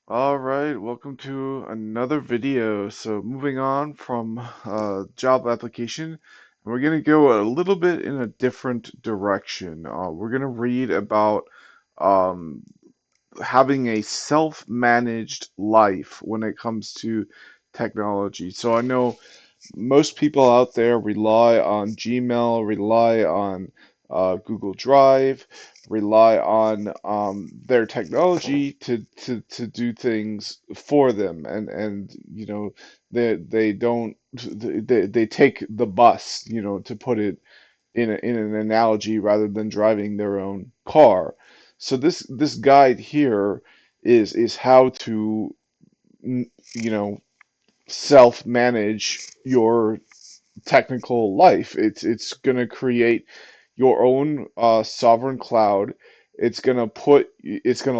All right, welcome to another video. So moving on from job application, we're going to go a little bit in a different direction. We're going to read about um, having a self-managed life when it comes to technology. So I know most people out there rely on Gmail, rely on Google Drive, rely on their technology to do things for them, and they don't they take the bus, to put it in an analogy, rather than driving their own car. So this guide here is how to you know self-manage your technical life. It's gonna create your own sovereign cloud. It's gonna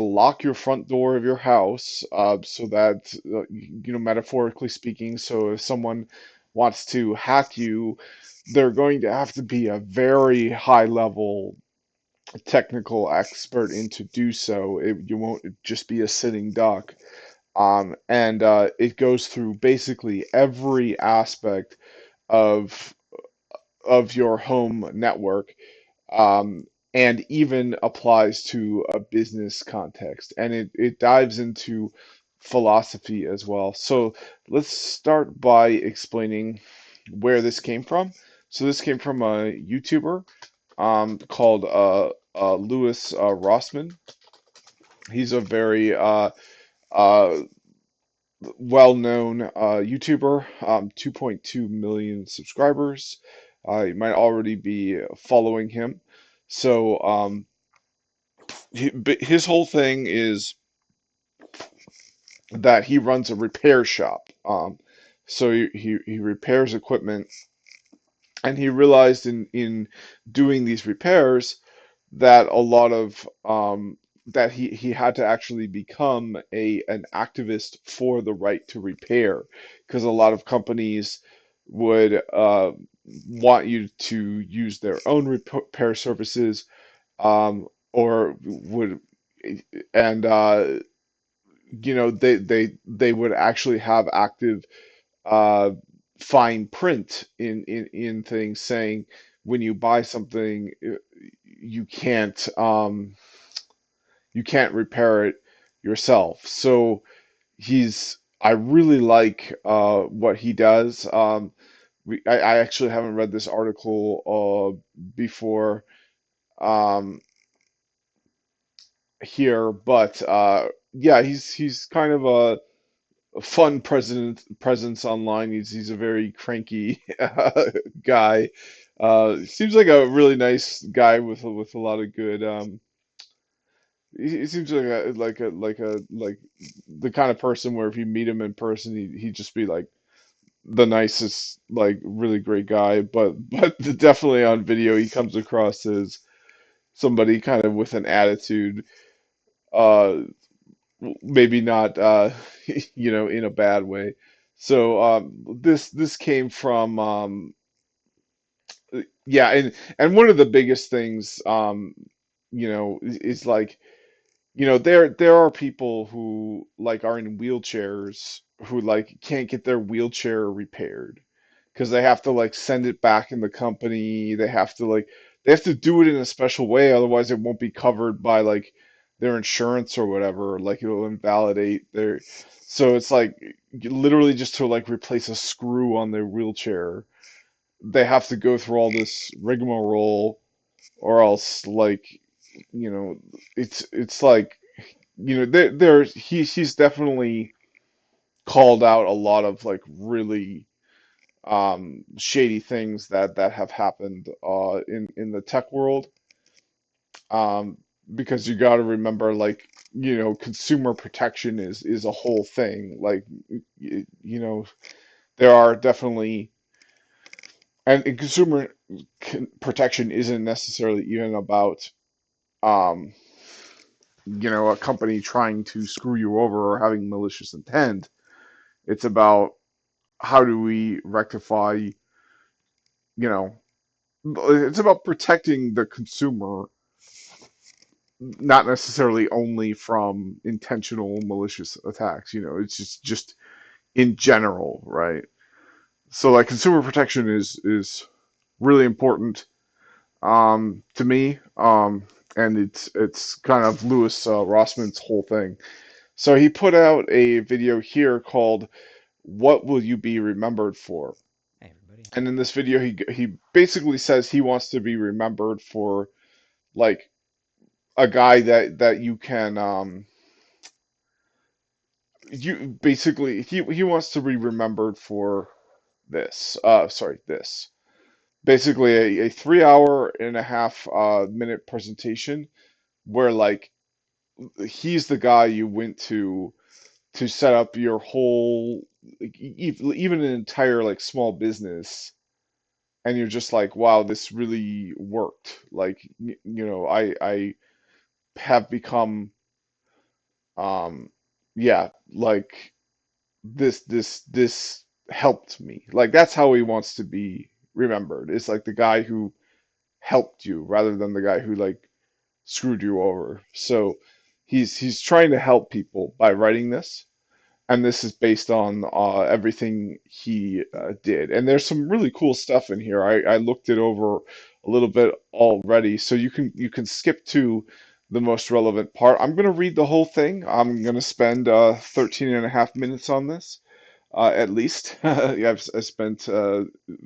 lock your front door of your house, so that metaphorically speaking, so if someone wants to hack you, they're going to have to be a very high level technical expert in to do so. You won't just be a sitting duck. And it goes through basically every aspect of your home network, um, and even applies to a business context. And it dives into philosophy as well. So let's start by explaining where this came from. So this came from a YouTuber called Louis Rossman. He's a very uh, well-known YouTuber, 2.2 million subscribers. You might already be following him. So but his whole thing is that he runs a repair shop. So he repairs equipment, and he realized in doing these repairs that a lot of that he had to actually become an activist for the right to repair, because a lot of companies would want you to use their own repair services, or would and they would actually have active uh, fine print in things saying when you buy something, you can't repair it yourself. So I really like what he does. I actually haven't read this article before um, here, but yeah, he's kind of a fun presence online. He's a very cranky guy. Seems like a really nice guy with a lot of good. He seems like like the kind of person where if you meet him in person, he'd just be like the nicest, like really great guy. But definitely on video, he comes across as somebody kind of with an attitude. Uh, Maybe not in a bad way. So this came from yeah, and one of the biggest things is like, there are people who like are in wheelchairs who like can't get their wheelchair repaired because they have to like send it back in the company. They have to do it in a special way, otherwise it won't be covered by like their insurance or whatever. Like it'll invalidate their. So it's like literally just to like replace a screw on their wheelchair, they have to go through all this rigmarole, or else like you know it's like he's definitely called out a lot of like really shady things that have happened in the tech world, um because you got to remember, like, consumer protection is a whole thing. Like, there are definitely, and consumer protection isn't necessarily even about um a company trying to screw you over or having malicious intent. It's about how do we rectify, it's about protecting the consumer not necessarily only from intentional malicious attacks. It's just in general, right? So like consumer protection is really important to me, and it's kind of Lewis Rossman's whole thing. So he put out a video here called "What Will You Be Remembered For?" Hey everybody. And in this video, he basically says he wants to be remembered for like a guy that you can you basically he wants to be remembered for this. Sorry, this. Basically a 3 hour and a half minute presentation where like he's the guy you went to set up your whole like, even an entire like small business, and you're just like, wow, this really worked. Like I have become yeah, like this helped me. Like that's how he wants to be remembered. It's like the guy who helped you rather than the guy who like screwed you over. So he's trying to help people by writing this, and this is based on everything he did. And there's some really cool stuff in here. I looked it over a little bit already, so you can skip to the most relevant part. I'm going to read the whole thing. I'm going to spend 13 and a half minutes on this. At least, yeah, I spent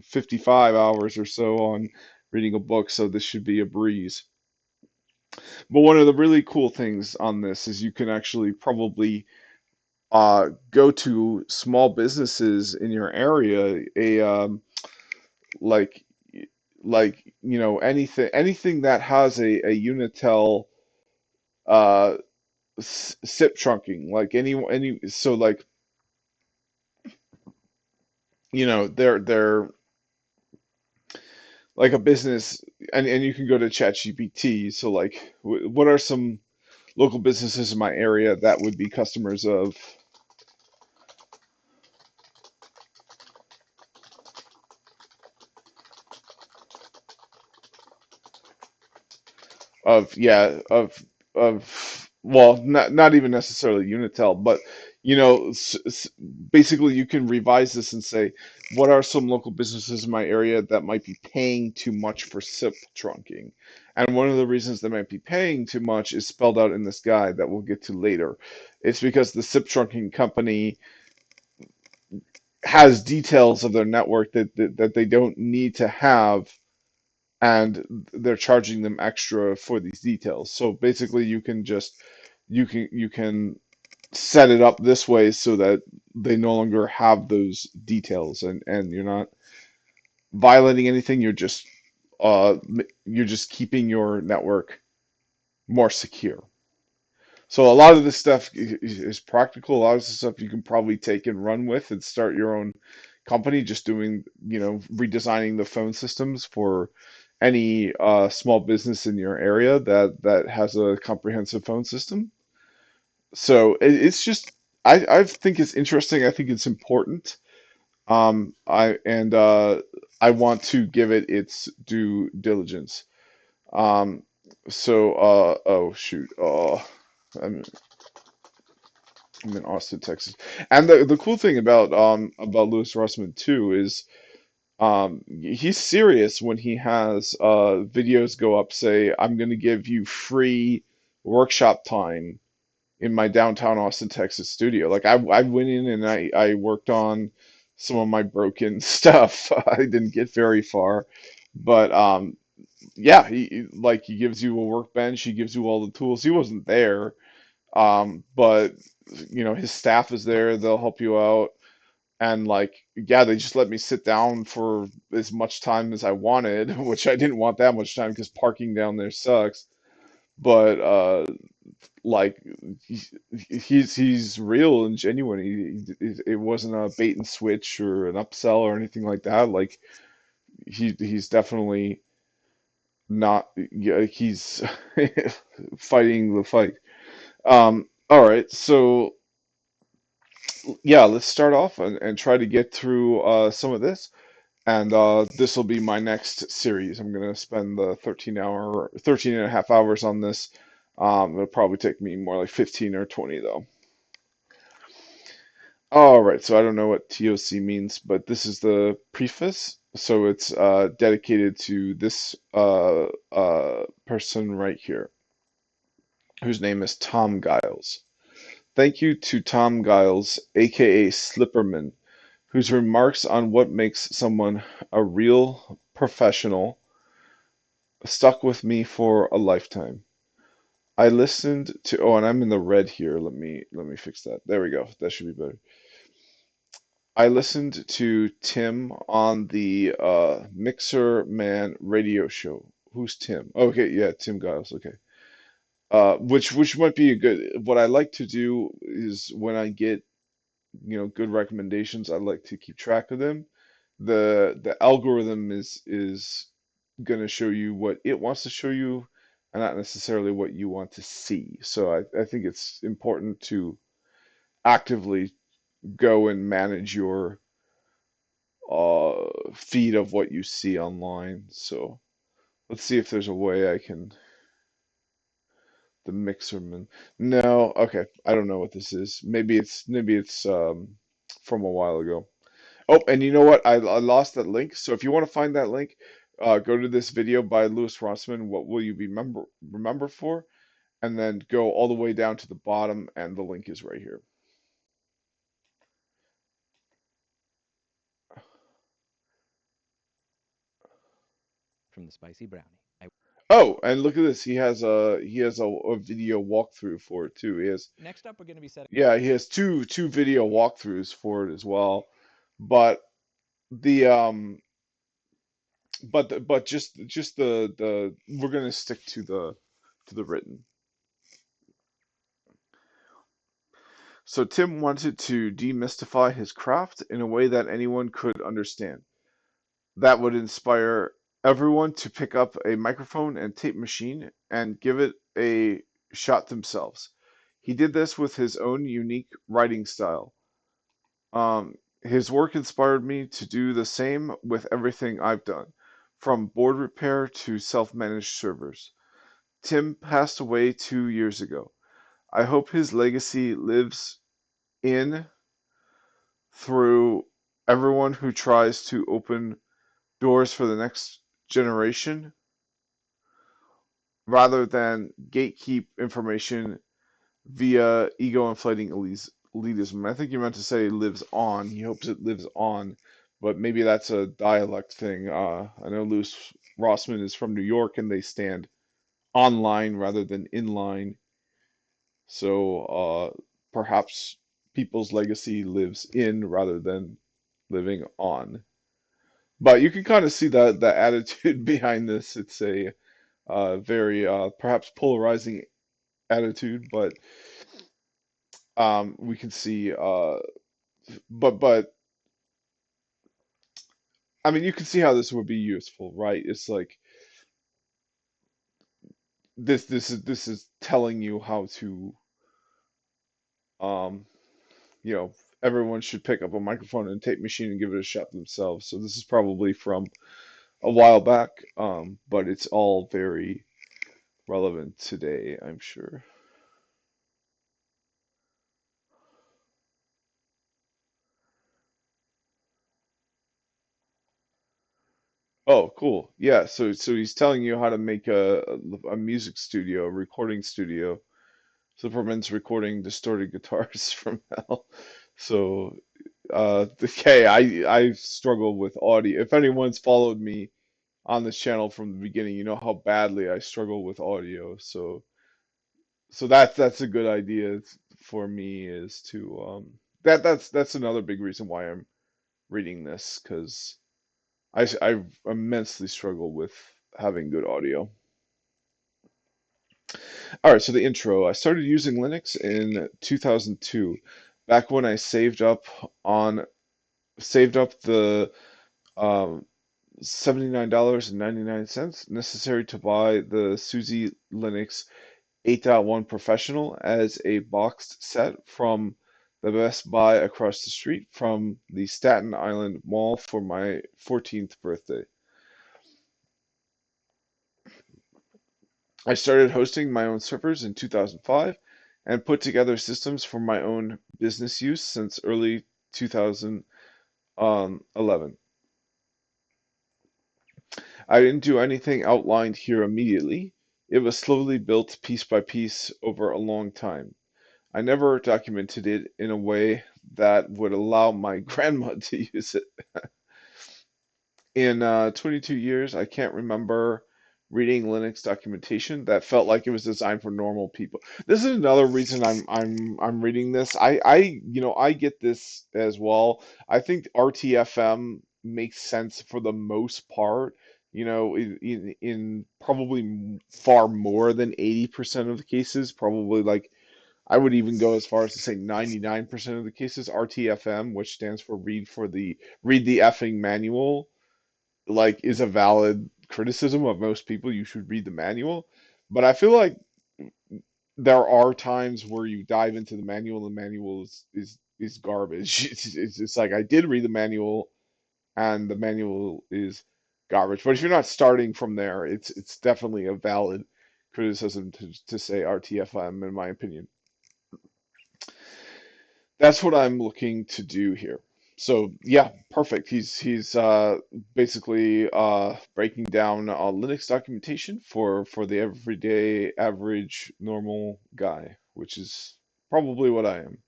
55 hours or so on reading a book, so this should be a breeze. But one of the really cool things on this is you can actually probably go to small businesses in your area, a like anything that has a Unitel uh SIP trunking, like any so like they're like a business, and you can go to ChatGPT. So like what are some local businesses in my area that would be customers of well, not even necessarily Unitel, but basically you can revise this and say, what are some local businesses in my area that might be paying too much for SIP trunking? And one of the reasons they might be paying too much is spelled out in this guide that we'll get to later. It's because the SIP trunking company has details of their network that they don't need to have, and they're charging them extra for these details. So basically you can set it up this way so that they no longer have those details, and you're not violating anything. You're just keeping your network more secure. So a lot of this stuff is practical. A lot of this stuff you can probably take and run with and start your own company, just doing, redesigning the phone systems for any small business in your area that has a comprehensive phone system. So it's just I think it's interesting. I think it's important. I want to give it its due diligence. Um, oh shoot, I'm I'm in Austin, Texas. And the cool thing about Louis Rossman too is he's serious when he has videos go up say, I'm going to give you free workshop time in my downtown Austin, Texas studio. Like I went in and I worked on some of my broken stuff. I didn't get very far, but yeah, he gives you a workbench, he gives you all the tools. He wasn't there, but his staff is there. They'll help you out. And like, yeah, they just let me sit down for as much time as I wanted, which I didn't want that much time because parking down there sucks. But like, he's real and genuine. It wasn't a bait and switch or an upsell or anything like that. Like, he's definitely not. Yeah, he's fighting the fight. All right, so yeah, let's start off and try to get through some of this. And this will be my next series. I'm going to spend the 13 and a half hours on this. It'll probably take me more like 15 or 20 though. All right, so I don't know what TOC means, but this is the preface. So it's dedicated to this person right here, whose name is Tom Giles. Thank you to Tom Giles, aka Slipperman, whose remarks on what makes someone a real professional stuck with me for a lifetime. I listened to, oh, and I'm in the red here. Let me fix that. There we go. That should be better. I listened to Tim on the Mixer Man radio show. Who's Tim? Okay, yeah, Tim Giles. Okay. Which might be a good. What I like to do is when I get, good recommendations, I like to keep track of them. The algorithm is going to show you what it wants to show you and not necessarily what you want to see. So I think it's important to actively go and manage your feed of what you see online. So let's see if there's a way I can the Mixerman. No, okay. I don't know what this is. Maybe it's from a while ago. Oh, and you know what? I lost that link. So if you want to find that link, go to this video by Louis Rossman. What will you be remember for? And then go all the way down to the bottom, and the link is right here. from the spicy brownie. Oh, and look at this. He has a video walkthrough for it too. Next up, we're going to be setting. Yeah, he has two video walkthroughs for it as well. But the but just the we're gonna stick to the written. So Tim wanted to demystify his craft in a way that anyone could understand. That would inspire everyone to pick up a microphone and tape machine and give it a shot themselves. He did this with his own unique writing style. His work inspired me to do the same with everything I've done, from board repair to self-managed servers. Tim passed away 2 years ago. I hope his legacy lives in through everyone who tries to open doors for the next generation rather than gatekeep information via ego-inflating elitism. I think you meant to say lives on. He hopes it lives on, but maybe that's a dialect thing. I know Louis Rossman is from New York and they stand online rather than inline. So perhaps people's legacy lives in rather than living on. But you can kind of see the attitude behind this. It's a very perhaps polarizing attitude, but we can see but I mean you can see how this would be useful, right? It's like this is telling you how to um you know everyone should pick up a microphone and tape machine and give it a shot themselves. So this is probably from a while back, but it's all very relevant today, I'm sure. Oh, cool. Yeah, so he's telling you how to make a music studio, a recording studio. Superman's recording distorted guitars from hell. So, okay, I struggle with audio. If anyone's followed me on this channel from the beginning, you know how badly I struggle with audio. So that's a good idea for me is to that's another big reason why I'm reading this because I immensely struggle with having good audio. All right, so the intro. I started using Linux in 2002, back when I saved up the um, $79.99 necessary to buy the SUSE Linux 8.1 Professional as a boxed set from the Best Buy across the street from the Staten Island Mall for my 14th birthday. I started hosting my own servers in 2005 and put together systems for my own business use since early 2011. I didn't do anything outlined here immediately. It was slowly built piece by piece over a long time. I never documented it in a way that would allow my grandma to use it. In 22 years, I can't remember reading Linux documentation that felt like it was designed for normal people. This is another reason I'm reading this. I get this as well. I think RTFM makes sense for the most part. In probably far more than 80% of the cases, probably like I would even go as far as to say 99% of the cases, RTFM, which stands for read the effing manual, like is a valid criticism of most people. You should read the manual. But I feel like there are times where you dive into the manual, and the manual is garbage. It's like I did read the manual, and the manual is garbage. But if you're not starting from there, it's definitely a valid criticism to say RTFM, in my opinion. That's what I'm looking to do here. So yeah, perfect. He's basically breaking down Linux documentation for the everyday average normal guy, which is probably what I am.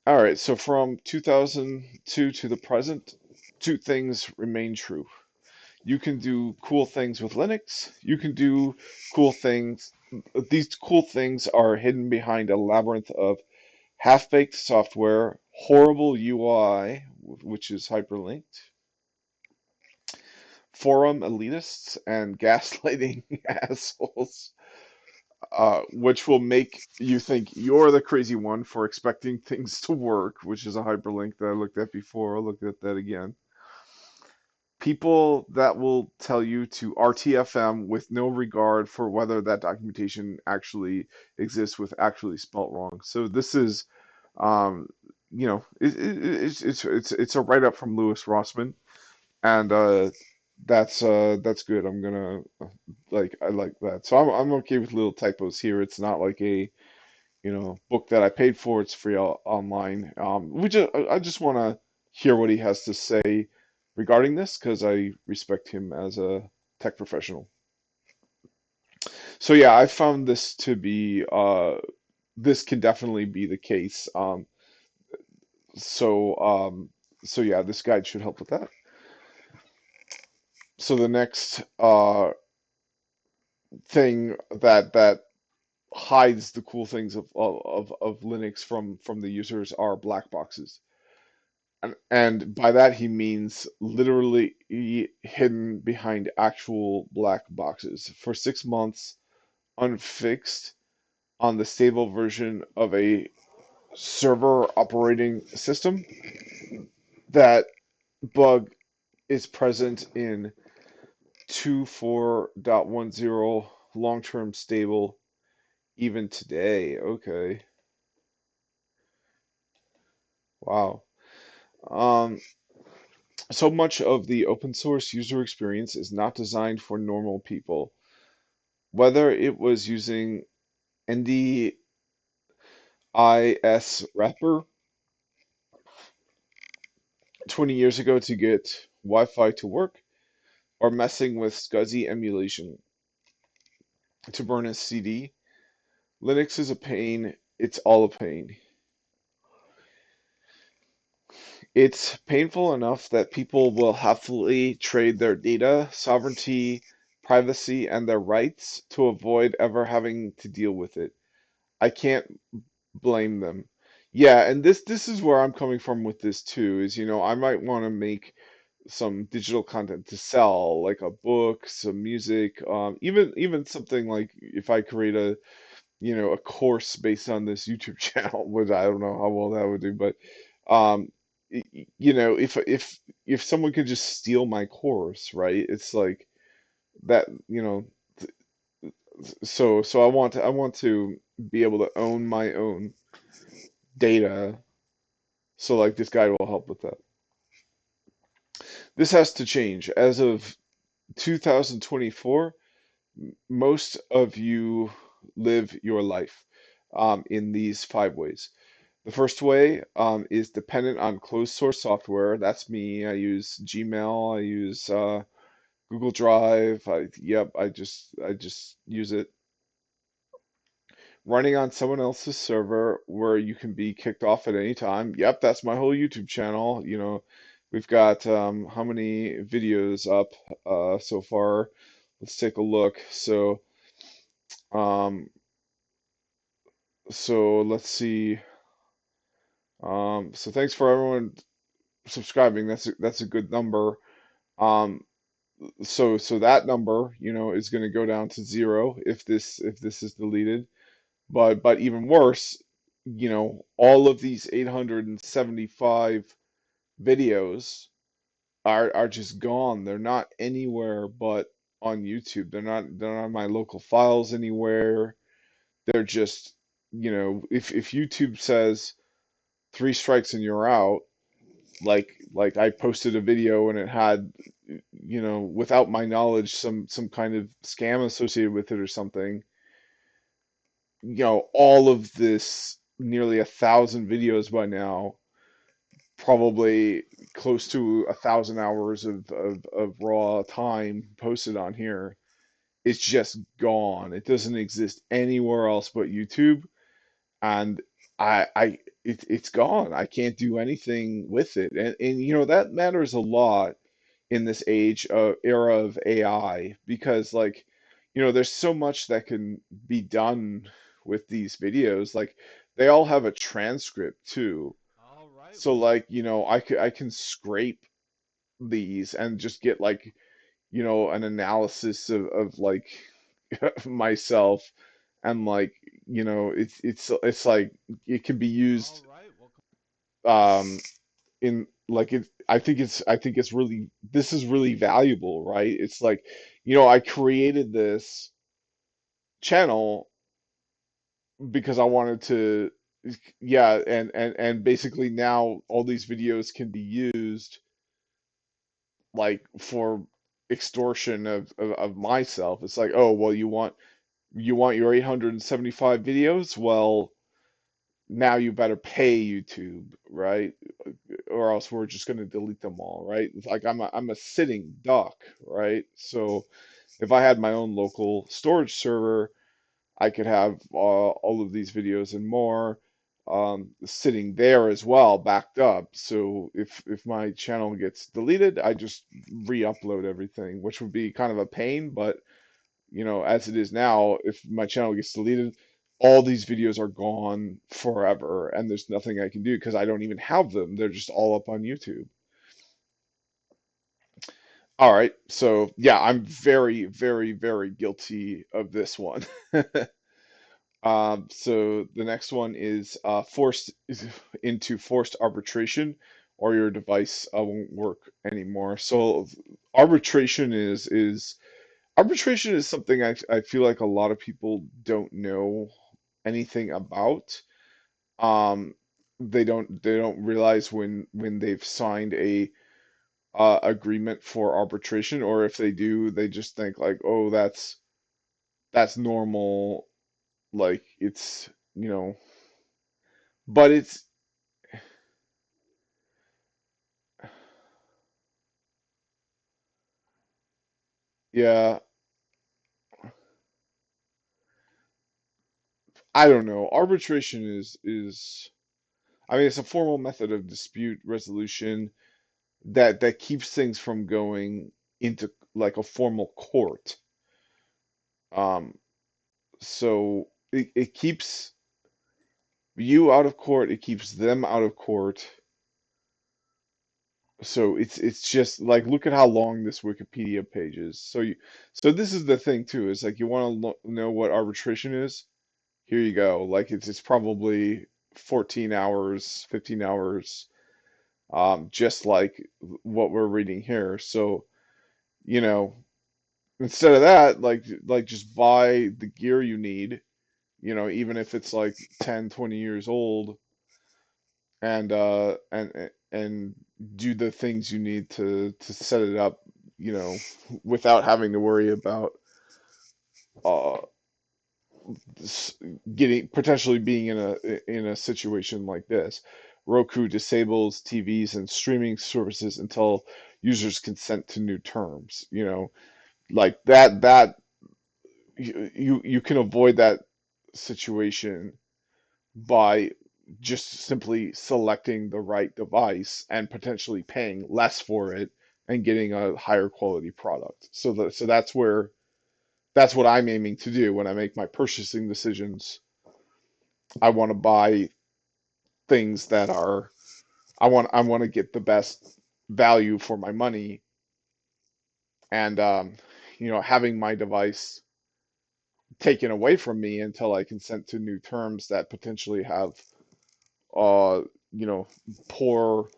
All right, so from 2002 to the present, two things remain true. You can do cool things with Linux. You can do cool things. These cool things are hidden behind a labyrinth of half-baked software, horrible UI, which is hyperlinked, forum elitists, and gaslighting assholes, which will make you think you're the crazy one for expecting things to work, which is a hyperlink that I looked at before. I looked at that again. People that will tell you to RTFM with no regard for whether that documentation actually exists with actually spelt wrong. So this is Um, it's a write up from Lewis Rossman, and that's good. I'm gonna like I like that. So I'm okay with little typos here. It's not like a book that I paid for. It's free online. I just want to hear what he has to say regarding this because I respect him as a tech professional. So yeah, I found this to be this can definitely be the case. So, so yeah, this guide should help with that. So the next thing that hides the cool things of Linux from the users are black boxes. And by that he means literally hidden behind actual black boxes. For 6 months, unfixed on the stable version of a server operating system, that bug is present in 2.4.10 long-term stable even today. Okay. Wow. Um, so much of the open source user experience is not designed for normal people. Whether it was using NDIS wrapper 20 years ago to get Wi-Fi to work, or messing with SCSI emulation to burn a CD, Linux is a pain. It's all a pain. It's painful enough that people will happily trade their data, sovereignty, privacy, and their rights to avoid ever having to deal with it. I can't blame them. Yeah, and this is where I'm coming from with this too, is I might want to make some digital content to sell, like a book, some music, even something like if I create a course based on this YouTube channel, which I don't know how well that would do, but um, if someone could just steal my course, right? It's like that, so I want to be able to own my own data. So like this guide will help with that. This has to change. As of 2024, Most of you live your life in these 5 ways. The first way is dependent on closed source software. That's me. I use Gmail. I use Google Drive. Yep, I just use it. Running on someone else's server where you can be kicked off at any time. Yep, that's my whole YouTube channel. We've got how many videos up so far? Let's take a look. Um, so let's see. So thanks for everyone subscribing. That's a good number. Um, so that number, is going to go down to zero if this is deleted. But even worse, all of these 875 videos are just gone. They're not anywhere but on YouTube. They're not on my local files anywhere. They're just, if YouTube says three strikes and you're out, like I posted a video and it had, without my knowledge, some kind of scam associated with it or something, all of this, nearly 1,000 videos by now, probably close to 1,000 hours of raw time posted on here. It's just gone. It doesn't exist anywhere else but YouTube, and it's gone. I can't do anything with it, and that matters a lot in this era of AI because, like, there's so much that can be done with these videos. Like, they all have a transcript too. All right, So, like, I can scrape these and just get, like, an analysis of like myself, and, like, it's like it can be used um in, like, I think it's really, this is really valuable, right? It's like, I created this channel because I wanted to, yeah, and basically now all these videos can be used, like, for extortion of myself. It's like, oh, well, you want your 875 videos? Well, now you better pay YouTube, right? Or else we're just going to delete them all, right? It's like I'm a sitting duck, right? So if I had my own local storage server, I could have all of these videos and more sitting there as well, backed up. So if my channel gets deleted, I just re-upload everything, which would be kind of a pain. But as it is now, if my channel gets deleted, all these videos are gone forever, and there's nothing I can do because I don't even have them. They're just all up on YouTube. All right, so yeah, I'm very, very, very guilty of this one. So the next one is forced into forced arbitration, or your device won't work anymore. So arbitration is something I feel like a lot of people don't know anything about. Um, they don't realize when they've signed a agreement for arbitration, or if they do, they just think like, oh, that's normal, like it's, but it's, yeah, I don't know. Arbitration is I mean, it's a formal method of dispute resolution that keeps things from going into, like, a formal court. Um, so it keeps you out of court, it keeps them out of court. So it's just like, look at how long this Wikipedia page is. So this is the thing too, is like, you want to know what arbitration is? Here you go. Like, it's probably 14 hours, 15 hours, just like what we're reading here. So, you know, instead of that, like just buy the gear you need, even if it's like 10, 20 years old, and do the things you need to set it up, you know, without having to worry about uh, s- getting potentially being in a situation like this. Roku disables TVs and streaming services until users consent to new terms. You know, like that you can avoid that situation by just simply selecting the right device and potentially paying less for it and getting a higher quality product. So that's what I'm aiming to do when I make my purchasing decisions. I want to buy things that are I want to get the best value for my money, and having my device taken away from me until I consent to new terms that potentially have uh you know poor,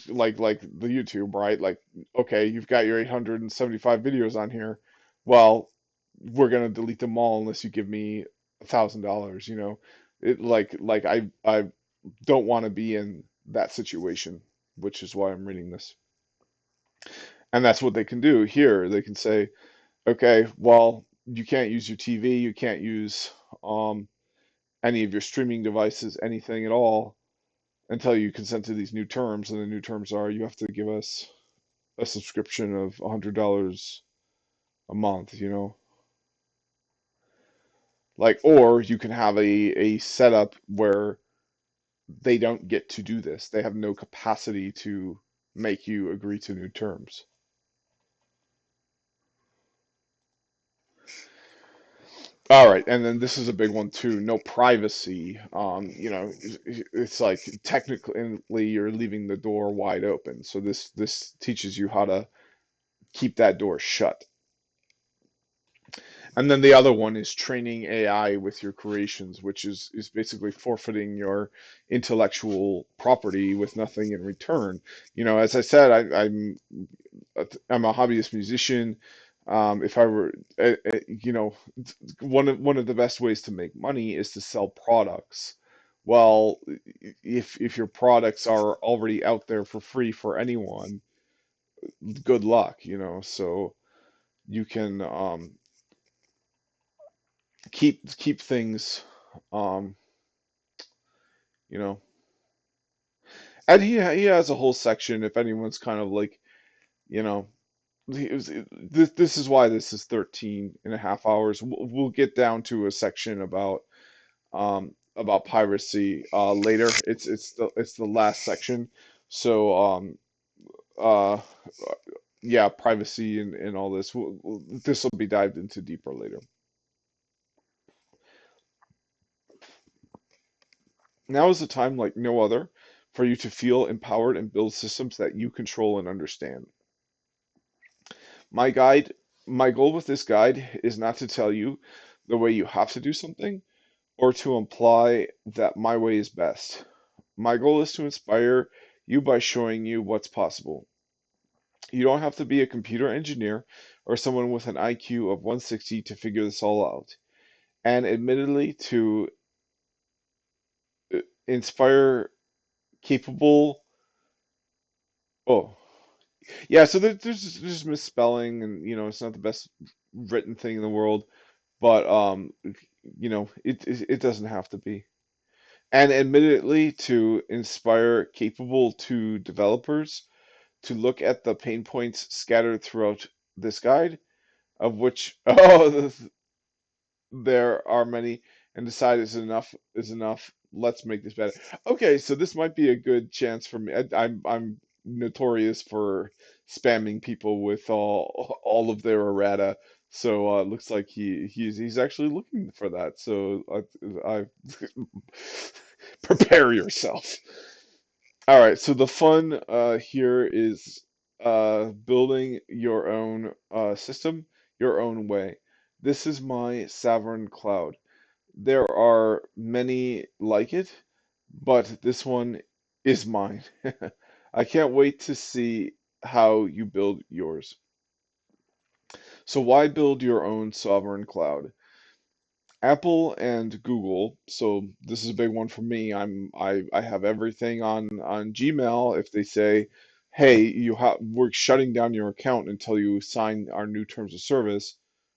like the YouTube, right? Like, okay, you've got your 875 videos on here. Well, we're gonna delete them all unless you give me $1,000, It like I don't want to be in that situation, which is why I'm reading this. And that's what they can do here. They can say, okay, well, you can't use your TV, you can't use um any of your streaming devices, anything at all until you consent to these new terms. And the new terms are you have to give us a subscription of $100 a month, like, or you can have a setup where they don't get to do this. They have no capacity to make you agree to new terms. All right, and then this is a big one too. No privacy. It's like technically you're leaving the door wide open. So this teaches you how to keep that door shut. And then the other one is training AI with your creations, which is basically forfeiting your intellectual property with nothing in return. As I said, I'm a hobbyist musician. If I were, one of the best ways to make money is to sell products. Well, if your products are already out there for free for anyone, good luck, So you can keep things, um, you know. And he has a whole section if anyone's kind of like, you know, this is why this is 13 and a half hours. We'll get down to a section about piracy later. It's the last section. So uh yeah, privacy and all this. This will be dived into deeper later. Now is a time like no other for you to feel empowered and build systems that you control and understand. My guide, my goal with this guide is not to tell you the way you have to do something or to imply that my way is best. My goal is to inspire you by showing you what's possible. You don't have to be a computer engineer or someone with an IQ of 160 to figure this all out. And admittedly, to inspire capable. Oh, yeah. So there's misspelling, and it's not the best written thing in the world, but it doesn't have to be. And admittedly, to inspire capable to developers to look at the pain points scattered throughout this guide, of which there are many, and decide is enough. Let's make this better. Okay, so this might be a good chance for me. I'm notorious for spamming people with all of their errata. So looks like he's actually looking for that. So I prepare yourself. All right, so the fun here is building your own system, your own way. This is my Sovereign Cloud. There are many like it, but this one is mine. I can't wait to see how you build yours. So why build your own Sovereign Cloud? Apple and Google, so this is a big one for me. I have everything on Gmail. If they say, "Hey, we're shutting down your account until you sign our new terms of service,"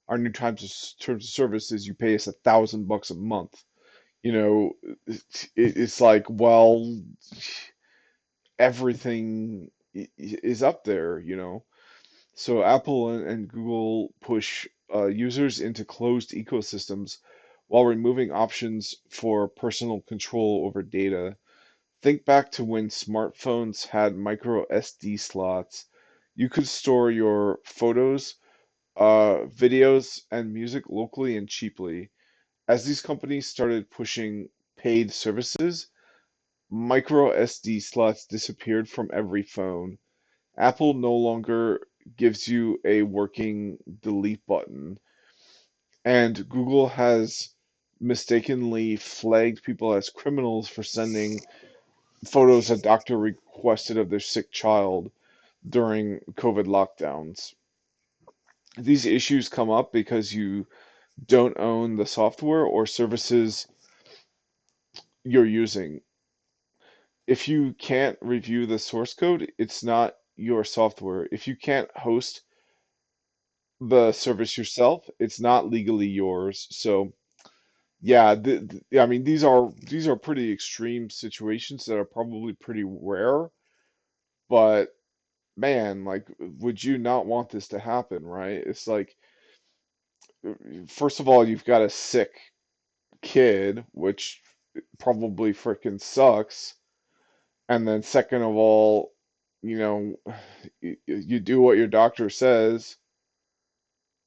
our new terms of service is you pay us $1,000 a month. You know, it's like, well, everything is up there, you know. So Apple and Google push users into closed ecosystems while removing options for personal control over data. Think back to when smartphones had micro SD slots. You could store your photos, videos, and music locally and cheaply. As these companies started pushing paid services, micro SD slots disappeared from every phone. Apple no longer gives you a working delete button, and Google has mistakenly flagged people as criminals for sending photos a doctor requested of their sick child during COVID lockdowns. These issues come up because you don't own the software or services you're using. If you can't review the source code, it's not your software. If you can't host the service yourself, it's not legally yours. So, yeah, I mean these are pretty extreme situations that are probably pretty rare, but man, like, would you not want this to happen, right? It's like, first of all, you've got a sick kid, which probably frickin' sucks. And then second of all, you know, you do what your doctor says,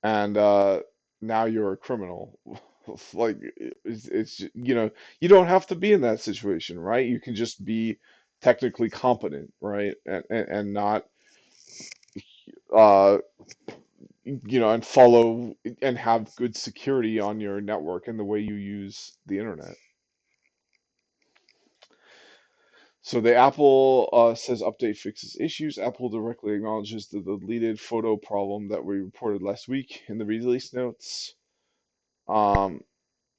and now you're a criminal. Like, you know, you don't have to be in that situation, right? You can just be technically competent, right? And not uh you know, and follow and have good security on your network and the way you use the internet. So the Apple says update fixes issues. Apple directly acknowledges the deleted photo problem that we reported last week in the release notes. Um,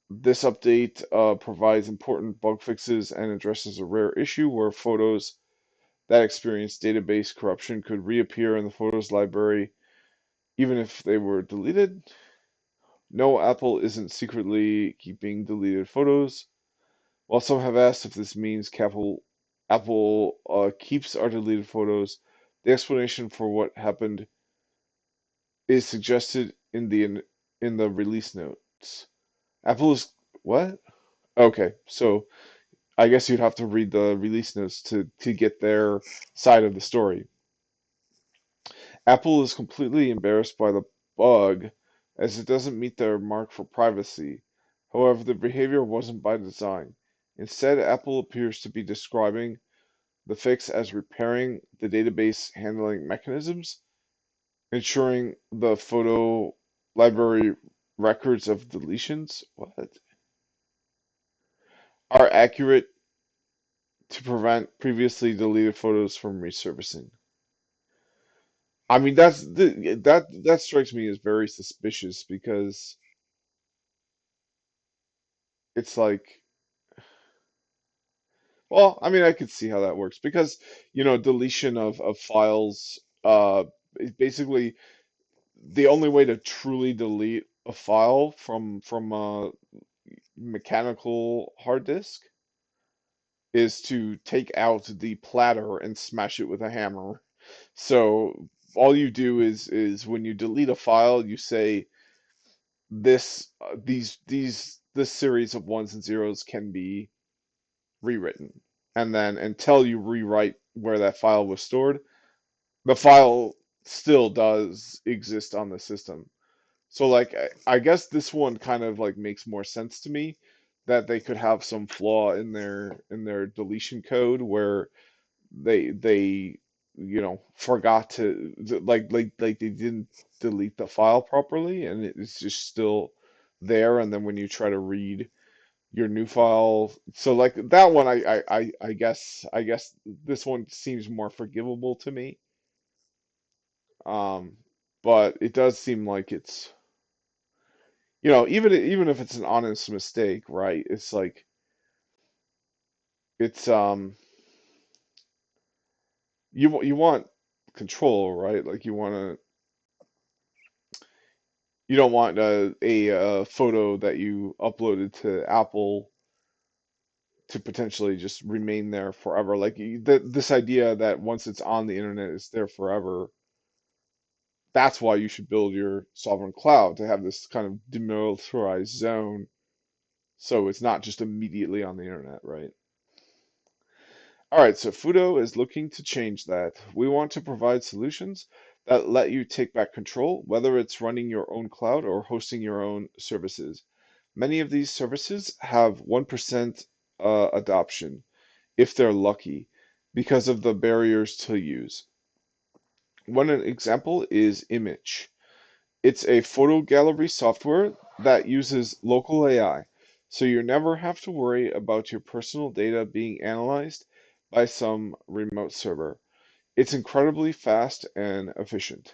this update provides important bug fixes and addresses a rare issue where photos that experience database corruption could reappear in the photos library even if they were deleted. No, Apple isn't secretly keeping deleted photos. While some have asked if this means Apple keeps our deleted photos, the explanation for what happened is suggested in the release notes. Apple is what? Okay, so I guess you'd have to read the release notes to get their side of the story. Apple is completely embarrassed by the bug as it doesn't meet their mark for privacy. However, the behavior wasn't by design. Instead, Apple appears to be describing the fix as repairing the database handling mechanisms, ensuring the photo library records of deletions are accurate to prevent previously deleted photos from resurfacing. I mean, that strikes me as very suspicious because it's like, well, I mean, I could see how that works because, you know, deletion of files, is basically the only way to truly delete a file from a mechanical hard disk is to take out the platter and smash it with a hammer. So all you do is when you delete a file, you say this series of ones and zeros can be rewritten. And then until you rewrite where that file was stored, the file still does exist on the system. So like I guess this one kind of like makes more sense to me that they could have some flaw in their deletion code where they you know forgot to like they didn't delete the file properly and it's just still there and then when you try to read your new file so like that one I guess this one seems more forgivable to me um but it does seem like it's you know even if it's an honest mistake right it's like it's you want control right like You don't want a photo that you uploaded to Apple to potentially just remain there forever. Like this idea that once it's on the internet, it's there forever. That's why you should build your sovereign cloud to have this kind of demilitarized zone, so it's not just immediately on the internet, right? All right, so Fudo is looking to change that. We want to provide solutions that let you take back control, whether it's running your own cloud or hosting your own services. Many of these services have 1% adoption, if they're lucky, because of the barriers to use. One example is Image. It's a photo gallery software that uses local AI, so you never have to worry about your personal data being analyzed by some remote server. It's incredibly fast and efficient.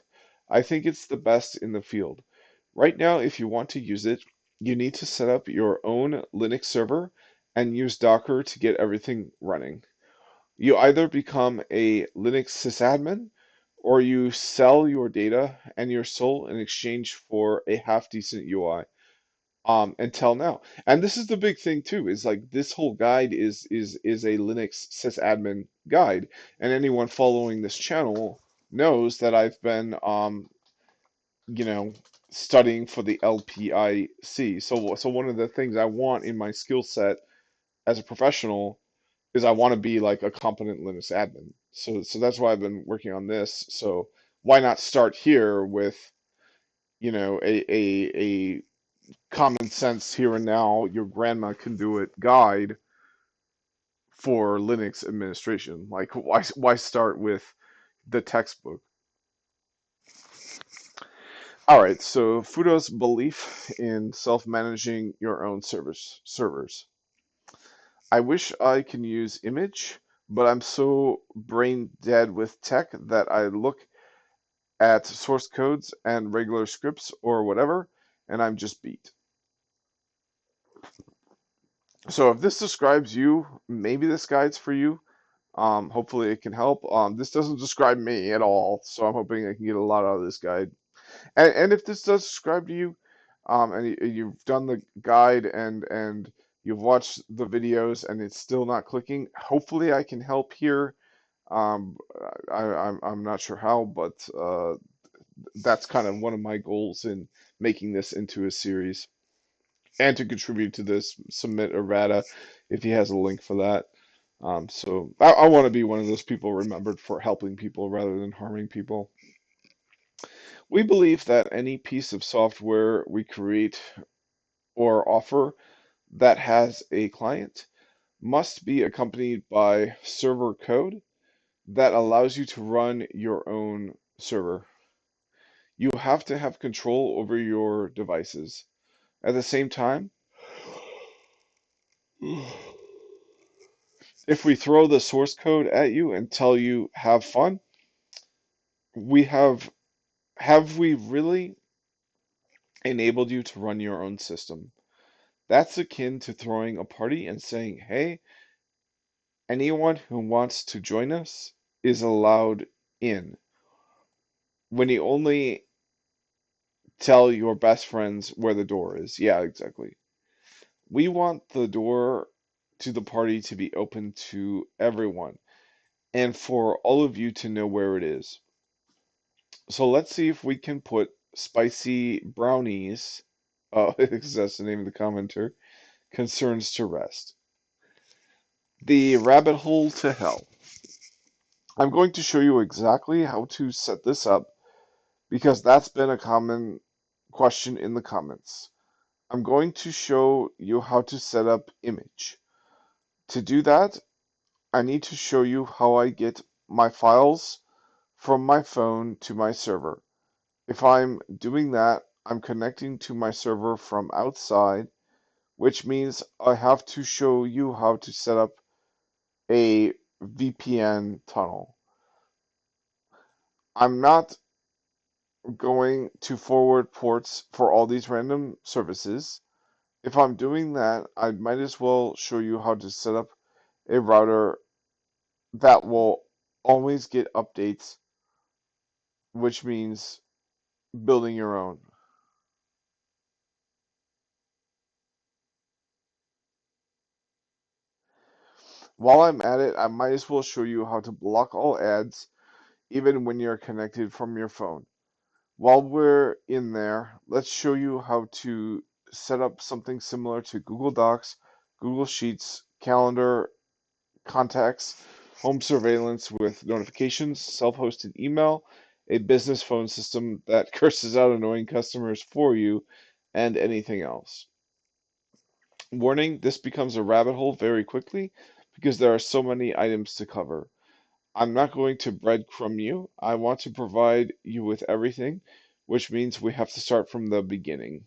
I think it's the best in the field. Right now, if you want to use it, you need to set up your own Linux server and use Docker to get everything running. You either become a Linux sysadmin or you sell your data and your soul in exchange for a half decent UI. Until now. And this is the big thing too, is like this whole guide is a Linux sysadmin guide. And anyone following this channel knows that I've been you know, studying for the LPIC. So one of the things I want in my skill set as a professional is I want to be like a competent Linux admin. So that's why I've been working on this. So why not start here with, you know, a common sense here and now, your grandma can do it guide for Linux administration. Like why start with the textbook? All right, so Fudo's belief in self-managing your own servers. I wish I can use Image, but I'm so brain dead with tech that I look at source codes and regular scripts or whatever, and I'm just beat. So if this describes you, maybe this guide's for you. Hopefully it can help. This doesn't describe me at all, so I'm hoping I can get a lot out of this guide. And if this does describe to you, and you've done the guide and you've watched the videos and it's still not clicking, hopefully I can help here. Um, I'm not sure how, but that's kind of one of my goals in making this into a series. And to contribute to this, submit errata if he has a link for that. So I want to be one of those people remembered for helping people rather than harming people. We believe that any piece of software we create or offer that has a client must be accompanied by server code that allows you to run your own server. You have to have control over your devices. At the same time, if we throw the source code at you and tell you have fun, we have we really enabled you to run your own system? That's akin to throwing a party and saying, "Hey, anyone who wants to join us is allowed in," when you only tell your best friends where the door is. Yeah, exactly. We want the door to the party to be open to everyone and for all of you to know where it is. So let's see if we can put spicy brownies, because that's the name of the commenter, concerns to rest. The rabbit hole to hell. I'm going to show you exactly how to set this up because that's been a common question in the comments. I'm going to show you how to set up Image. To do that, I need to show you how I get my files from my phone to my server. If I'm doing that, I'm connecting to my server from outside, which means I have to show you how to set up a VPN tunnel. I'm not going to forward ports for all these random services. If I'm doing that, I might as well show you how to set up a router that will always get updates, which means building your own. While I'm at it, I might as well show you how to block all ads even when you're connected from your phone. While we're in there, let's show you how to set up something similar to Google Docs, Google Sheets, Calendar, Contacts, home surveillance with notifications, self-hosted email, a business phone system that curses out annoying customers for you, and anything else. Warning, this becomes a rabbit hole very quickly because there are so many items to cover. I'm not going to breadcrumb you. I want to provide you with everything, which means we have to start from the beginning.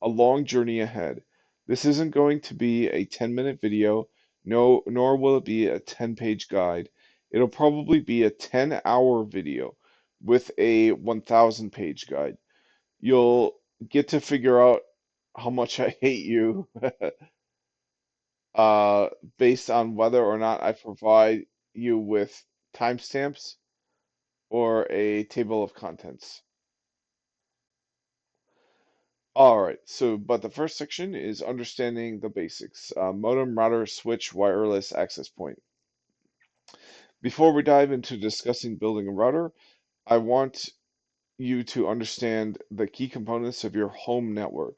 A long journey ahead. This isn't going to be a 10-minute video, no, nor will it be a 10-page guide. It'll probably be a 10-hour video with a 1,000-page guide. You'll get to figure out how much I hate you uh, based on whether or not I provide you with timestamps or a table of contents. All right, so but the first section is understanding the basics. Modem, router, switch, wireless access point. Before we dive into discussing building a router, I want you to understand the key components of your home network.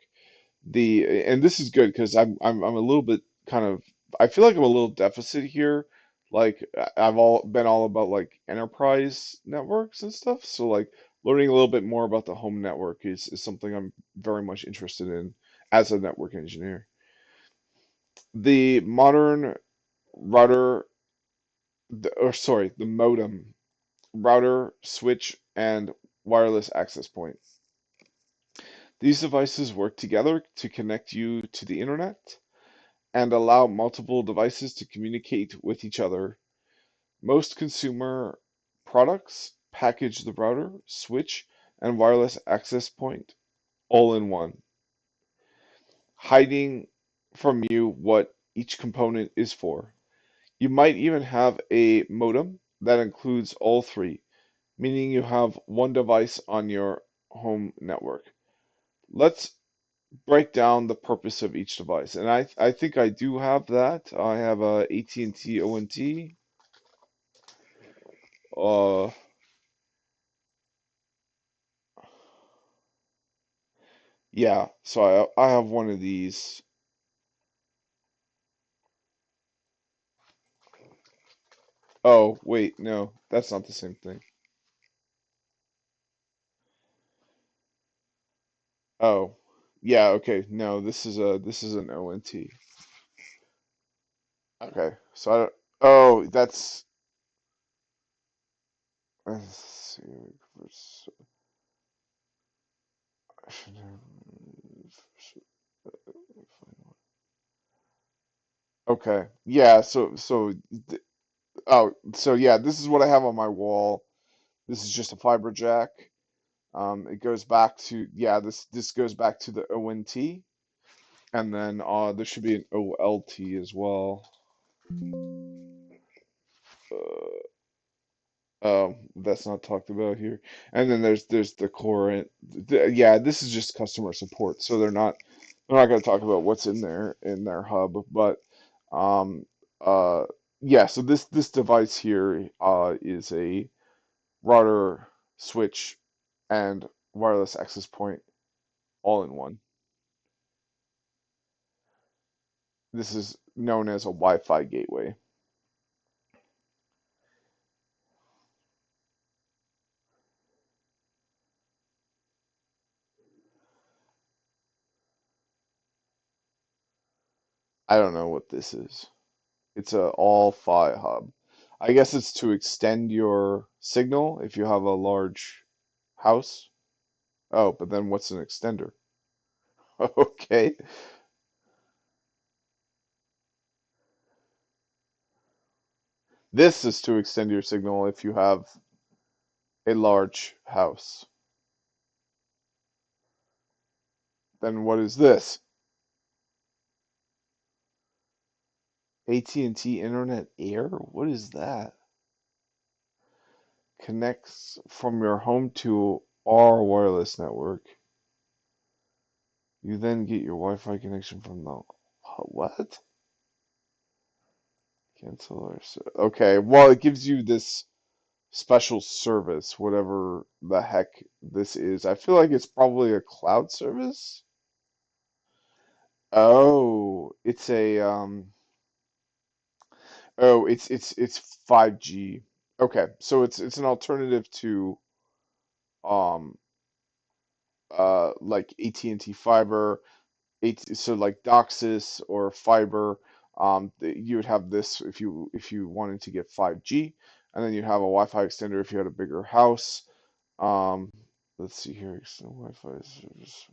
And this is good because I'm a little bit kind of I feel like I'm a little deficit here. Like I've all been all about like enterprise networks and stuff. So like learning a little bit more about the home network is something I'm very much interested in as a network engineer. The modern router, or sorry, the modem, router, switch, and wireless access point. These devices work together to connect you to the internet and allow multiple devices to communicate with each other. Most consumer products package the router, switch, and wireless access point all in one, hiding from you what each component is for. You might even have a modem that includes all three, meaning you have one device on your home network. Let's break down the purpose of each device. And I think I do have that. I have a AT&T ONT. Uh, yeah, so I have one of these. Oh, wait, no, that's not the same thing. Oh, yeah, okay, no, this is an ONT. Okay, so oh, that's let's see. Okay, yeah, so yeah, this is what I have on my wall. This is just a fiber jack. It goes back to yeah, this goes back to the ONT, and then there should be an OLT as well. That's not talked about here. And then there's the core. Yeah, this is just customer support, so they're not going to talk about what's in their hub. But um uh yeah, so this device here is a router, switch, and wireless access point all in one. This is known as a Wi-Fi gateway. I don't know what this is. It's a all-fi hub. I guess it's to extend your signal if you have a large house. Oh, but then what's an extender? Okay. This is to extend your signal if you have a large house. Then what is this? AT&T Internet Air? What is that? Connects from your home to our wireless network. You then get your Wi-Fi connection from the what? Cancel or okay. Well, it gives you this special service, whatever the heck this is. I feel like it's probably a cloud service. Oh, it's a oh, it's 5G. Okay, so it's an alternative to um like AT&T fiber, so like DOCSIS or fiber. You would have this if you wanted to get 5G, and then you'd have a Wi-Fi extender if you had a bigger house. Um, let's see here, external Wi-Fi service.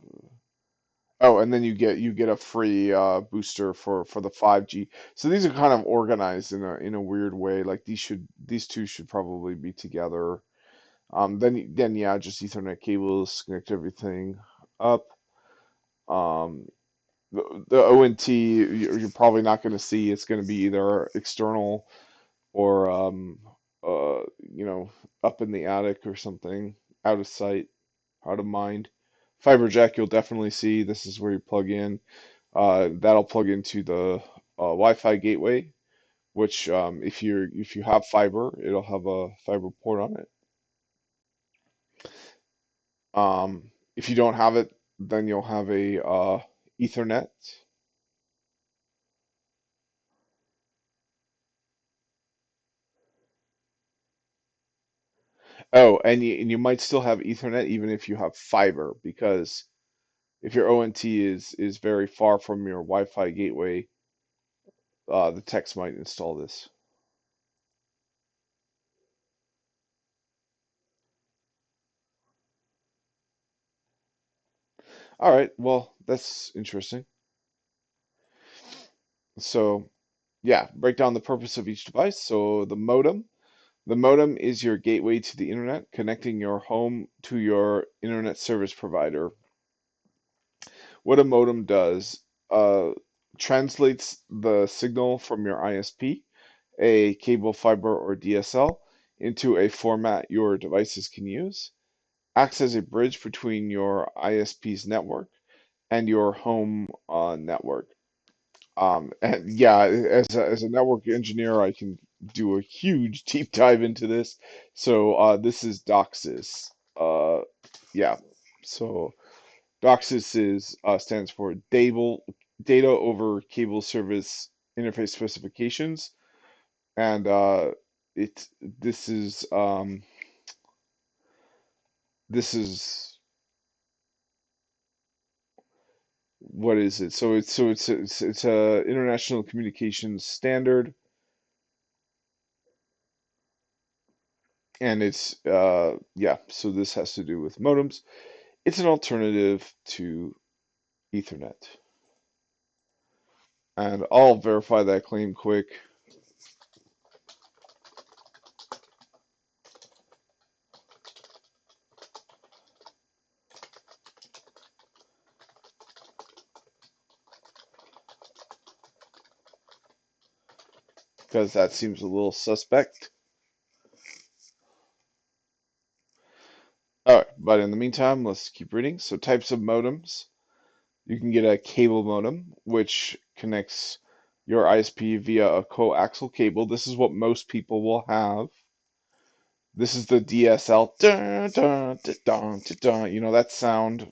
Oh, and then you get a free booster for the 5G. So these are kind of organized in a weird way. Like these two should probably be together. Then yeah, just Ethernet cables connect everything up. Um, the ONT you're probably not going to see. It's going to be either external or you know, up in the attic or something, out of sight, out of mind. Fiber jack you'll definitely see. This is where you plug in. That'll plug into the Wi-Fi gateway, which if you have fiber, it'll have a fiber port on it. If you don't have it, then you'll have a Ethernet. Oh, and you might still have Ethernet even if you have fiber, because if your ONT is very far from your Wi-Fi gateway, the techs might install this. All right, well, that's interesting. So, yeah, break down the purpose of each device. So, the modem is your gateway to the internet, connecting your home to your internet service provider. What a modem does, uh, translates the signal from your ISP, a cable, fiber, or DSL, into a format your devices can use, acts as a bridge between your ISP's network and your home network. And yeah, as a network engineer, I can do a huge deep dive into this. So this is DOCSIS. Yeah, so DOCSIS stands for Data over Cable Service Interface Specifications, and it this is what is it? It's a international communications standard, and it's yeah. So this has to do with modems. It's an alternative to Ethernet, and I'll verify that claim quick because that seems a little suspect. All right, but in the meantime, let's keep reading. So types of modems. You can get a cable modem, which connects your ISP via a coaxial cable. This is what most people will have. This is the DSL. Dun, dun, dun, dun, dun, dun. You know that sound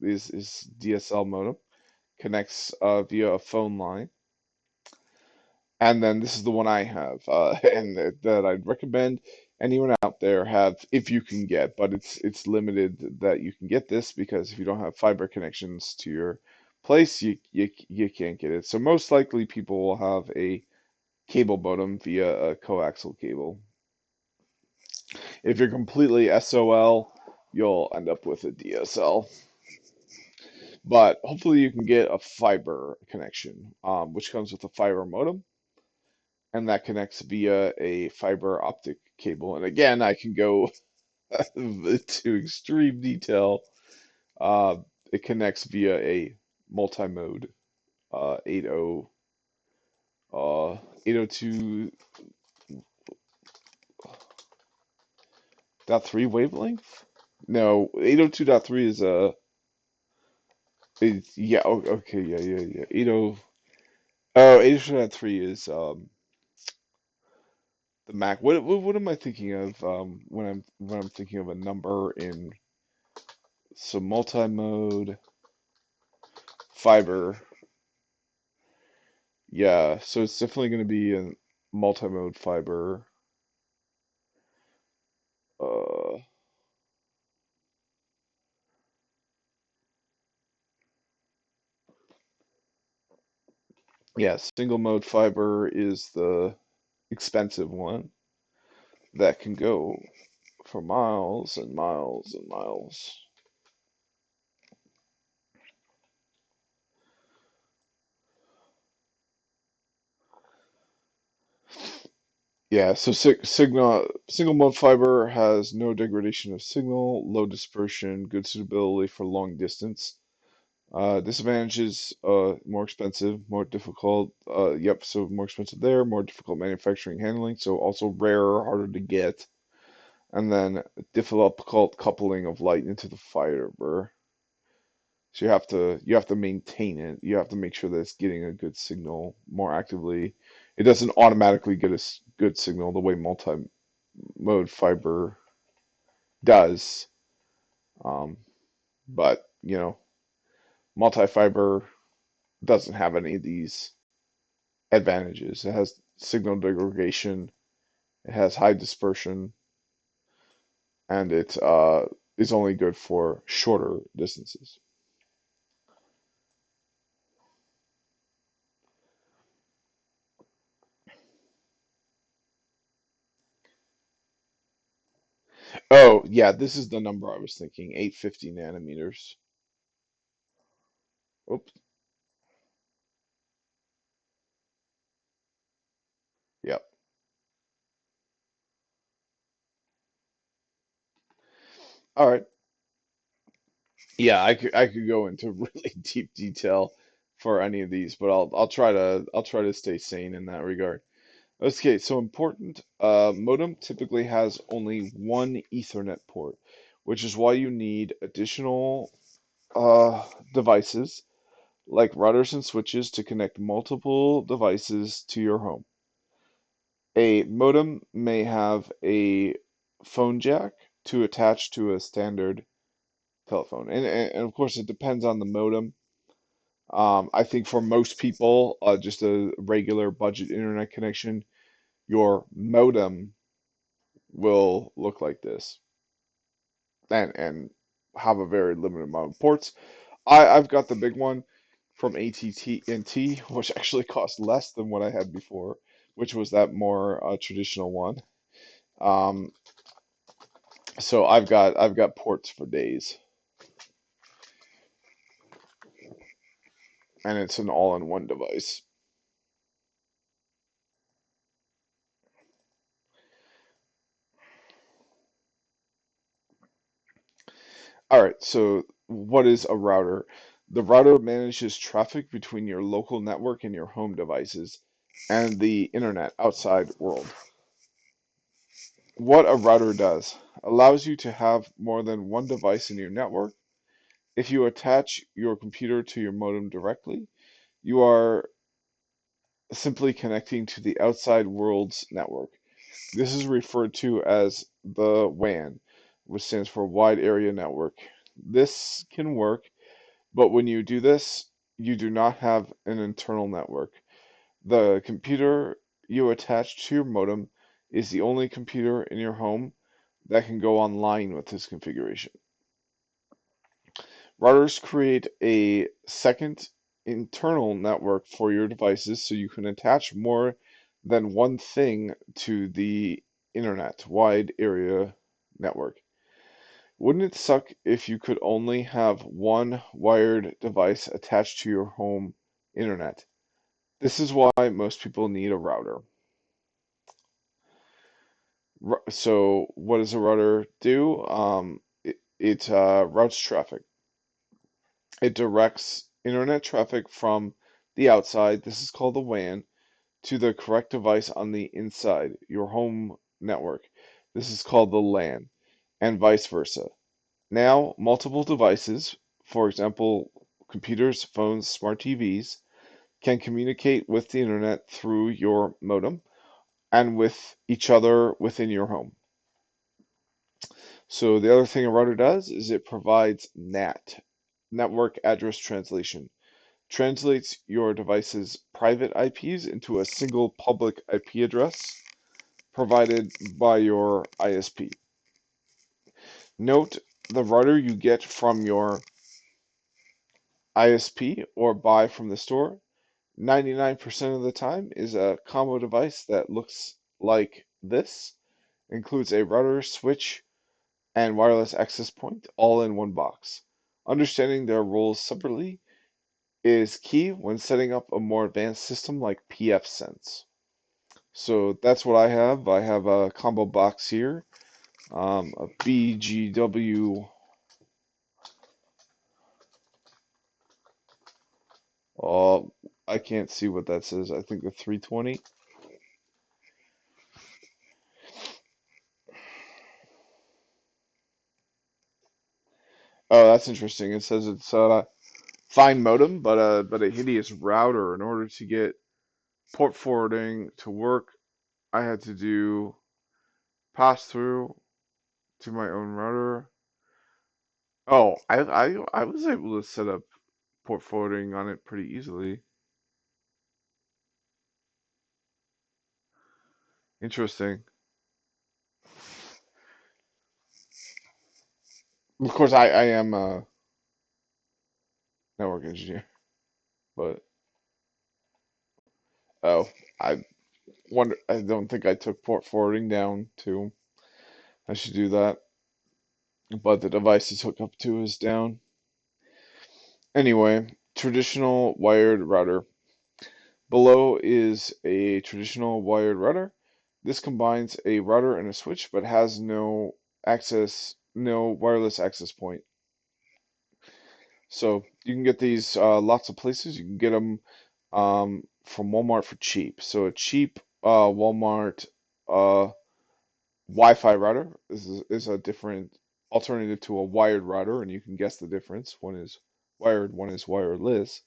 is DSL modem. Connects via a phone line. And then this is the one I have, and that I'd recommend anyone out there have if you can get, but it's limited that you can get this because if you don't have fiber connections to your place, you can't get it. So most likely people will have a cable modem via a coaxial cable. If you're completely SOL, you'll end up with a DSL. But hopefully you can get a fiber connection, which comes with a fiber modem, and that connects via a fiber optic cable. And again, I can go to extreme detail. Uh, it connects via a multi-mode 80 802.3 wavelength. No, 802.3 is a yeah, okay, yeah, yeah, yeah. 80 oh 802.3 is The Mac. What am I thinking of when I'm thinking of a number in so multi-mode fiber? Yeah, so it's definitely going to be a multi-mode fiber. Uh, yeah, single mode fiber is the expensive one that can go for miles and miles and miles. Yeah, so single mode fiber has no degradation of signal, low dispersion, good suitability for long distance. Disadvantages, more expensive, more difficult. Yep, so more expensive there, more difficult manufacturing handling, so also rarer, harder to get. And then difficult coupling of light into the fiber. So you have to maintain it. You have to make sure that it's getting a good signal more actively. It doesn't automatically get a good signal the way multi-mode fiber does. Um, but multi-fiber doesn't have any of these advantages. It has signal degradation, it has high dispersion, and it is only good for shorter distances. Oh, yeah, this is the number I was thinking, 850 nanometers. Oops. Yep. All right. Yeah, I could go into really deep detail for any of these, but I'll try to stay sane in that regard. Okay, so important. Modem typically has only one Ethernet port, which is why you need additional devices like routers and switches to connect multiple devices to your home. A modem may have a phone jack to attach to a standard telephone, and of course it depends on the modem. I think for most people, just a regular budget internet connection, your modem will look like this and have a very limited amount of ports. I've got the big one from AT&T, which actually cost less than what I had before, which was that more traditional one. Um, so I've got ports for days, and it's an all-in-one device. All right, so what is a router? The router manages traffic between your local network and your home devices and the internet outside world. What a router does allows you to have more than one device in your network. If you attach your computer to your modem directly, you are simply connecting to the outside world's network. This is referred to as the WAN, which stands for Wide Area Network. This can work, but when you do this, you do not have an internal network. The computer you attach to your modem is the only computer in your home that can go online with this configuration. Routers create a second internal network for your devices so you can attach more than one thing to the internet, wide area network. Wouldn't it suck if you could only have one wired device attached to your home internet? This is why most people need a router. So what does a router do? It routes traffic. It directs internet traffic from the outside, this is called the WAN, to the correct device on the inside, your home network. This is called the LAN, and vice versa. Now, multiple devices, for example, computers, phones, smart TVs, can communicate with the internet through your modem, and with each other within your home. So the other thing a router does is it provides NAT, network address translation, translates your device's private IPs into a single public IP address provided by your ISP. Note the router you get from your ISP or buy from the store 99% of the time is a combo device that looks like this, includes a router, switch, and wireless access point all in one box. Understanding their roles separately is key when setting up a more advanced system like pfSense. So that's what I have. I have a combo box here, a BGW. Uh, I can't see what that says. I think the 320. Oh, that's interesting. It says it's fine modem, but a hideous router. In order to get port forwarding to work, I had to do pass through to my own router. Oh, I was able to set up port forwarding on it pretty easily. Interesting. Of course, I am a network engineer, but oh, I wonder. I don't think I took port forwarding down too. I should do that, but the device it's hooked up to is down. Anyway, traditional wired router. Below is a traditional wired router. This combines a router and a switch, but has no wireless access point. So you can get these lots of places. You can get them from Walmart for cheap. So a cheap Walmart uh, Wi-Fi router is a different alternative to a wired router, and you can guess the difference. One is wired, one is wireless.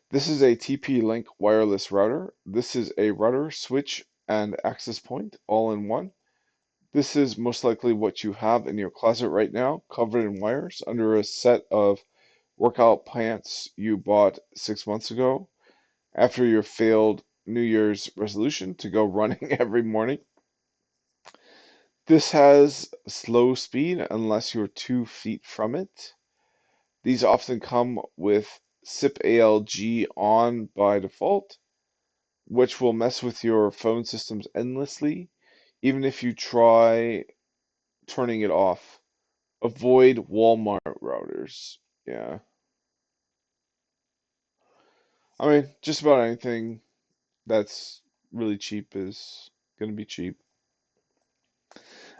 This is a TP-Link wireless router. This is a router, switch, and access point all in one. This is most likely what you have in your closet right now, covered in wires under a set of workout pants you bought 6 months ago after your failed New Year's resolution to go running every morning. This has slow speed unless you're 2 feet from it. These often come with SIP ALG on by default, which will mess with your phone systems endlessly, even if you try turning it off. Avoid Walmart routers. Yeah. I mean, just about anything that's really cheap is going to be cheap.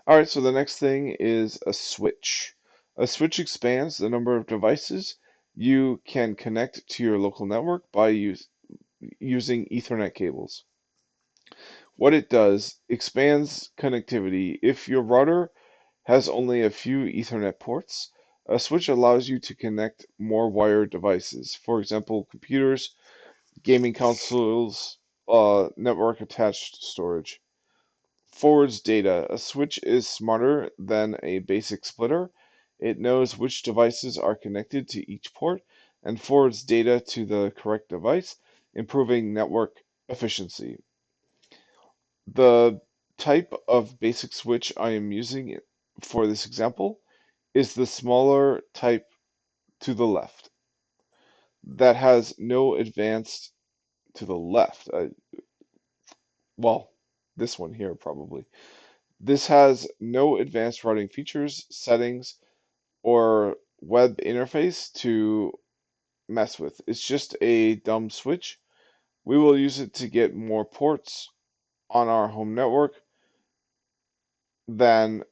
All right, so the next thing is a switch. A switch expands the number of devices you can connect to your local network by using Ethernet cables. What it does expands connectivity. If your router has only a few Ethernet ports, a switch allows you to connect more wired devices. For example, computers, gaming consoles, network attached storage. Forwards data. A switch is smarter than a basic splitter. It knows which devices are connected to each port and forwards data to the correct device, improving network efficiency. The type of basic switch I am using for this example is the smaller type to the left that has no advanced to the left. Well, this one here probably. This has no advanced routing features, settings, or web interface to mess with. It's just a dumb switch. We will use it to get more ports on our home network than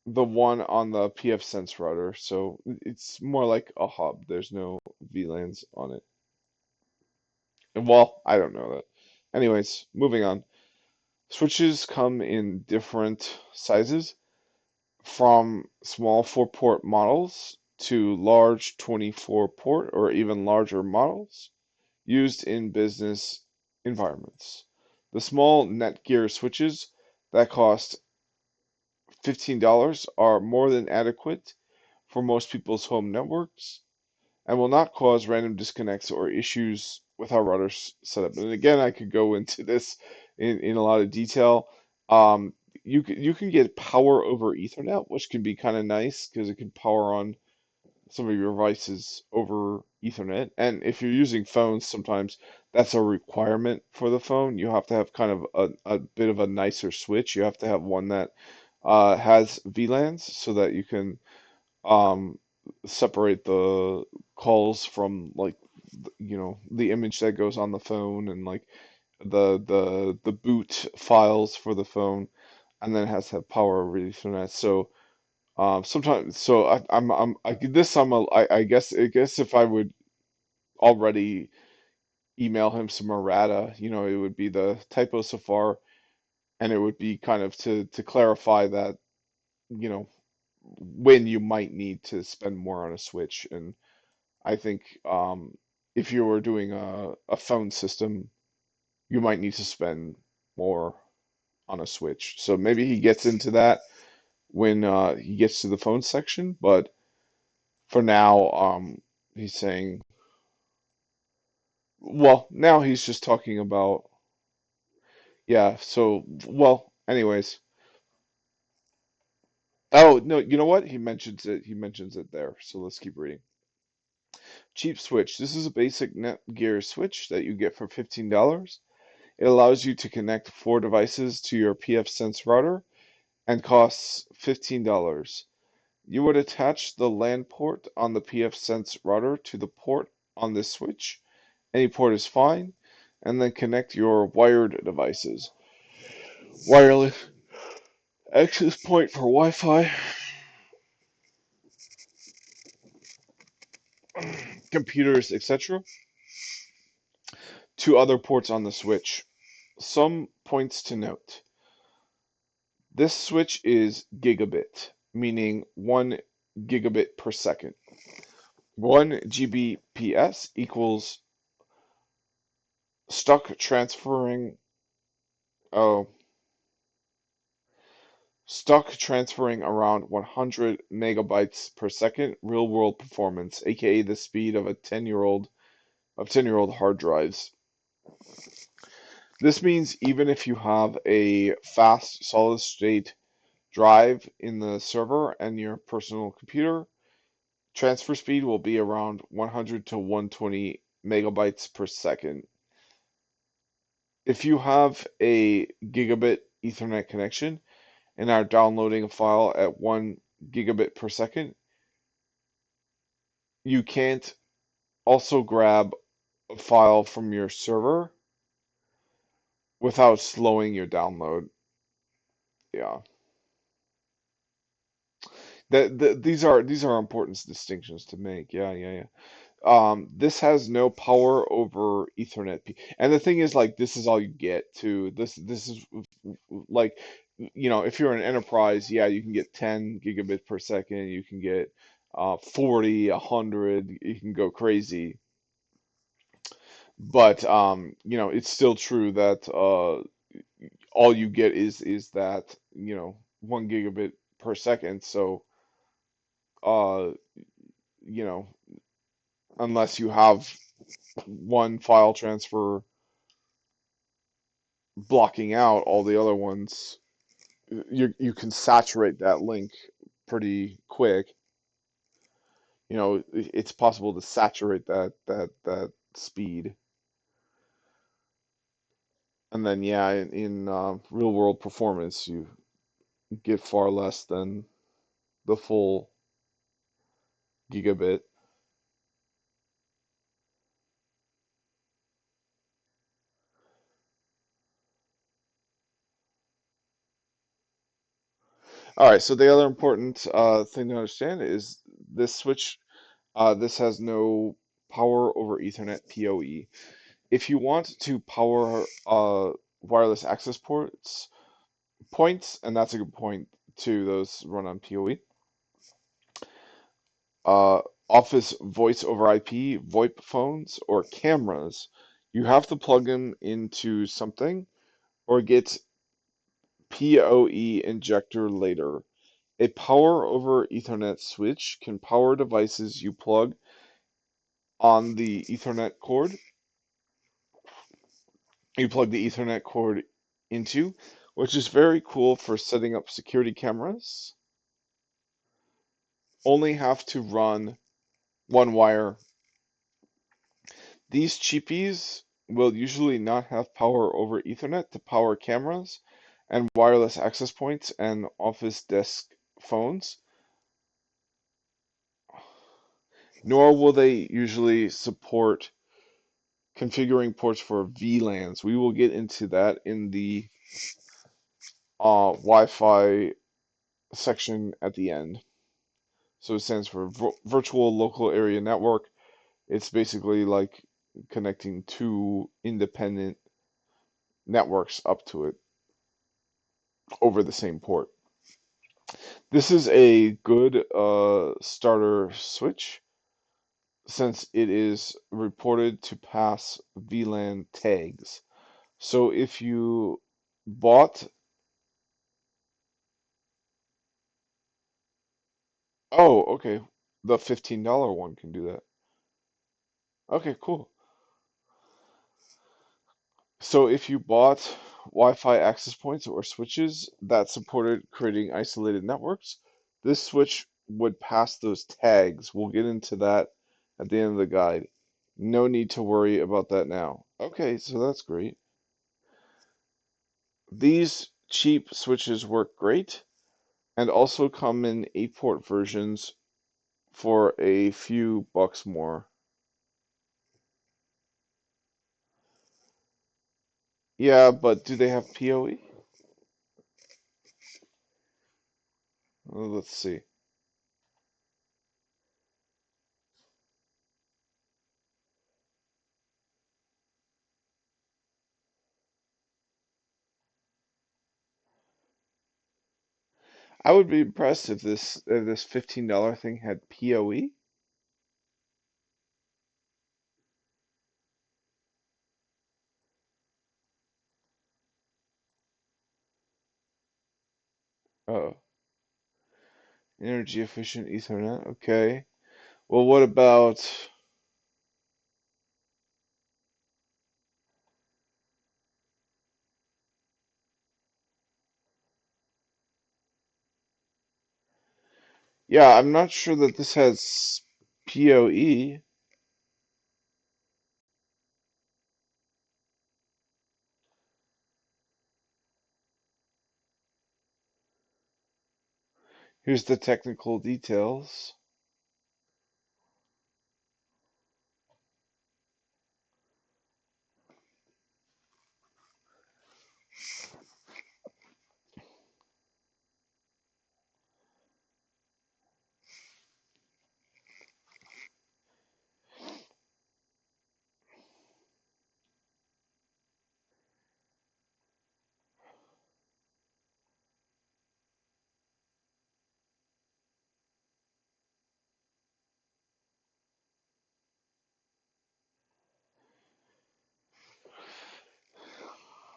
the one on the pfSense router. So it's more like a hub. There's no VLANs on it. And well, I don't know that. Anyways, moving on. Switches come in different sizes, from small 4-port models to large 24-port or even larger models used in business environments. The small Netgear switches that cost $15 are more than adequate for most people's home networks and will not cause random disconnects or issues with our router setup. And again, I could go into this in a lot of detail. Um, you can get power over Ethernet, which can be kind of nice because it can power on some of your devices over Ethernet. And if you're using phones, sometimes that's a requirement for the phone. You have to have kind of a bit of a nicer switch. You have to have one that has VLANs so that you can um, separate the calls from like the image that goes on the phone and like the boot files for the phone, and then it has to have power over Ethernet. So sometimes, so I this I guess if I would already email him some errata, it would be the typo so far, and it would be kind of to clarify that, you know, when you might need to spend more on a switch. And I think if you were doing a phone system, you might need to spend more on a switch. So maybe he gets into that when he gets to the phone section, but for now, he's saying, well, now he's just talking about, yeah, so, well, anyways. Oh, no, you know what? He mentions it there. So let's keep reading. Cheap switch. This is a basic Netgear switch that you get for $15. It allows you to connect 4 devices to your pfSense router and costs $15. You would attach the LAN port on the pfSense router to the port on this switch. Any port is fine, and then connect your wired devices. Wireless access point for Wi-Fi, computers, etc., to other ports on the switch. Some points to note. This switch is gigabit, meaning 1 gigabit per second. 1 Gbps equals stuck transferring, oh, stuck transferring around 100 megabytes per second real world performance, aka the speed of a 10-year-old hard drives. This means even if you have a fast solid state drive in the server and your personal computer, transfer speed will be around 100 to 120 megabytes per second. If you have a gigabit Ethernet connection and are downloading a file at 1 gigabit per second, you can't also grab a file from your server without slowing your download. Yeah. These are important distinctions to make. Yeah, yeah, yeah. This has no power over Ethernet. And the thing is, like, this is all you get too. This is like, if you're an enterprise, yeah, you can get 10 gigabit per second. You can get 40, 100. You can go crazy. But it's still true that all you get is that 1 gigabit per second. So uh, you know, unless you have one file transfer blocking out all the other ones, you can saturate that link pretty quick. It's possible to saturate that speed, and then yeah, in real world performance, you get far less than the full gigabit. All right, so the other important thing to understand is this switch. This has no power over Ethernet PoE. If you want to power wireless access points, and that's a good point too, those run on PoE, uh, Office voice over IP, VoIP phones, or cameras, you have to plug them into something or get PoE injector later. A power over Ethernet switch can power devices you plug on the Ethernet cord. You plug the Ethernet cord into, which is very cool for setting up security cameras. Only have to run one wire. These cheapies will usually not have power over Ethernet to power cameras and wireless access points and office desk phones, nor will they usually support configuring ports for VLANs. We will get into that in the Wi-Fi section at the end. So it stands for Virtual Local Area Network. It's basically like connecting two independent networks up to it over the same port. This is a good starter switch since it is reported to pass VLAN tags. So if you bought, oh, okay, the $15 one can do that. Okay, cool. So if you bought Wi-Fi access points or switches that supported creating isolated networks, this switch would pass those tags. We'll get into that at the end of the guide. No need to worry about that now. Okay, so that's great. These cheap switches work great and also come in 8-port versions for a few bucks more. Yeah, but do they have PoE? Let's see. I would be impressed if this $15 thing had PoE. Oh, energy efficient Ethernet. Okay. Well, what about? Yeah, I'm not sure that this has PoE. Here's the technical details.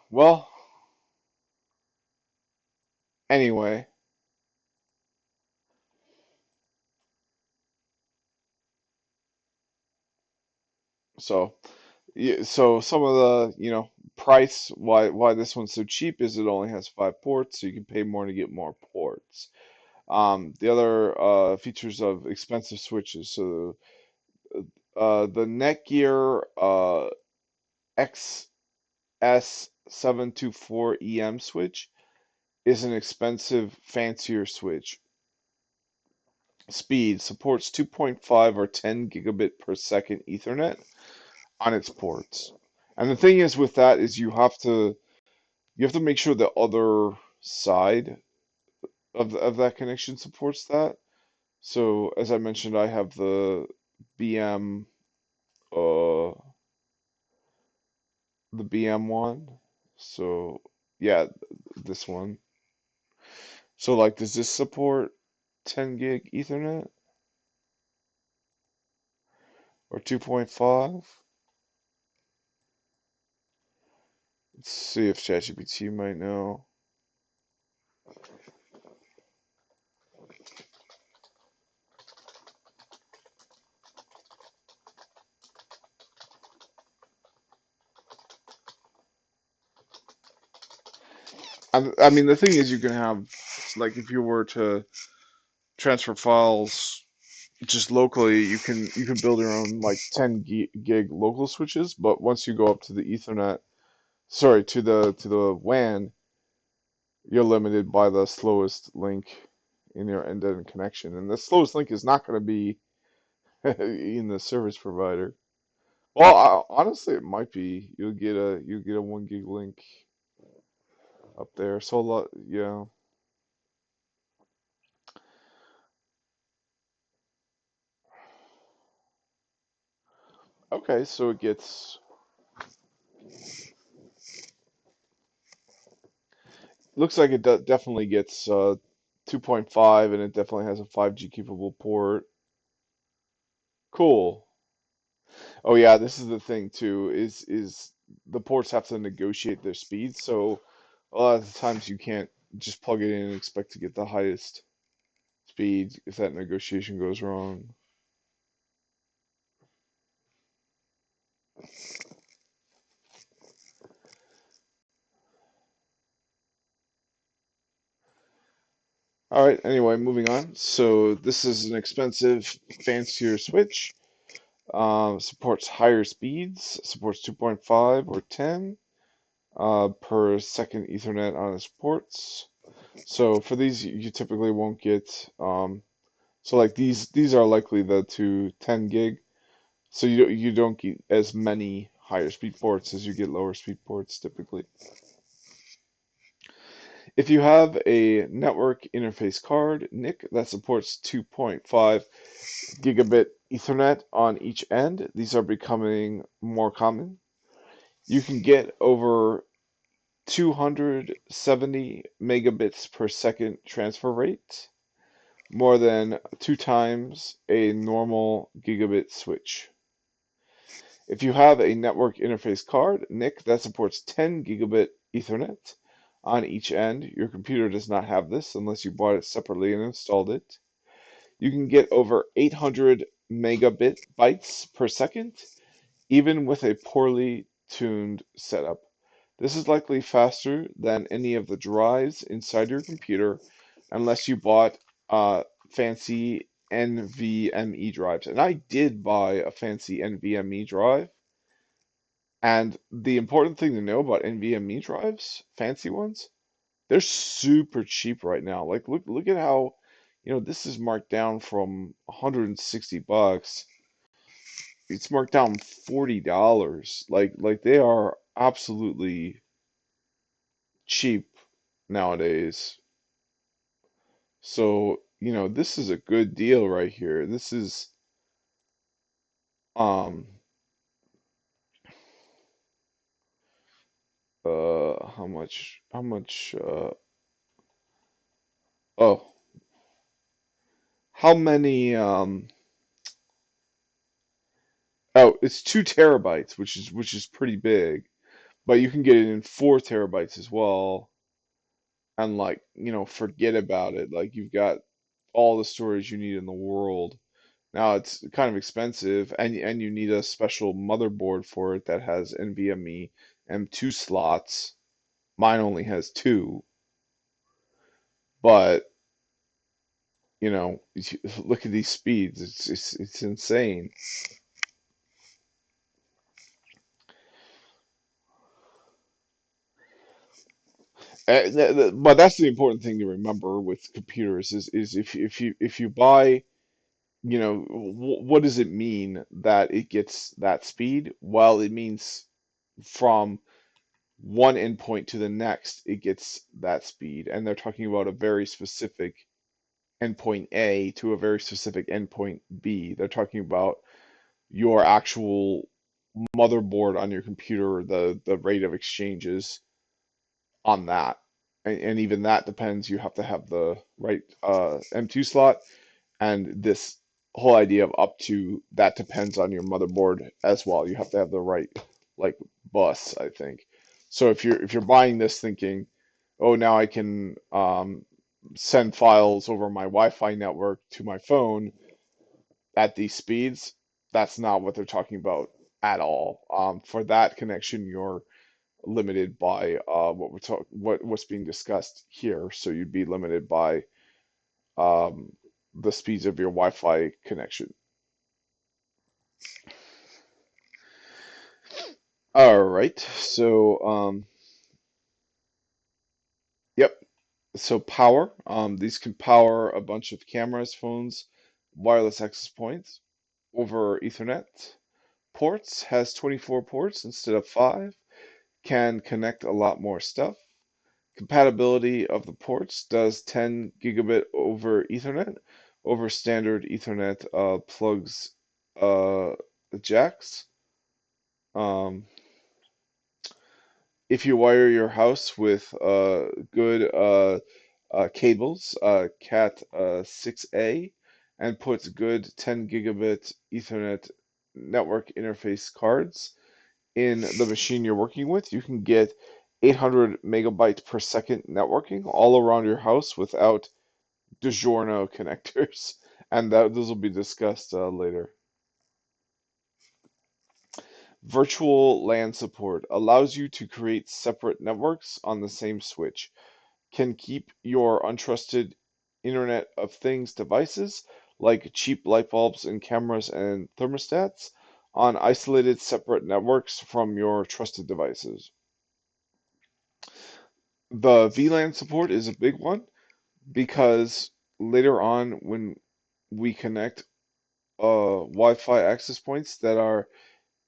Well, anyway, so yeah, so some of the, price why this one's so cheap is it only has 5 ports, so you can pay more to get more ports. The other features of expensive switches. So the Netgear XS724EM switch is an expensive, fancier switch. Speed supports 2.5 or 10 gigabit per second Ethernet on its ports. And the thing is with that is you have to make sure the other side of that connection supports that. So as I mentioned, I have BM uh the BM one. So yeah, this one. So like does this support 10 gig Ethernet or 2.5? Let's see if ChatGPT might know. I mean, the thing is, you can have, like, if you were to transfer files just locally, you can build your own like 10 gig local switches, but once you go up to the Ethernet, sorry, to the WAN, you're limited by the slowest link in your end-to-end connection, and the slowest link is not going to be in the service provider. Well, honestly, it might be. You'll get a 1 gig link up there. So a lot, yeah. Okay, so it gets looks like it definitely gets 2.5, and it definitely has a 5G capable port. Cool. Oh yeah, this is the thing too, is the ports have to negotiate their speeds, so a lot of the times you can't just plug it in and expect to get the highest speed if that negotiation goes wrong. All right, anyway, moving on. So this is an expensive, fancier switch. Supports higher speeds, supports 2.5 or 10 per second Ethernet on its ports. So for these, you typically won't get so like these are likely the two 10 gig. So you don't get as many higher speed ports as you get lower speed ports typically. If you have a network interface card, NIC, that supports 2.5 gigabit Ethernet on each end, these are becoming more common. You can get over 270 megabits per second transfer rate, more than 2 times a normal gigabit switch. If you have a network interface card, NIC, that supports 10 gigabit Ethernet on each end, your computer does not have this unless you bought it separately and installed it. You can get over 800 megabit bytes per second, even with a poorly tuned setup. This is likely faster than any of the drives inside your computer, unless you bought fancy NVMe drives. And I did buy a fancy NVMe drive. And the important thing to know about NVMe drives, fancy ones, they're super cheap right now. Like look at how, this is marked down from 160 bucks. It's marked down $40. Like they are absolutely cheap nowadays. So, this is a good deal right here. This is um how much oh, how many oh, it's 2 terabytes, which is pretty big, but you can get it in 4 terabytes as well. And like, forget about it. Like you've got all the storage you need in the world. Now it's kind of expensive, and you need a special motherboard for it that has NVMe M2 slots. Mine only has two, but look at these speeds. It's insane. But that's the important thing to remember with computers is if you buy, what does it mean that it gets that speed? Well, it means from one endpoint to the next, it gets that speed. And they're talking about a very specific endpoint A to a very specific endpoint B. They're talking about your actual motherboard on your computer, the rate of exchanges on that. And even that depends. You have to have the right M2 slot, and this whole idea of up to that depends on your motherboard as well. You have to have the right like bus, I think. So if you're buying this thinking, oh, now I can send files over my Wi-Fi network to my phone at these speeds, that's not what they're talking about at all. For that connection, you're limited by what's being discussed here. So you'd be limited by um, the speeds of your Wi-Fi connection. All right. So yep. So power. These can power a bunch of cameras, phones, wireless access points over Ethernet. Ports has 24 ports instead of 5. Can connect a lot more stuff. Compatibility of the ports does 10 gigabit over Ethernet over standard Ethernet plugs uh, jacks. Um, if you wire your house with good cables, Cat 6A, and puts good 10 gigabit Ethernet network interface cards in the machine you're working with, you can get 800 megabytes per second networking all around your house without DiGiorno connectors. And those will be discussed later. Virtual LAN support allows you to create separate networks on the same switch. Can keep your untrusted Internet of Things devices, like cheap light bulbs and cameras and thermostats, on isolated separate networks from your trusted devices. The VLAN support is a big one because later on, when we connect Wi-Fi access points that are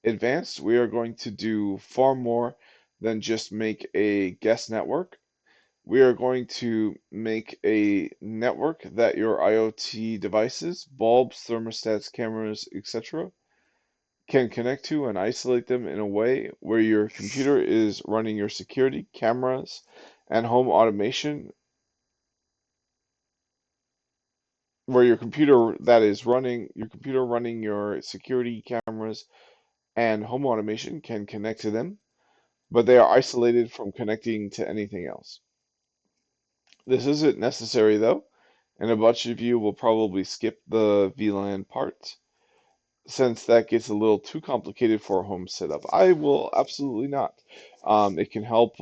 advanced, we are going to do far more than just make a guest network. We are going to make a network that your IoT devices, bulbs, thermostats, cameras, etc., can connect to and isolate them in a way where your computer is running your security, cameras, and home automation, where your computer that is running your computer running your security cameras and home automation can connect to them, but they are isolated from connecting to anything else. This isn't necessary though, and a bunch of you will probably skip the VLAN part since that gets a little too complicated for a home setup. I will absolutely not. It can help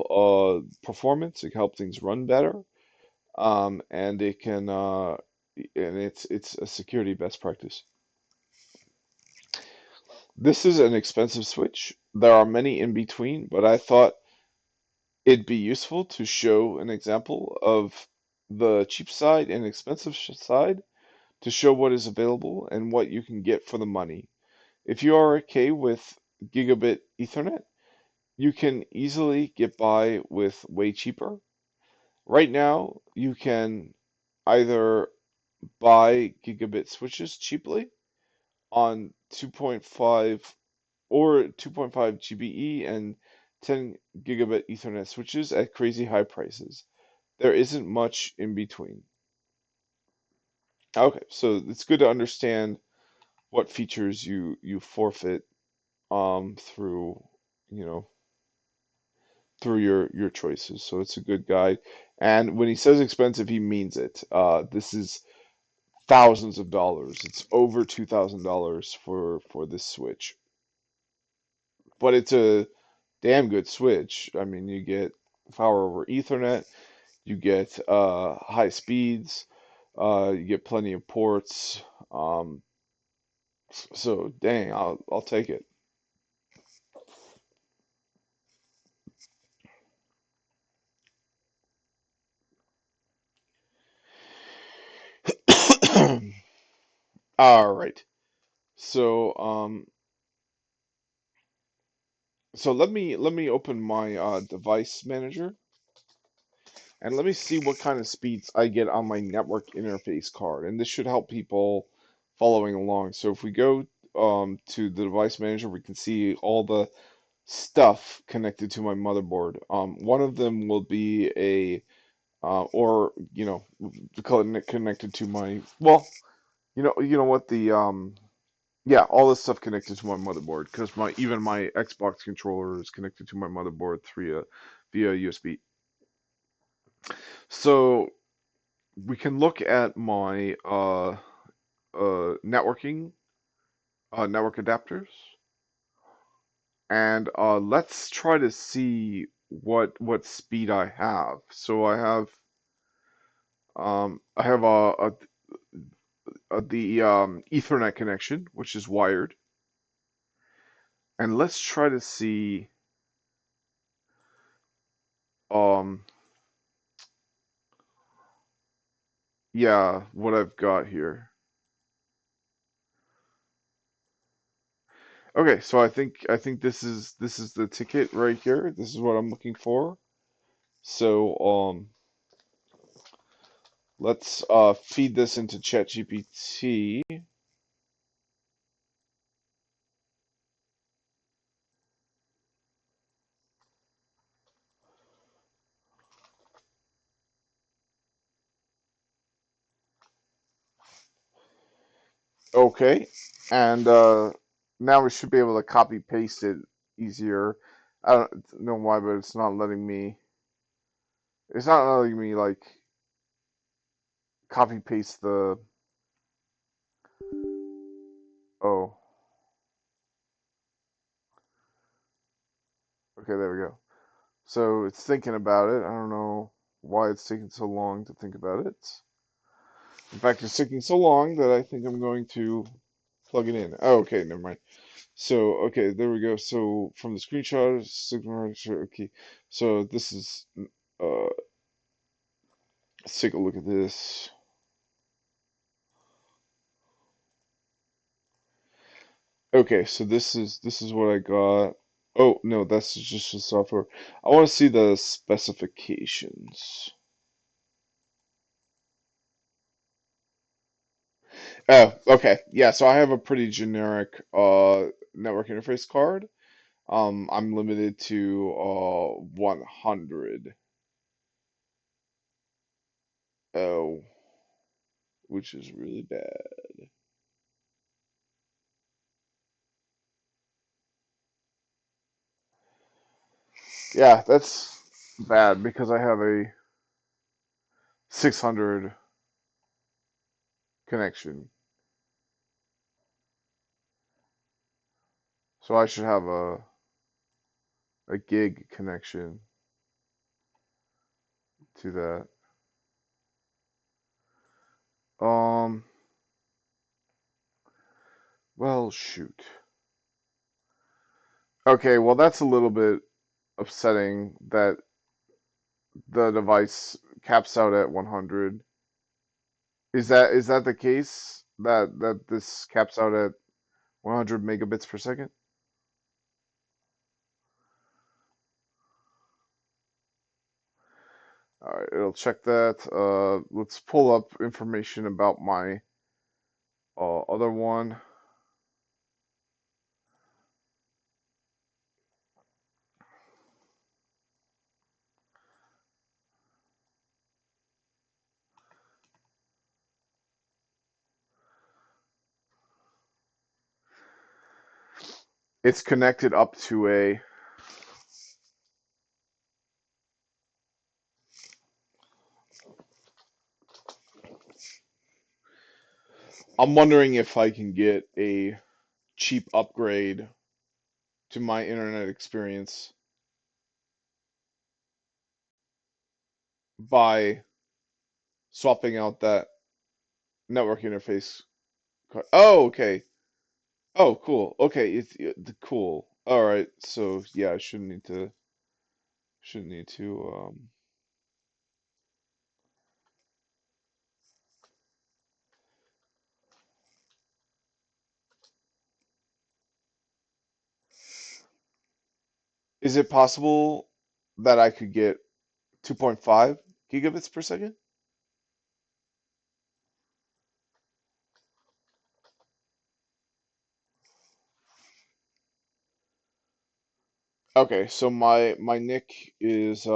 performance, it can help things run better, and it can and it's a security best practice. This is an expensive switch. There are many in between, but I thought it'd be useful to show an example of the cheap side and expensive side to show what is available and what you can get for the money. If you are okay with gigabit Ethernet, you can easily get by with way cheaper. Right now, you can either buy gigabit switches cheaply on 2.5 or 2.5 GBE and 10 gigabit Ethernet switches at crazy high prices. There isn't much in between. Okay, so it's good to understand what features you forfeit through you know through your choices. So it's a good guide. And when he says expensive, he means it. This is thousands of dollars. It's over $2,000 for this switch. But it's a damn good switch. I mean, you get power over Ethernet, you get high speeds, you get plenty of ports. Um, so dang, I'll take it. All right. So let me open my device manager and let me see what kind of speeds I get on my network interface card. And this should help people following along. So if we go to the device manager, we can see all the stuff connected to my motherboard. One of them will be a or we call it connected to my, well, you know what the Yeah, all this stuff connected to my motherboard because my even my Xbox controller is connected to my motherboard via USB. So we can look at my networking network adapters, and let's try to see what speed I have. So I have the Ethernet connection, which is wired, and let's try to see um yeah what I've got here. Okay, so I think this is the ticket right here. This is what I'm looking for. So let's feed this into ChatGPT. Okay, and now we should be able to copy paste it easier. I don't know why, but it's not letting me. It's not letting me like copy paste the. Oh, okay, there we go. So it's thinking about it. I don't know why it's taking so long to think about it. In fact, it's taking so long that I think I'm going to plug it in. Oh, okay, never mind. So, okay, there we go. So from the screenshot, signature, okay. So this is, let's take a look at this. Okay, so this is what I got. Oh, no, that's just the software. I want to see the specifications. Oh, okay. Yeah, so I have a pretty generic network interface card. I'm limited to 100. Oh, which is really bad. Yeah, that's bad because I have a 600 connection. So I should have a gig connection to that. Um, well, shoot. Okay, well that's a little bit upsetting that the device caps out at 100. Is that the case that this caps out at 100 megabits per second? All right, it'll check that. Let's pull up information about my other one. It's connected up to a. I'm wondering if I can get a cheap upgrade to my internet experience by swapping out that network interface card. Oh, okay. Oh, cool. Okay, cool. All right. So yeah, I shouldn't need to. Is it possible that I could get 2.5 gigabits per second? Okay, so my NIC is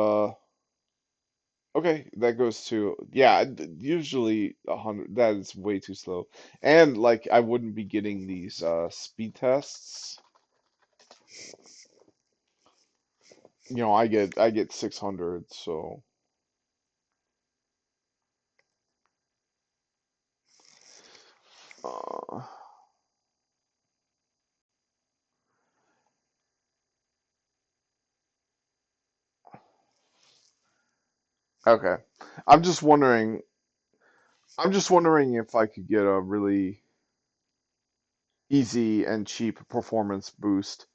Okay, that goes to, yeah, usually 100. That is way too slow. And like I wouldn't be getting these speed tests. I get 600, so uh, okay. I'm just wondering I'm just wondering if I could get a really easy and cheap performance boost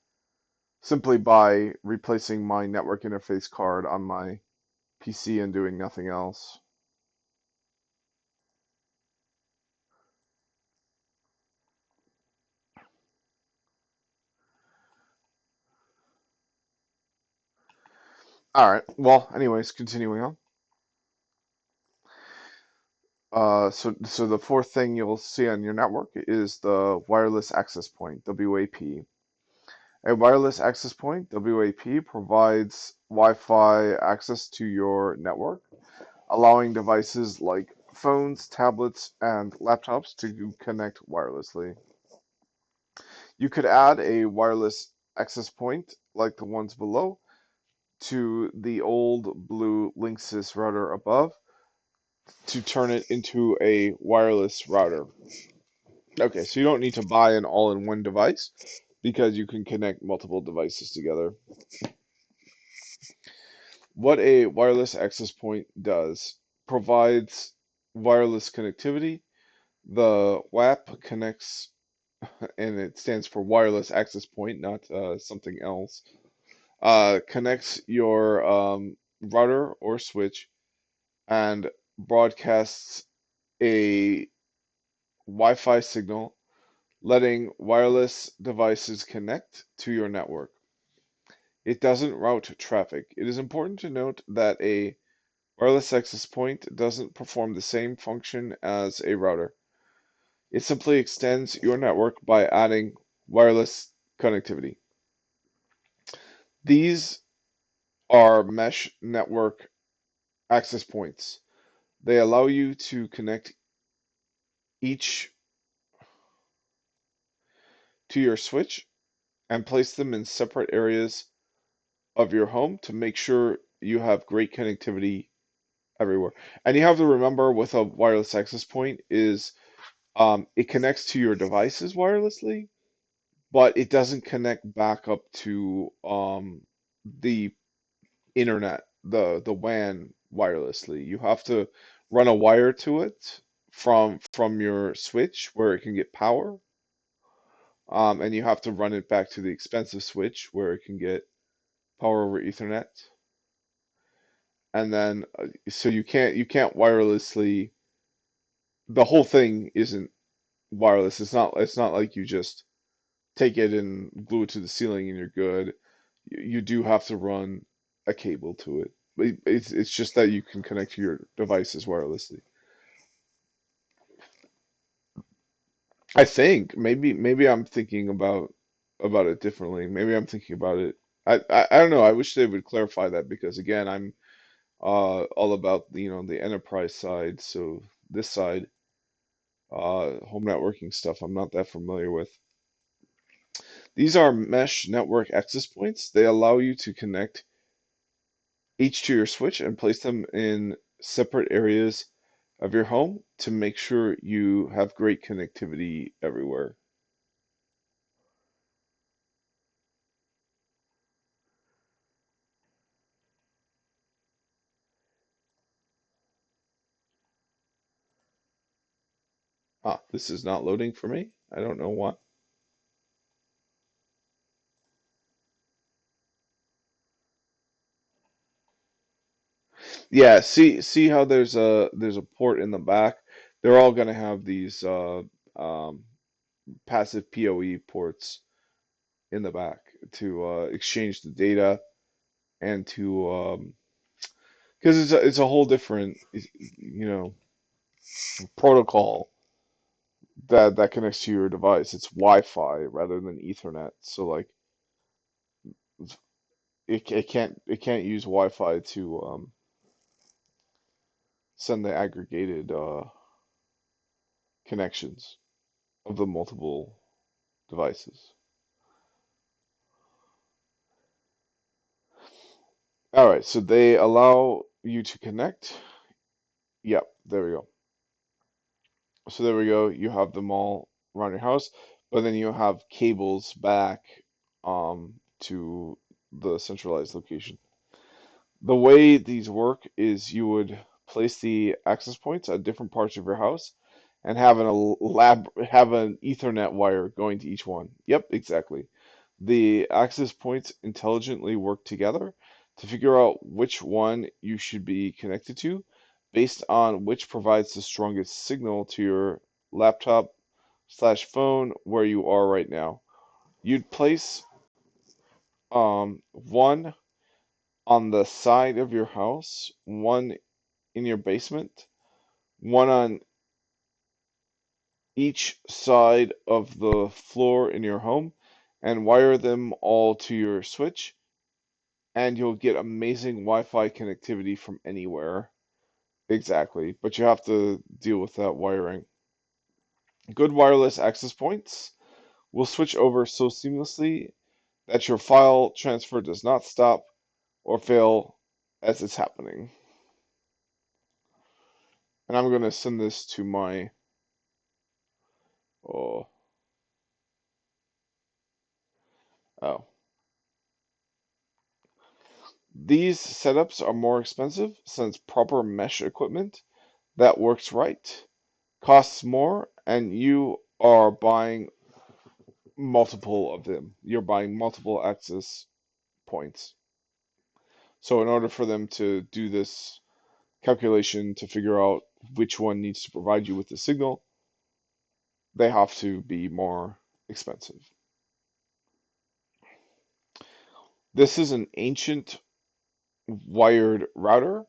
simply by replacing my network interface card on my PC and doing nothing else. All right. Well, anyways, continuing on. So the fourth thing you'll see on your network is the wireless access point, WAP. A wireless access point, WAP, provides Wi-Fi access to your network, allowing devices like phones, tablets, and laptops to connect wirelessly. You could add a wireless access point like the ones below to the old blue Linksys router above to turn it into a wireless router. Okay, so you don't need to buy an all-in-one device because you can connect multiple devices together. What a wireless access point does provides wireless connectivity. The WAP connects, and it stands for wireless access point, not something else. Connects your router or switch and broadcasts a Wi-Fi signal, letting wireless devices connect to your network. It doesn't route traffic. It is important to note that a wireless access point doesn't perform the same function as a router. It simply extends your network by adding wireless connectivity. These are mesh network access points. They allow you to connect each to your switch and place them in separate areas of your home to make sure you have great connectivity everywhere. And you have to remember with a wireless access point is it connects to your devices wirelessly, but it doesn't connect back up to the internet, the WAN wirelessly. You have to run a wire to it from your switch where it can get power, and you have to run it back to the expensive switch where it can get power over Ethernet. And then so you can't wirelessly. The whole thing isn't wireless. It's not like you just take it and glue it to the ceiling and you're good. You do have to run a cable to it. It's just that you can connect to your devices wirelessly. I think maybe I'm thinking about it differently. Maybe I'm thinking about it. I don't know. I wish they would clarify that because again, I'm all about the enterprise side. So this side, home networking stuff, I'm not that familiar with. These are mesh network access points. They allow you to connect each to your switch and place them in separate areas of your home to make sure you have great connectivity everywhere. Ah, this is not loading for me. I don't know why. Yeah, see how there's a port in the back. They're all gonna have these um, passive PoE ports in the back to exchange the data and to because it's a whole different protocol that connects to your device. It's Wi-Fi rather than Ethernet. So like it can't use Wi-Fi to send the aggregated connections of the multiple devices. All right, so they allow you to connect. Yep, there we go. So there we go. You have them all around your house, but then you have cables back to the centralized location. The way these work is you would place the access points at different parts of your house and have an Ethernet wire going to each one. Yep, exactly. The access points intelligently work together to figure out which one you should be connected to based on which provides the strongest signal to your laptop slash phone where you are right now. You'd place one on the side of your house, one in your basement, one on each side of the floor in your home, and wire them all to your switch, and you'll get amazing Wi-Fi connectivity from anywhere. Exactly, but you have to deal with that wiring. Good wireless access points will switch over so seamlessly that your file transfer does not stop or fail as it's happening. And I'm going to send this to my oh, oh. These setups are more expensive since proper mesh equipment that works right costs more, and you are buying multiple of them. You're buying multiple access points. So in order for them to do this calculation to figure out which one needs to provide you with the signal, they have to be more expensive. This is an ancient wired router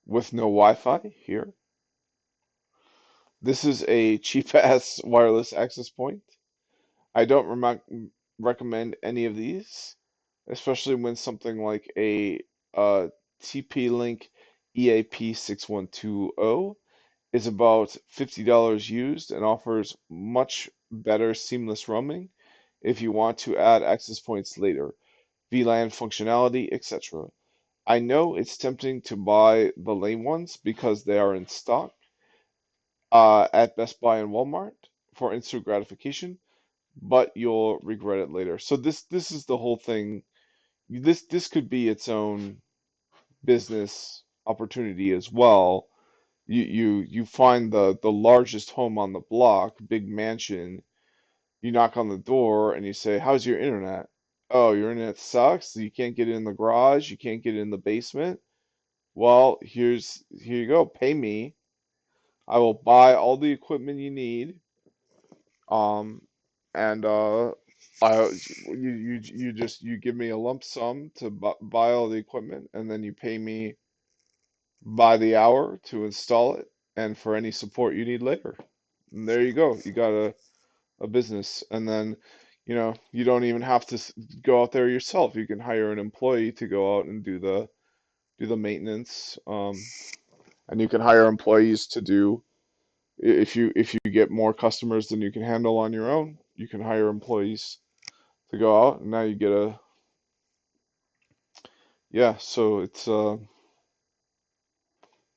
with no Wi-Fi here. This is a cheap-ass wireless access point. I don't recommend any of these, especially when something like a TP-Link EAP6120 is about $50 used and offers much better seamless roaming if you want to add access points later, VLAN functionality, etc. I know it's tempting to buy the lame ones because they are in stock at Best Buy and Walmart for instant gratification, but you'll regret it later. So this is the whole thing. This could be its own business opportunity as well. You find the largest home on the block, big mansion. You knock on the door and you say, "How's your internet?" "Oh, your internet sucks. You can't get in the garage. You can't get in the basement." Well, here you go. Pay me. I will buy all the equipment you need. Um, and I you give me a lump sum to buy all the equipment, and then you pay me by the hour to install it, and for any support you need later. And there you go. You got a business, and then you don't even have to go out there yourself. You can hire an employee to go out and do the maintenance. And you can hire employees to do if you get more customers than you can handle on your own, you can hire employees to go out, and now you get a yeah. So it's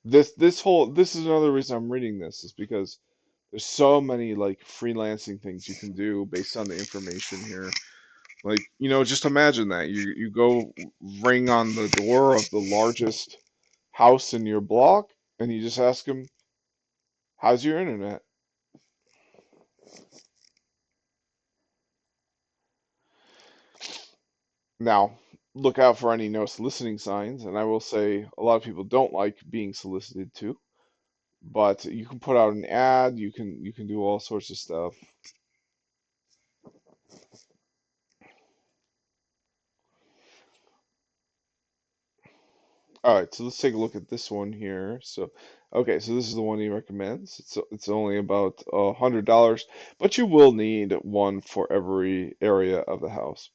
this is another reason I'm reading this is because there's so many like freelancing things you can do based on the information here. Like, just imagine that you go ring on the door of the largest house in your block, and you just ask them, "How's your internet?" Now, look out for any no soliciting signs, and I will say a lot of people don't like being solicited to, but you can put out an ad, you can do all sorts of stuff. All right, so let's take a look at this one here. So, okay, so this is the one he recommends. It's only about $100, but you will need one for every area of the house.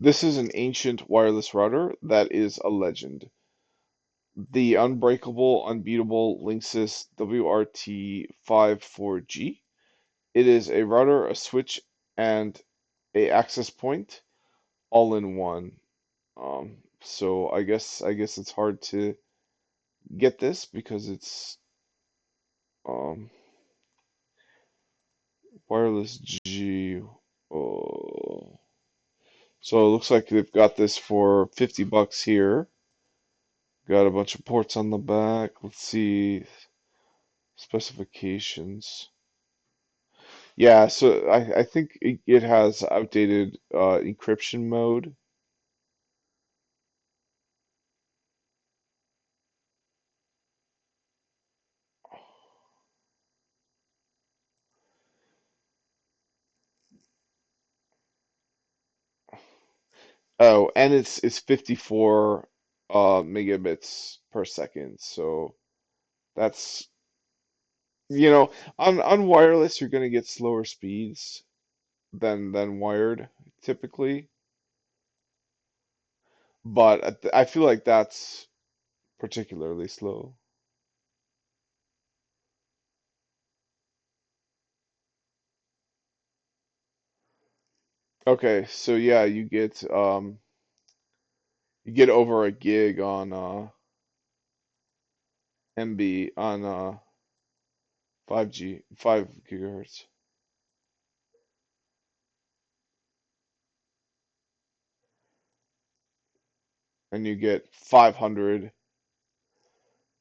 This is an ancient wireless router that is a legend. The unbreakable, unbeatable Linksys WRT54G. It is a router, a switch, and a access point all in one. So I guess it's hard to get this because it's um wireless G. Oh. So it looks like they've got this for 50 bucks here. Got a bunch of ports on the back. Let's see specifications. Yeah, so I think it has outdated encryption mode. Oh, and it's 54 megabits per second. So that's on wireless you're gonna get slower speeds than wired typically, but I feel like that's particularly slow. Okay, so yeah, you get over a gig on MB on 5G, 5 gigahertz, and you get 500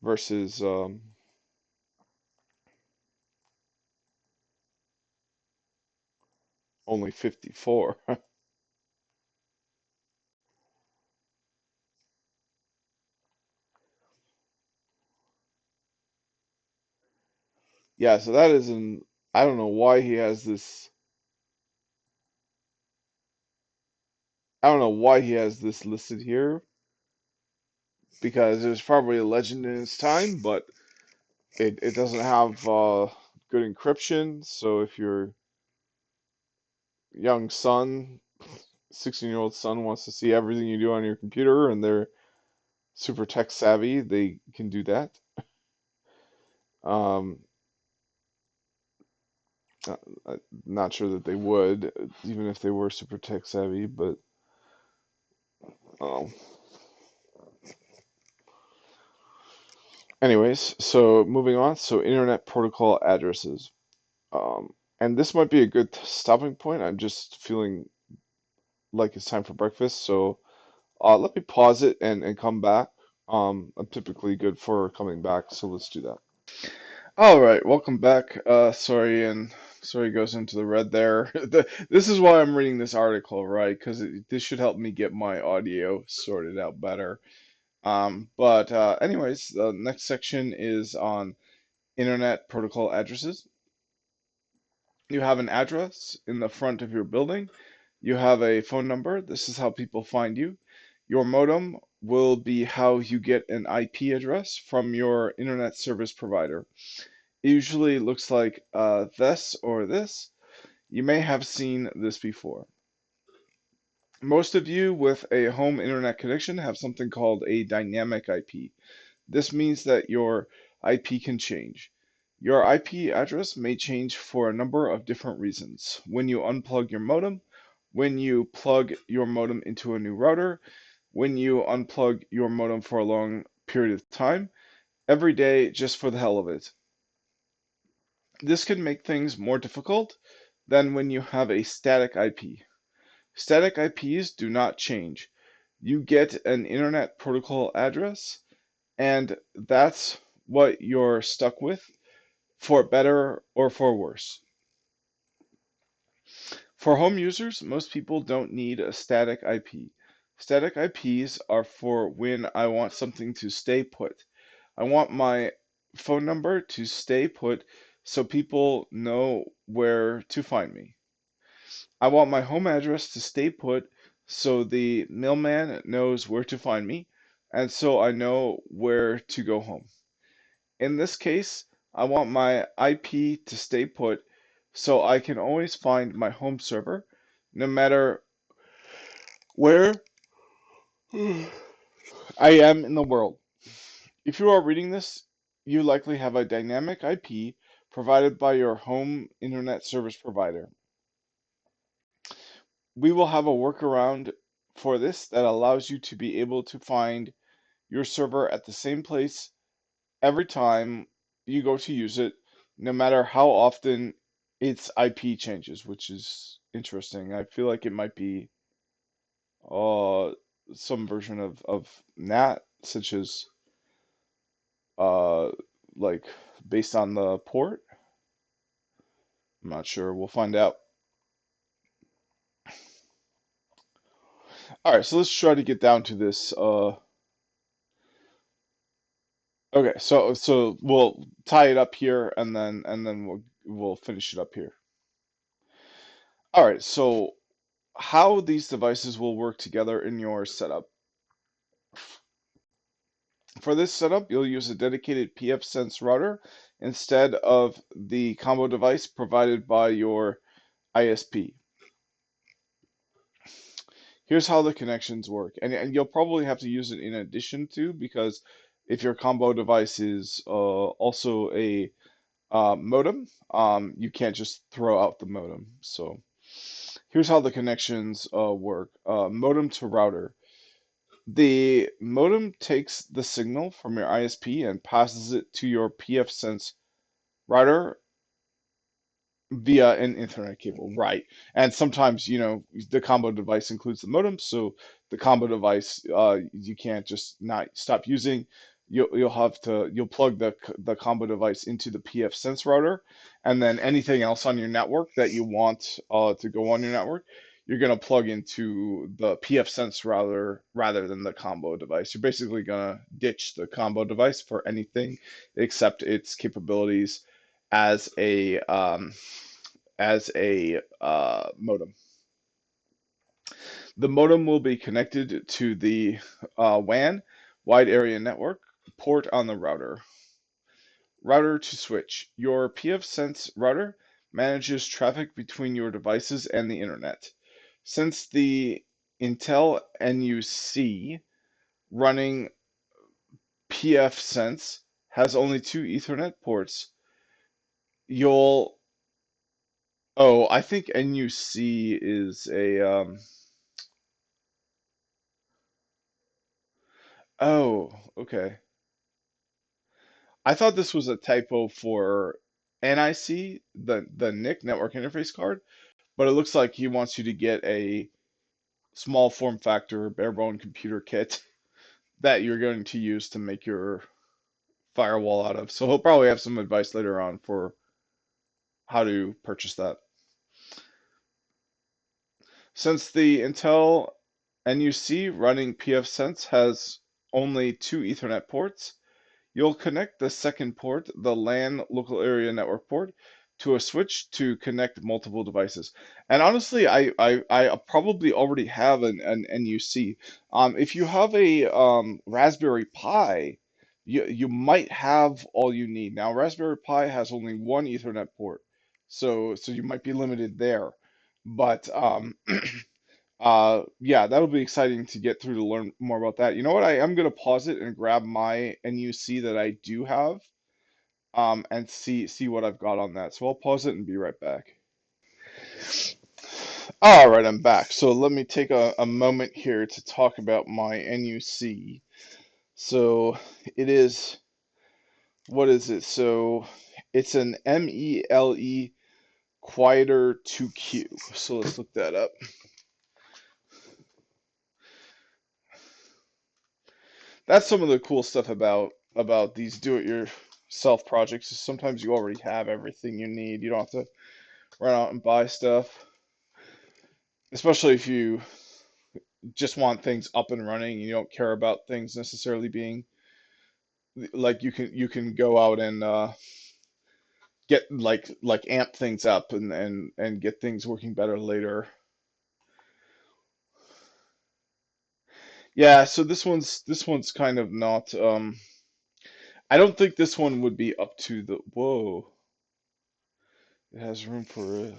versus only 54. Yeah, so that is an I don't know why he has this. I don't know why he has this listed here because it was probably a legend in its time, but it doesn't have good encryption. So if your young son, 16-year-old son, wants to see everything you do on your computer and they're super tech savvy, they can do that. Um, not sure that they would, even if they were super tech savvy, but um, anyways, so moving on. So Internet Protocol addresses. And this might be a good stopping point. I'm just feeling like it's time for breakfast, so let me pause it and come back. I'm typically good for coming back, so let's do that. All right, welcome back. Sorry goes into the red there. This is why I'm reading this article, right? Because this should help me get my audio sorted out better. But anyways, the next section is on Internet Protocol addresses. You have an address in the front of your building. You have a phone number. This is how people find you. Your modem will be how you get an IP address from your internet service provider. It usually looks like this or this. You may have seen this before. Most of you with a home internet connection have something called a dynamic IP. This means that your IP can change. Your IP address may change for a number of different reasons. When you unplug your modem, when you plug your modem into a new router, when you unplug your modem for a long period of time, every day just for the hell of it. This can make things more difficult than when you have a static IP. Static IPs do not change. You get an Internet Protocol address, and that's what you're stuck with, for better or for worse. For home users, most people don't need a static IP. Static IPs are for when I want something to stay put. I want my phone number to stay put so people know where to find me. I want my home address to stay put so the mailman knows where to find me, and so I know where to go home. In this case, I want my IP to stay put so I can always find my home server, no matter where I am in the world. If you are reading this, you likely have a dynamic IP provided by your home internet service provider. We will have a workaround for this that allows you to be able to find your server at the same place every time you go to use it, no matter how often its IP changes, which is interesting. I feel like it might be uh some version of NAT, such as uh like based on the port. I'm not sure. We'll find out. All right, so let's try to get down to this. Okay, so we'll tie it up here, and then we'll finish it up here. All right, so how these devices will work together in your setup. For this setup, you'll use a dedicated pfSense router instead of the combo device provided by your ISP. Here's how the connections work, and you'll probably have to use it in addition to, because if your combo device is also a modem, you can't just throw out the modem. So here's how the connections work. Modem to router. The modem takes the signal from your ISP and passes it to your pfSense router via an Ethernet cable, right? And sometimes, the combo device includes the modem, so the combo device, you can't just not stop using. You'll plug the combo device into the pfSense router, and then anything else on your network that you want to go on your network, you're gonna plug into the pfSense router rather than the combo device. You're basically gonna ditch the combo device for anything except its capabilities as a modem. The modem will be connected to the WAN, wide area network, port on the router. Router to switch. Your pfSense router manages traffic between your devices and the internet. Since the Intel NUC running pfSense has only two Ethernet ports, you'll oh, I think NUC is a oh, okay. I thought this was a typo for NIC, the NIC, network interface card, but it looks like he wants you to get a small form factor bare bone computer kit that you're going to use to make your firewall out of. So he'll probably have some advice later on for how to purchase that. Since the Intel NUC running pfSense has only two Ethernet ports, you'll connect the second port, the LAN local area network port, to a switch to connect multiple devices. And honestly, I probably already have an NUC. If you have a Raspberry Pi, you might have all you need. Now, Raspberry Pi has only one Ethernet port, so you might be limited there. But yeah, that'll be exciting to get through to learn more about that. You know what? I am gonna pause it and grab my NUC that I do have, and see what I've got on that. So I'll pause it and be right back. All right, I'm back. So let me take a moment here to talk about my NUC. So it is, what is it? So it's an MELE Quieter 2Q. So let's look that up. That's some of the cool stuff about these do-it-yourself projects. Is sometimes you already have everything you need. You don't have to run out and buy stuff, especially if you just want things up and running. You don't care about things necessarily being like you can go out and get like amp things up and get things working better later. Yeah, so this one's kind of not. I don't think this one would be up to the. Whoa, it has room for.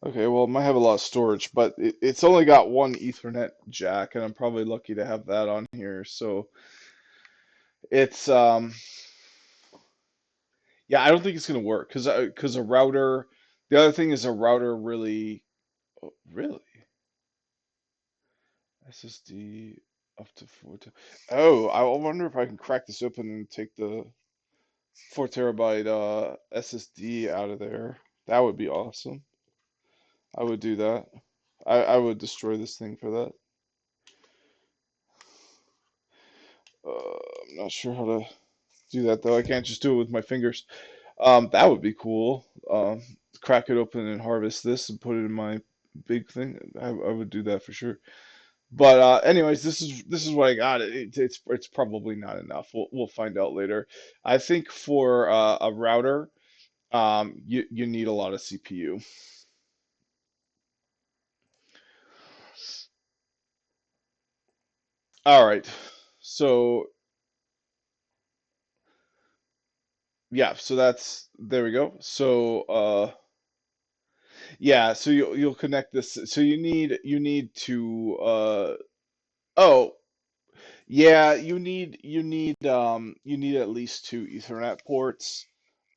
Okay, well, it might have a lot of storage, but it's only got one Ethernet jack, and I'm probably lucky to have that on here. So it's yeah, I don't think it's gonna work because a router. The other thing is a router really, oh, really SSD up to Oh, I wonder if I can crack this open and take the 4 TB SSD out of there. That would be awesome. I would do that. I would destroy this thing for that. I'm not sure how to do that though. I can't just do it with my fingers. That would be cool. Crack it open and harvest this and put it in my big thing. I would do that for sure. But anyways, this is what I got. It's probably not enough. We'll find out later. I think for a router, you need a lot of CPU. All right. So yeah, so that's there we go. So yeah, so you'll connect this. So you need to oh yeah, you need at least two Ethernet ports.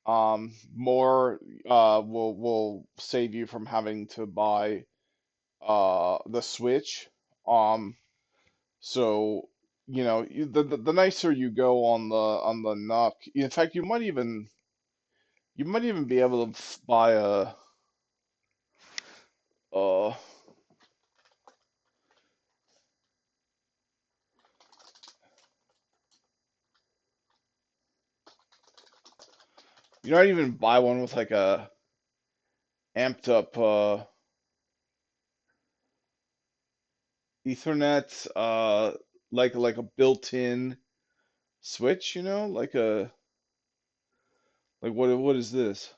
More will save you from having to buy the switch. Um, so the nicer you go on the NUC. In fact, you might even be able to buy a uh you might even buy one with like a amped up Ethernet like a built-in switch, like what is this?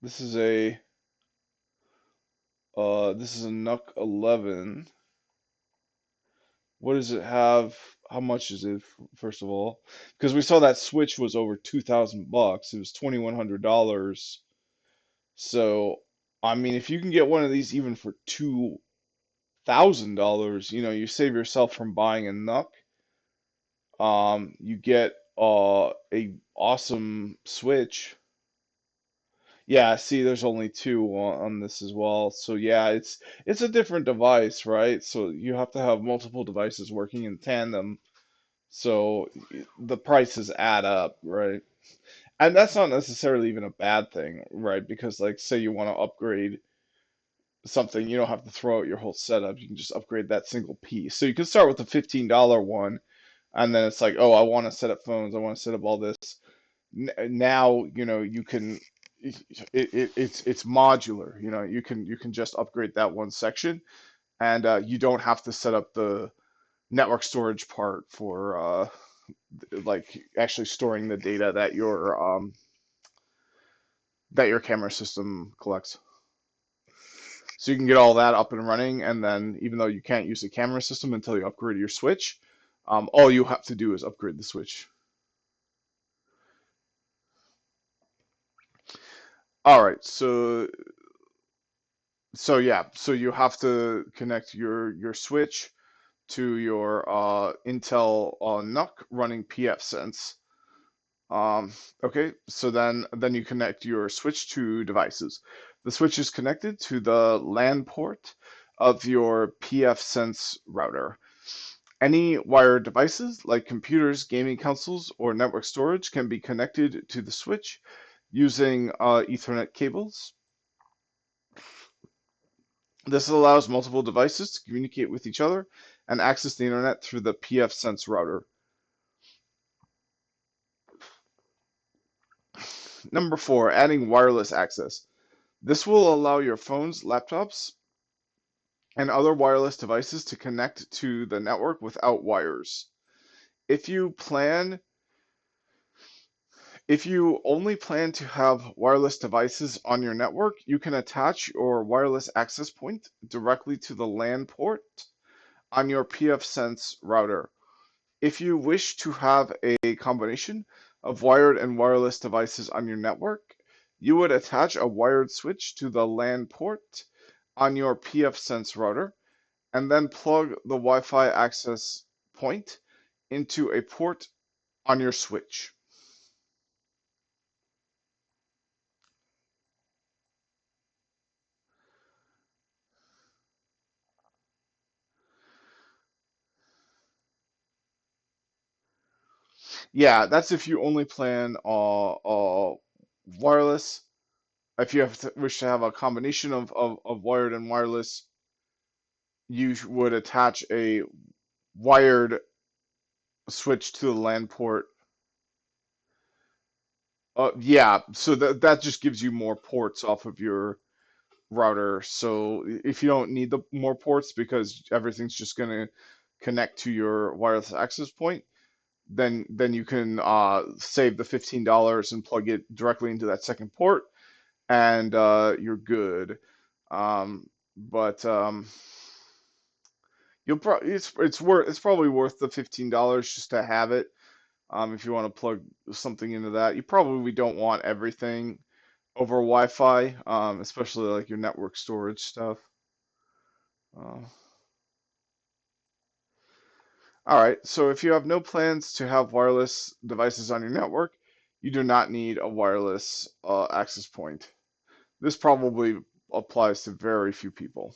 This is a NUC 11. What does it have? How much is it, first of all? Because we saw that Switch was over $2,000. It was $2,100. So, I mean, if you can get one of these even for $2,000, you save yourself from buying a NUC. You get a awesome Switch. Yeah, see, there's only two on this as well. So yeah, it's a different device, right? So you have to have multiple devices working in tandem. So the prices add up, right? And that's not necessarily even a bad thing, right? Because like say you want to upgrade something, you don't have to throw out your whole setup. You can just upgrade that single piece. So you can start with the $15 one, and then it's like, oh, I want to set up phones, I want to set up all this. Now, you can it's modular. You can just upgrade that one section, and you don't have to set up the network storage part for like actually storing the data that your camera system collects. So you can get all that up and running, and then even though you can't use the camera system until you upgrade your switch, all you have to do is upgrade the switch. All right, so yeah, so you have to connect your switch to your Intel NUC running pfSense. Okay, so then you connect your switch to devices. The switch is connected to the LAN port of your pfSense router. Any wired devices like computers, gaming consoles, or network storage can be connected to the switch using Ethernet cables. This allows multiple devices to communicate with each other and access the internet through the pfSense router. Number four, adding wireless access. This will allow your phones, laptops, and other wireless devices to connect to the network without wires. If you plan, if you only plan to have wireless devices on your network, you can attach your wireless access point directly to the LAN port on your pfSense router. If you wish to have a combination of wired and wireless devices on your network, you would attach a wired switch to the LAN port on your pfSense router and then plug the Wi-Fi access point into a port on your switch. Yeah, that's if you only plan wireless. If you wish to have a combination of wired and wireless, you would attach a wired switch to the LAN port. Yeah, so that just gives you more ports off of your router. So if you don't need the more ports because everything's just going to connect to your wireless access point, then you can save the $15 and plug it directly into that second port, and you're good. But you'll probably it's probably worth the $15 just to have it. If you want to plug something into that, you probably don't want everything over Wi-Fi, especially like your network storage stuff. Uh, all right, so if you have no plans to have wireless devices on your network, you do not need a wireless access point. This probably applies to very few people.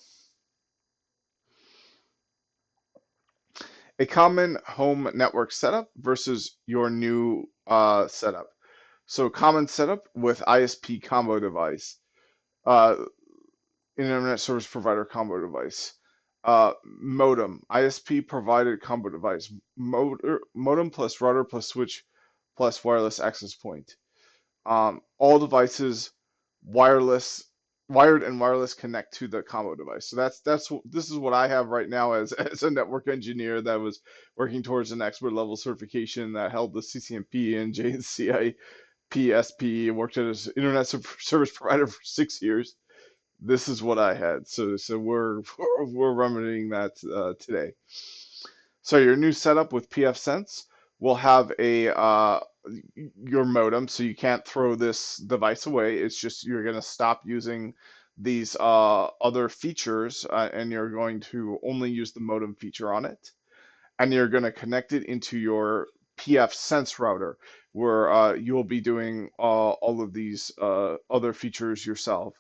A common home network setup versus your new setup. So common setup with ISP combo device. Internet service provider combo device. Modem, ISP provided combo device. Modem plus router plus switch plus wireless access point. All devices wireless, wired and wireless connect to the combo device. So this is what I have right now as as a network engineer that was working towards an expert level certification that held the CCNP and JCI PSP. Worked as an internet service provider for 6 years. This is what I had. So we're remedying that today. So your new setup with pfSense will have a your modem, so you can't throw this device away. It's just you're going to stop using these other features, and you're going to only use the modem feature on it, and you're going to connect it into your pfSense router, where you will be doing all of these other features yourself.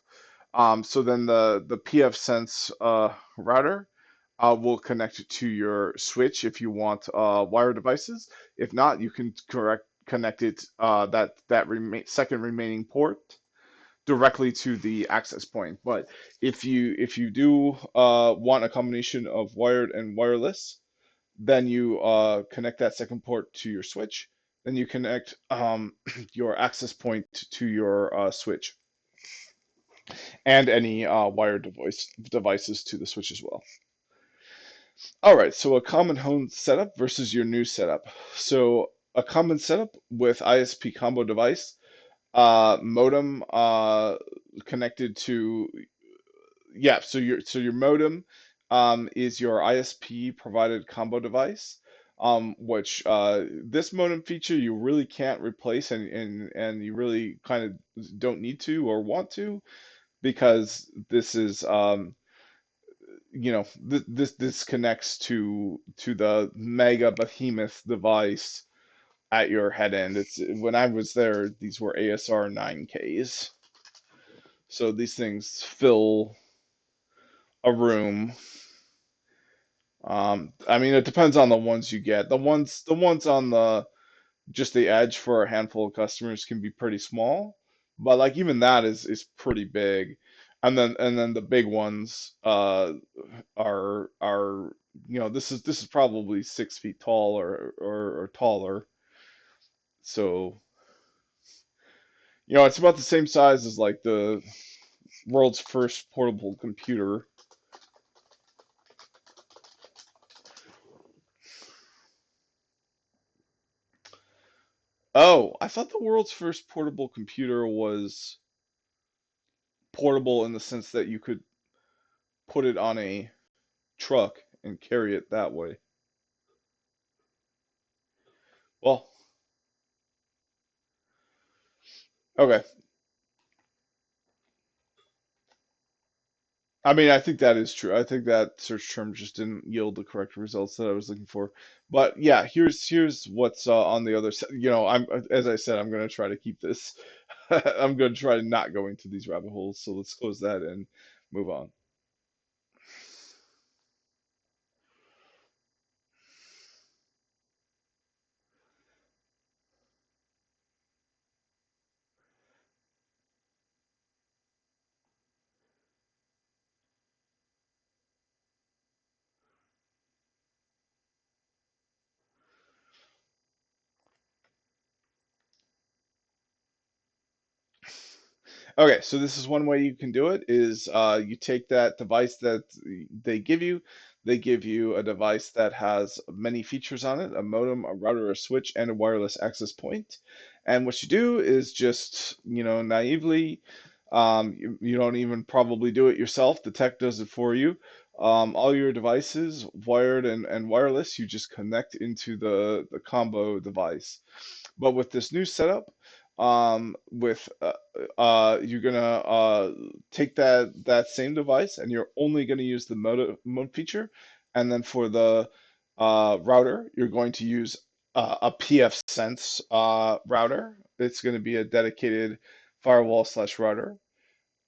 So then the pfSense router will connect it to your switch if you want wire devices. If not, you can connect it second remaining port directly to the access point. But if you do want a combination of wired and wireless, then you connect that second port to your switch. Then you connect your access point to your switch and any wired devices to the switch as well. All right, so a common home setup versus your new setup. So a common setup with ISP combo device, modem connected to yeah. So your modem is your ISP provided combo device. Which this modem feature you really can't replace, and you really kind of don't need to or want to, because this is this connects to the mega behemoth device at your head end. It's when I was there, these were ASR 9Ks. So these things fill a room. I mean, it depends on the ones you get. The ones on the just the edge for a handful of customers can be pretty small, but like even that is pretty big. And then the big ones are this is probably 6 feet tall or taller. So it's about the same size as like the world's first portable computer. Oh, I thought the world's first portable computer was portable in the sense that you could put it on a truck and carry it that way. Well, okay. I mean, I think that is true. I think that search term just didn't yield the correct results that I was looking for. But yeah, here's what's on the other side. I'm as I said, I'm going to try to keep this. I'm going to try to not go into these rabbit holes. So let's close that and move on. Okay, so this is one way you can do it is you take that device that they give you. They give you a device that has many features on it, a modem, a router, a switch, and a wireless access point. And what you do is just, naively, you don't even probably do it yourself. The tech does it for you. All your devices, wired and wireless, you just connect into the combo device. But with this new setup, with you're gonna take that same device and you're only gonna use the mode feature, and then for the router, you're going to use a PF Sense router. It's going to be a dedicated firewall slash router.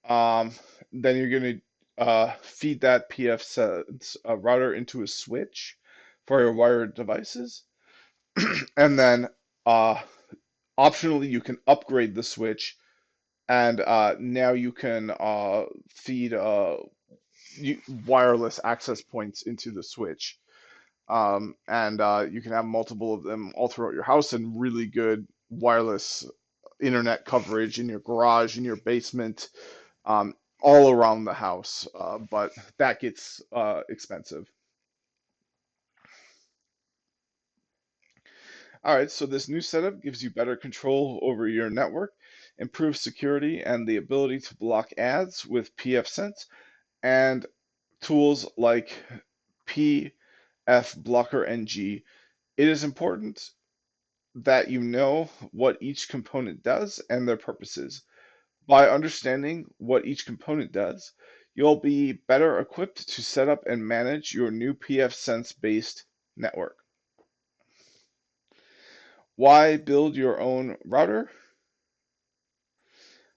Um, then you're going to feed that PF Sense router into a switch for your wired devices, and then uh, optionally, you can upgrade the switch, and now you can feed wireless access points into the switch. And you can have multiple of them all throughout your house and really good wireless internet coverage in your garage, in your basement, um, all around the house. But that gets expensive. All right, so this new setup gives you better control over your network, improves security, and the ability to block ads with pfSense and tools like PF Blocker NG. It is important that you know what each component does and their purposes. By understanding what each component does, you'll be better equipped to set up and manage your new pfSense based network. Why build your own router?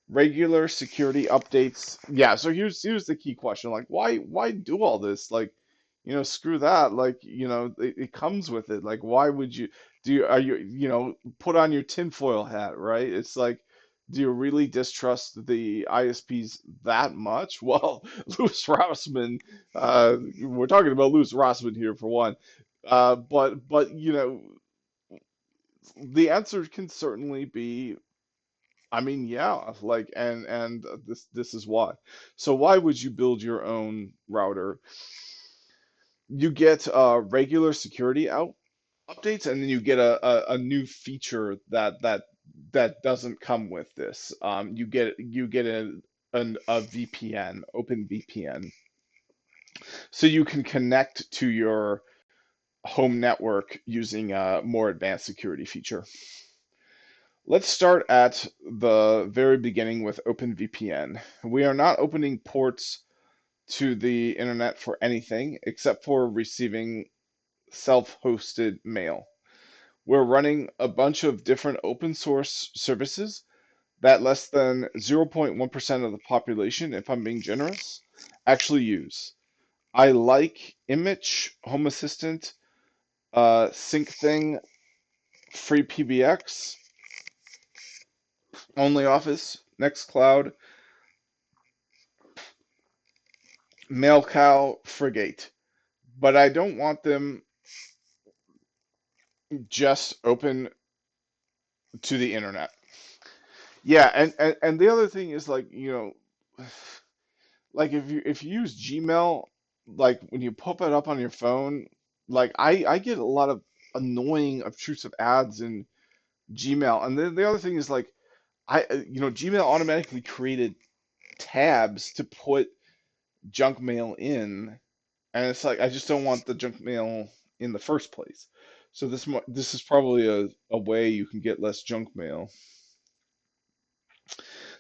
Regular security updates. Yeah, so here's the key question. Like why do all this? Like, screw that. Like, it comes with it. Like why would you are you put on your tinfoil hat, right? It's like, do you really distrust the ISPs that much? Well, Louis Rossmann, we're talking about Louis Rossmann here for one. But the answer can certainly be, I mean, yeah, like, and this is why. So why would you build your own router? You get regular security out updates, and then you get a new feature that doesn't come with this. You get a VPN, Open VPN, so you can connect to your home network using a more advanced security feature. Let's start at the very beginning with OpenVPN. We are not opening ports to the internet for anything except for receiving self-hosted mail. We're running a bunch of different open source services that less than 0.1% of the population, if I'm being generous, actually use. I like Image, Home Assistant, SyncThing, FreePBX, OnlyOffice, Nextcloud, MailCow, Frigate, but I don't want them just open to the internet. Yeah, and the other thing is, like, like if you use Gmail, like when you pop it up on your phone, like I get a lot of annoying obtrusive ads in Gmail. And then the other thing is, like, Gmail automatically created tabs to put junk mail in, and it's like I just don't want the junk mail in the first place. So this is probably a way you can get less junk mail.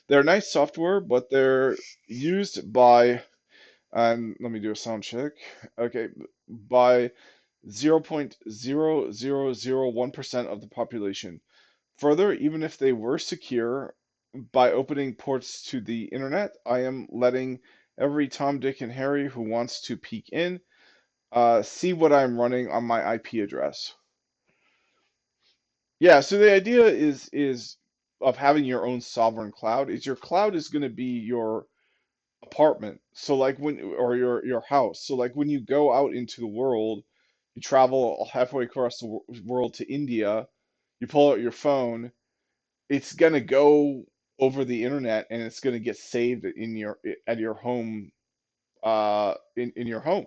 They're nice software, but they're used by And let me do a sound check. Okay, by 0.0001% of the population. Further, even if they were secure, by opening ports to the internet, I am letting every Tom, Dick, and Harry who wants to peek in see what I'm running on my IP address. Yeah, so the idea is of having your own sovereign cloud is your cloud is going to be your apartment. So like when or your house. So like when you go out into the world, you travel halfway across the world to India, you pull out your phone, it's going to go over the internet and it's going to get saved in your at your home in your home.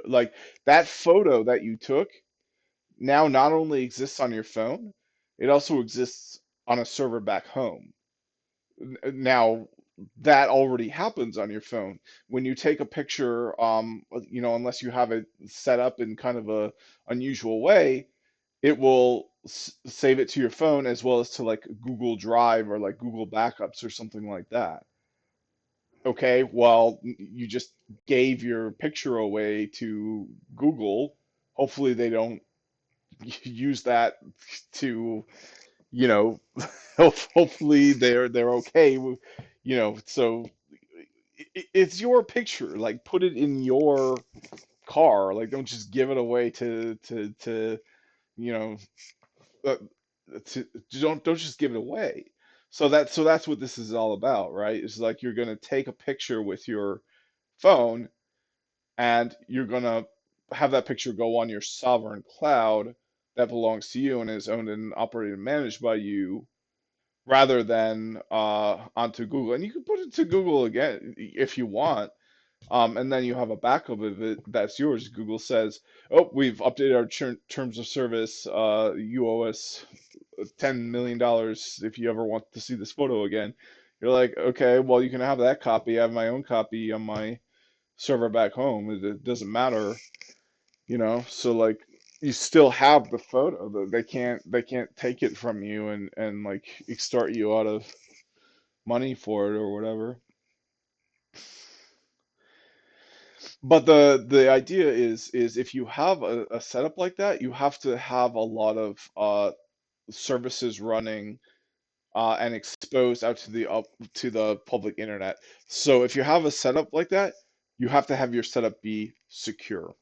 Like that photo that you took now not only exists on your phone, it also exists on a server back home. Now, that already happens on your phone. When you take a picture, unless you have it set up in kind of a unusual way, it will save it to your phone as well as to like Google Drive or like Google Backups or something like that. Okay, well, you just gave your picture away to Google. Hopefully, they don't use that to, you know, hopefully they're okay with, so it's your picture. Like put it in your car. Like don't just give it away to you know uh, don't just give it away. So that's what this is all about, right? It's like you're gonna take a picture with your phone and you're gonna have that picture go on your sovereign cloud that belongs to you and is owned and operated and managed by you rather than onto Google. And you can put it to Google again if you want. And then you have a backup of it that's yours. Google says, "Oh, we've updated our terms of service. You owe us $10 million if you ever want to see this photo again." You're like, "Okay, well, you can have that copy. I have my own copy on my server back home. It doesn't matter, So like, you still have the photo. They can't take it from you and like extort you out of money for it or whatever." But the idea is if you have a setup like that, you have to have a lot of services running and exposed out to the public internet. So if you have a setup like that, you have to have your setup be secure.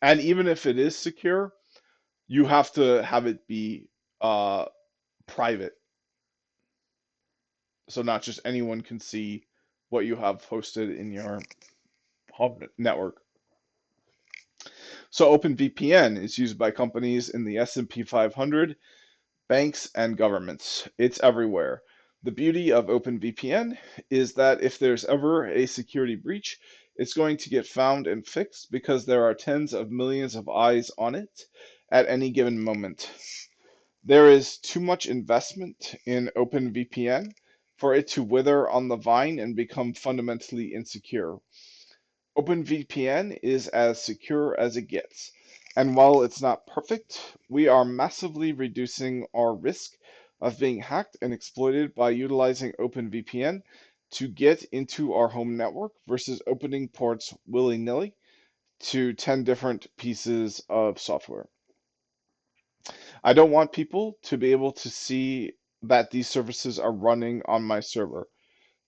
And even if it is secure, you have to have it be uh, private. So not just anyone can see what you have posted in your hub network. So OpenVPN is used by companies in the S&P 500, banks, and governments. It's everywhere. The beauty of OpenVPN is that if there's ever a security breach, it's going to get found and fixed because there are tens of millions of eyes on it at any given moment. There is too much investment in OpenVPN for it to wither on the vine and become fundamentally insecure. OpenVPN is as secure as it gets. And while it's not perfect, we are massively reducing our risk of being hacked and exploited by utilizing OpenVPN to get into our home network versus opening ports willy-nilly to 10 different pieces of software. I don't want people to be able to see that these services are running on my server.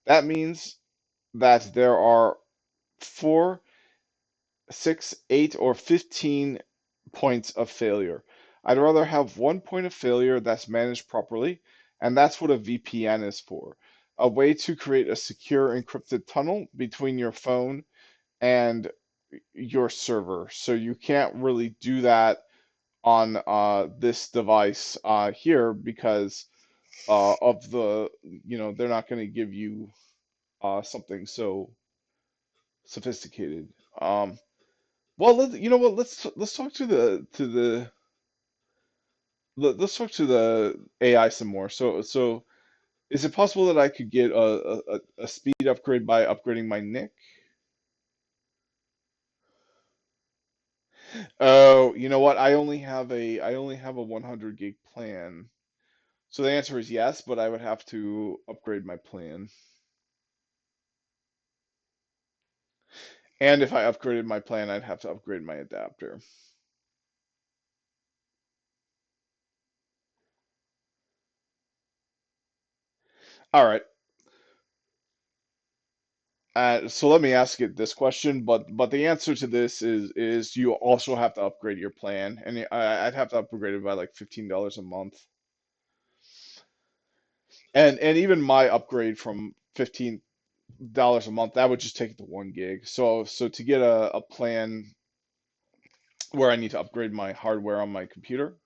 That means that there are 4, 6, 8, or 15 points of failure. I'd rather have one point of failure that's managed properly, and that's what a VPN is for. A way to create a secure encrypted tunnel between your phone and your server. So you can't really do that on this device here because of they're not going to give you something so sophisticated. Um, well, you know what? Let's talk let's talk to the AI some more. So is it possible that I could get a speed upgrade by upgrading my NIC? Oh, you know what? I only have a 100 gig plan. So the answer is yes, but I would have to upgrade my plan. And if I upgraded my plan, I'd have to upgrade my adapter. All right. So let me ask you this question, but the answer to this is you also have to upgrade your plan, and I'd have to upgrade it by like $15 a month. And even my upgrade from $15 a month, that would just take it to 1 gig. So to get a plan where I need to upgrade my hardware on my computer,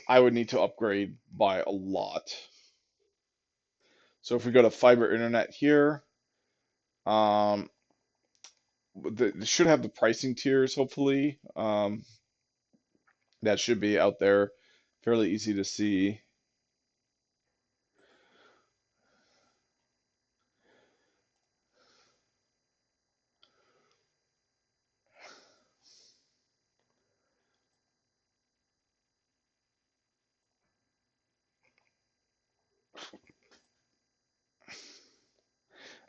I would need to upgrade by a lot. So if we go to fiber internet here, um, they should have the pricing tiers, hopefully. That should be out there, fairly easy to see.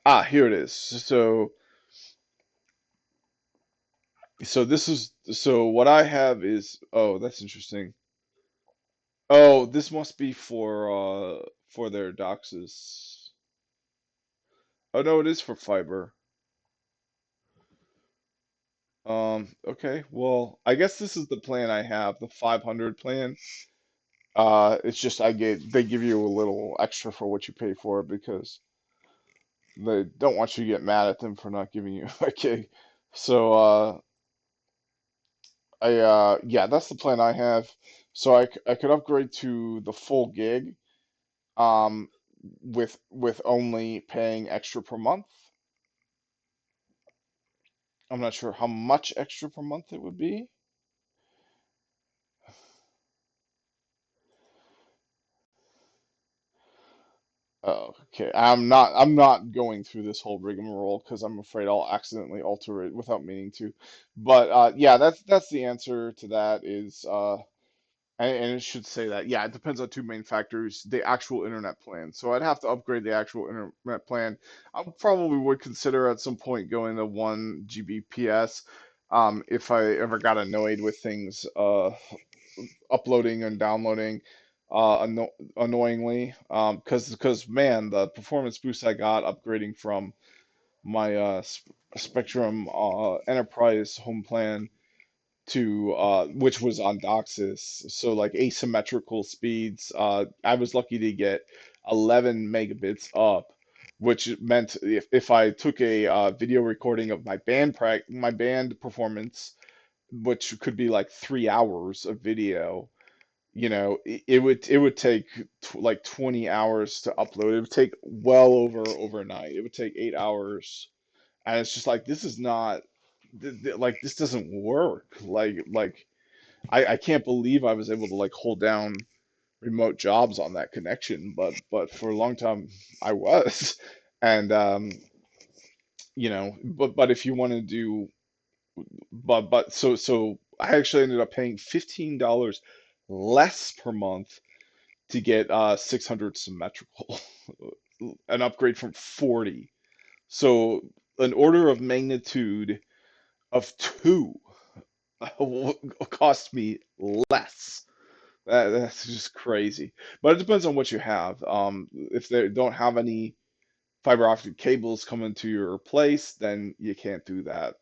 Ah, here it is. So this is so what I have is, oh, that's interesting. Oh, this must be for their DOCSIS. Oh no, it is for fiber. Okay. Well, I guess this is the plan I have, the 500 plan. It's just they give you a little extra for what you pay for it because they don't want you to get mad at them for not giving you a gig. So yeah, that's the plan I have. So I could upgrade to the full gig um with only paying extra per month. I'm not sure how much extra per month it would be. Oh, okay. I'm not going through this whole rigmarole because I'm afraid I'll accidentally alter it without meaning to. But yeah, that's the answer to that is and it should say that. Yeah, it depends on two main factors, the actual internet plan. So I'd have to upgrade the actual internet plan. I probably would consider at some point going to 1 Gbps if I ever got annoyed with things uploading and downloading annoyingly because man, the performance boost I got upgrading from my Spectrum Enterprise home plan to which was on DOCSIS, so like asymmetrical speeds. I was lucky to get 11 megabits up, which meant if I took a video recording of my band performance, which could be like 3 hours of video, it would take like 20 hours to upload. It would take well over overnight. It would take 8 hours, and it's just like this is not like this doesn't work. Like I can't believe I was able to like hold down remote jobs on that connection, but for a long time I was, and but if you want to do but so I actually ended up paying $15 less per month to get 600 symmetrical, an upgrade from 40. So an order of magnitude of two cost me less. That's just crazy. But it depends on what you have. If they don't have any fiber optic cables coming to your place, then you can't do that.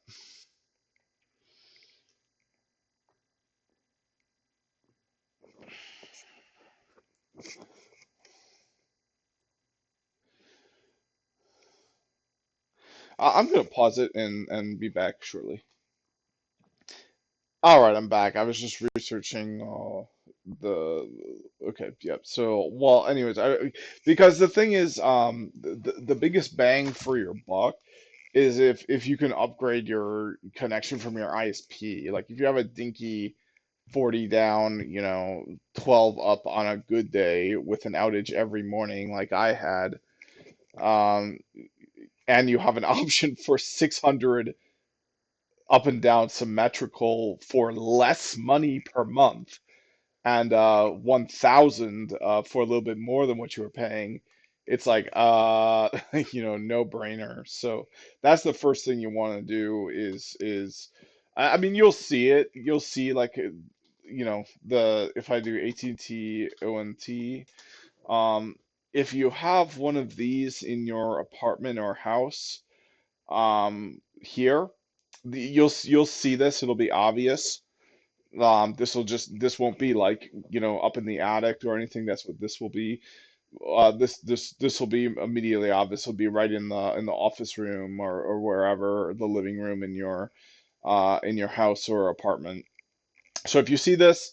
I'm gonna pause it and be back shortly. All right, I'm back. I was just researching the okay, yep. So, well, anyways, because the thing is, the biggest bang for your buck is if you can upgrade your connection from your ISP. Like if you have a dinky 40 down, 12 up on a good day with an outage every morning like I had, um, and you have an option for 600 up and down symmetrical for less money per month and 1,000 for a little bit more than what you were paying. it's like no brainer. So that's the first thing you want to do is I mean you'll see it. You'll see like the if I do AT&T ONT, um if you have one of these in your apartment or house, here, you'll see this. It'll be obvious. This won't be like, up in the attic or anything. That's what this will be. This will be immediately obvious. It'll be right in the office room or wherever, the living room in your house or apartment. So if you see this,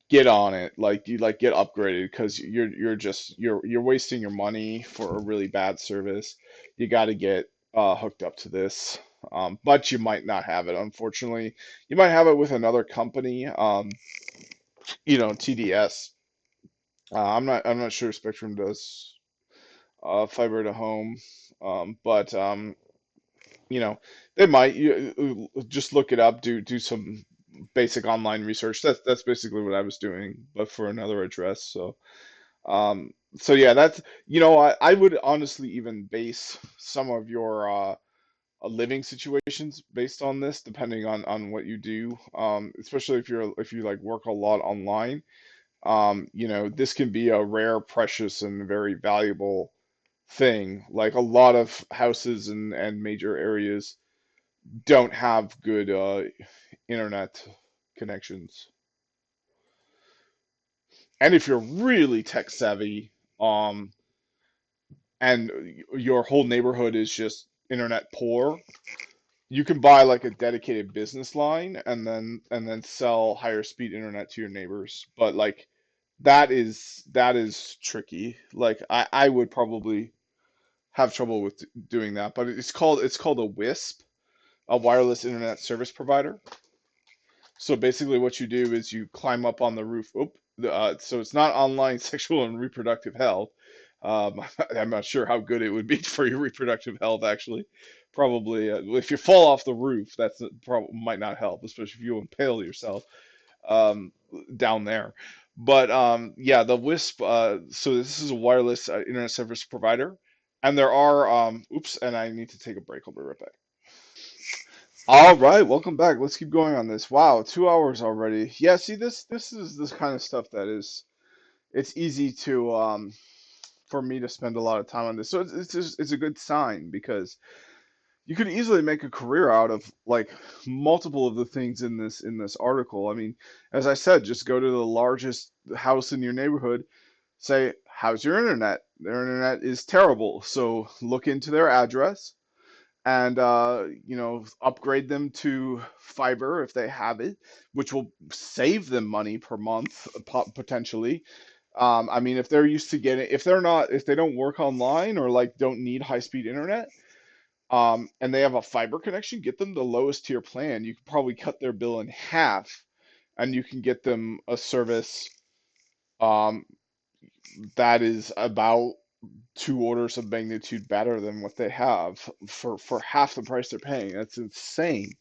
get on it. Like you like get upgraded because you're wasting your money for a really bad service. You got to get hooked up to this. But you might not have it, unfortunately. You might have it with another company, TDS. I'm not sure Spectrum does fiber to home, but you know, they might. Just look it up, do some basic online research. That's basically what I was doing, but for another address. So yeah, that's I would honestly even base some of your living situations based on this, depending on what you do. Especially if you like work a lot online. This can be a rare, precious, and very valuable thing. Like a lot of houses and major areas don't have good internet connections. And if you're really tech savvy, um, and your whole neighborhood is just internet poor, you can buy like a dedicated business line and then sell higher speed internet to your neighbors. But like that is tricky. Like I would probably have trouble with doing that, but it's called a WISP, a wireless internet service provider. So basically, what you do is you climb up on the roof. So it's not online sexual and reproductive health. I'm not sure how good it would be for your reproductive health, actually. Probably, if you fall off the roof, that's probably might not help, especially if you impale yourself um, down there. But yeah, the WISP. So this is a wireless internet service provider, and there are. Oops, and I need to take a break. I'll be right back. All right, welcome back. Let's keep going on this. Wow, 2 hours already. Yeah, see, this is this kind of stuff that it's easy to for me to spend a lot of time on this. So it's a good sign because you could easily make a career out of like multiple of the things in this article. I mean, as I said, just go to the largest house in your neighborhood, say, "How's your internet?" Their internet is terrible. So look into their address and upgrade them to fiber if they have it, which will save them money per month potentially. I mean, if they're used to getting, if they don't work online or like don't need high speed internet, and they have a fiber connection, get them the lowest tier plan. You could probably cut their bill in half, and you can get them a service um, that is about two orders of magnitude better than what they have for half the price they're paying. That's insane.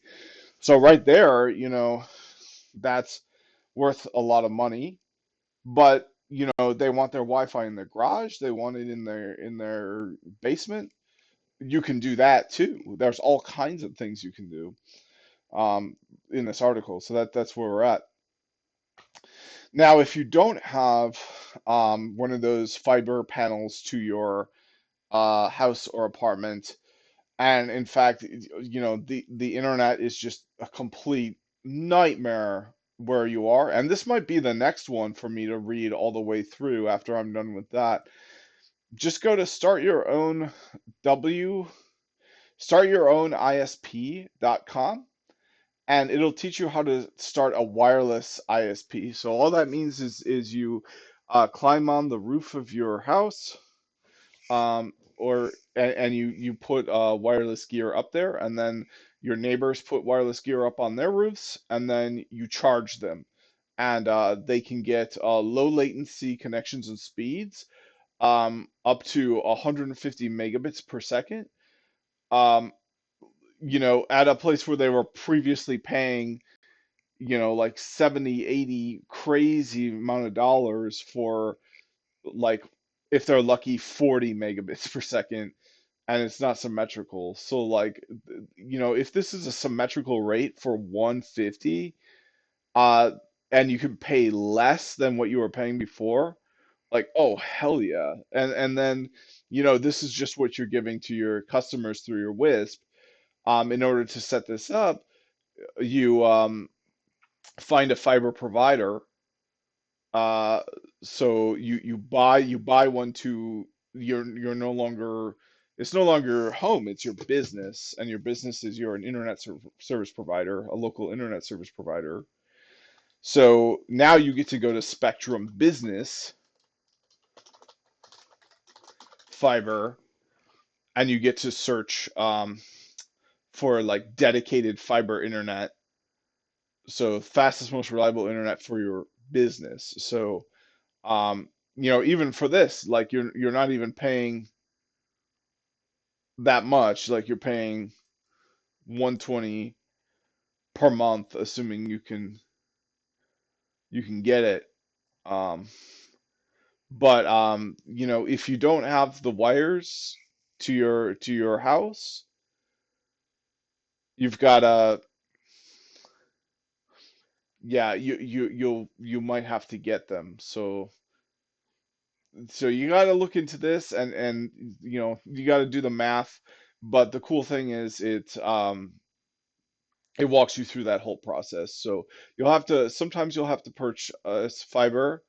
So right there, that's worth a lot of money. But they want their Wi-Fi in their garage. They want it in their basement. You can do that too. There's all kinds of things you can do um, in this article. So that's where we're at. Now, if you don't have one of those fiber panels to your house or apartment, and in fact, the internet is just a complete nightmare where you are. And this might be the next one for me to read all the way through after I'm done with that. Just go to w startyourown.isp.com, and it'll teach you how to start a wireless ISP. So all that means is you climb on the roof of your house, and you put wireless gear up there, and then your neighbors put wireless gear up on their roofs, and then you charge them, and they can get low latency connections and speeds, up to 150 megabits per second. Um, at a place where they were previously paying, like 70, 80 crazy amount of dollars for like if they're lucky, 40 megabits per second, and it's not symmetrical. So like, if this is a symmetrical rate for 150, uh, and you can pay less than what you were paying before, like, oh hell yeah. And then, this is just what you're giving to your customers through your WISP. In order to set this up, you find a fiber provider. Uh, so you buy one to you're no longer it's no longer your home, it's your business, and your business is you're an service provider, a local internet service provider. So now you get to go to Spectrum Business Fiber, and you get to search for like dedicated fiber internet, so fastest, most reliable internet for your business. So even for this, like you're not even paying that much. Like you're paying 120 per month, assuming you can get it. Um, but if you don't have the wires to your house, you've got to yeah, you might have to get them. So you got to look into this, and you got to do the math. But the cool thing is it walks you through that whole process. So sometimes you'll have to purchase fiber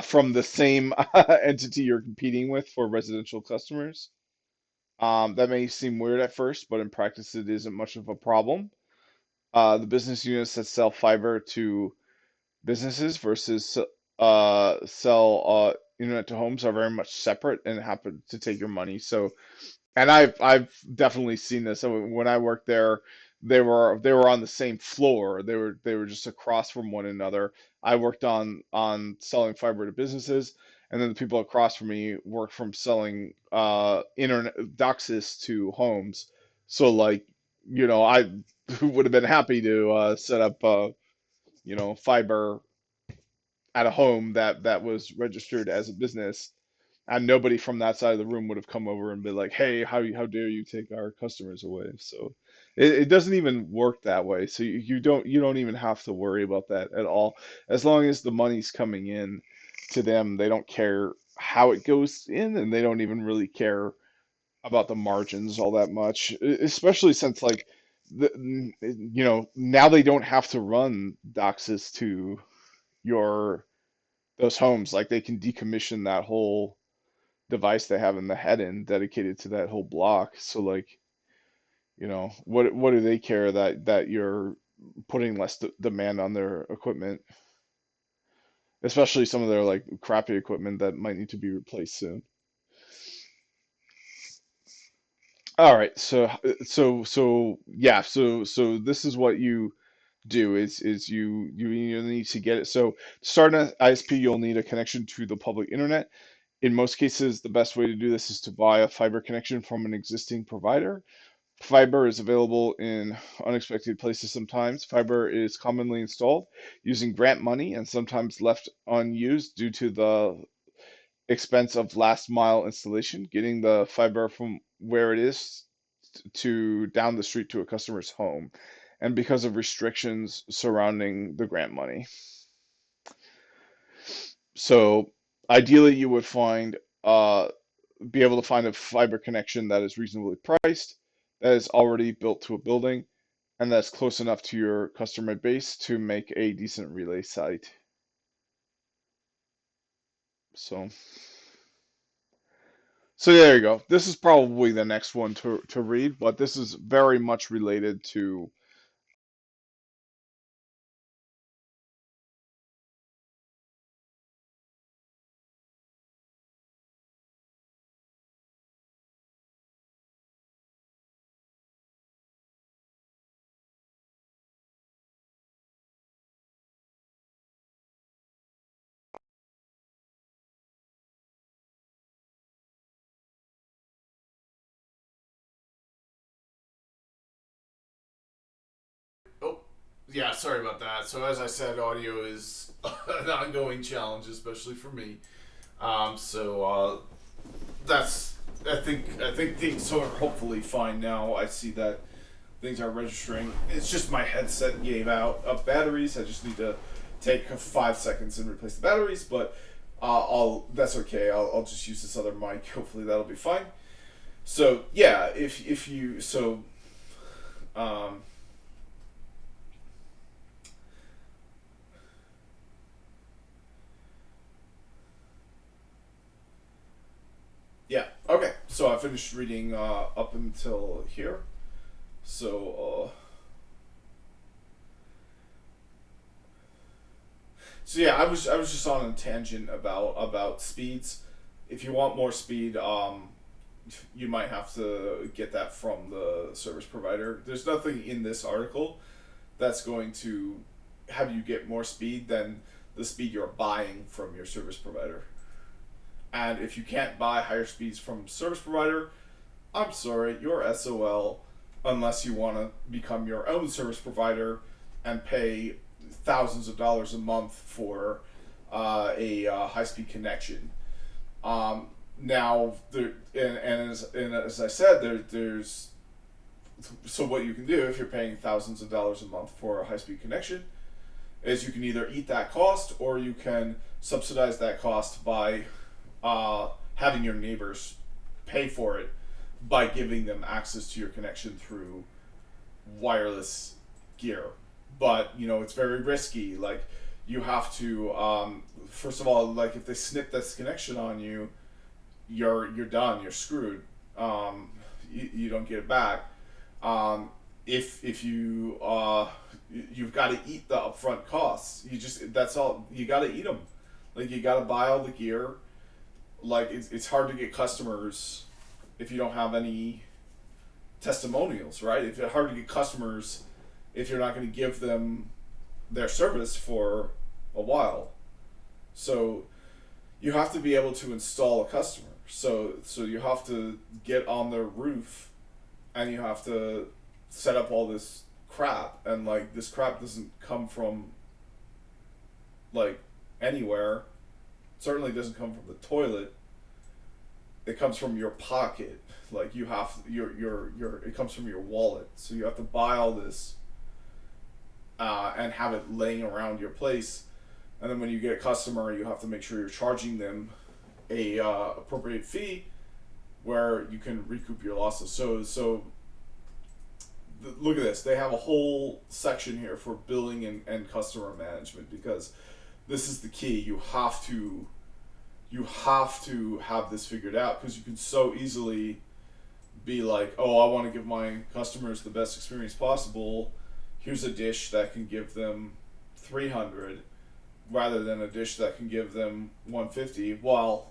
from the same entity you're competing with for residential customers. That may seem weird at first, but in practice it isn't much of a problem. The business units that sell fiber to businesses versus sell internet to homes are very much separate and happen to take your money. So, and I've definitely seen this. So when I worked there, they were on the same floor. They were just across from one another. I worked on selling fiber to businesses, and then the people across from me worked from selling internet DOCSIS to homes. So like, I would have been happy to set up fiber at a home that was registered as a business, and nobody from that side of the room would have come over and been like, "Hey, how dare you take our customers away?" So it doesn't even work that way. So you don't even have to worry about that at all. As long as the money's coming in to them, they don't care how it goes in, and they don't even really care about the margins all that much, especially since like now they don't have to run DOCSIS to your those homes. Like they can decommission that whole device they have in the head-end dedicated to that whole block. So like, what do they care that you're putting less demand on their equipment, especially some of their like crappy equipment that might need to be replaced soon. All right, so yeah, so this is what you do is you need to get it. So to start an ISP, you'll need a connection to the public internet. In most cases, the best way to do this is to buy a fiber connection from an existing provider. Fiber is available in unexpected places sometimes. Fiber is commonly installed using grant money and sometimes left unused due to the expense of last mile installation, getting the fiber from where it is to down the street to a customer's home, and because of restrictions surrounding the grant money. So ideally, you would be able to find a fiber connection that is reasonably priced, that is already built to a building, and that's close enough to your customer base to make a decent relay site. So, so there you go. This is probably the next one to read, but this is very much related to. Oh, yeah, sorry about that. So, as I said, audio is an ongoing challenge, especially for me. That's I think things are hopefully fine now. I see that things are registering. It's just my headset gave out batteries. I just need to take 5 seconds and replace the batteries, but that's okay. I'll just use this other mic. Hopefully that'll be fine. So yeah, if you so yeah, okay. So I finished reading up until here. So yeah, I was just on a tangent about speeds. If you want more speed, you might have to get that from the service provider. There's nothing in this article that's going to have you get more speed than the speed you're buying from your service provider. And if you can't buy higher speeds from service provider, I'm sorry, you're SOL unless you want to become your own service provider and pay thousands of dollars a month for a high-speed connection. Now, as I said, there's so what you can do if you're paying thousands of dollars a month for a high-speed connection is you can either eat that cost or you can subsidize that cost by having your neighbors pay for it by giving them access to your connection through wireless gear. But it's very risky. Like you have to first of all, like if they snip this connection on you, you're done. You're screwed. You don't get it back. If you've got to eat the upfront costs. That's all you got to eat them. Like you got to buy all the gear. Like it's hard to get customers if you don't have any testimonials, right? It's hard to get customers if you're not going to give them their service for a while. So you have to be able to install a customer. So you have to get on their roof and you have to set up all this crap, and like this crap doesn't come from like anywhere. Certainly doesn't come from the toilet. It comes from your pocket. Like you have your it comes from your wallet. So you have to buy all this and have it laying around your place. And then when you get a customer, you have to make sure you're charging them a appropriate fee where you can recoup your losses. So look at this. They have a whole section here for billing and customer management, because this is the key. You have to have this figured out, because you can so easily be like, oh, I want to give my customers the best experience possible. Here's a dish that can give them 300 rather than a dish that can give them 150. Well,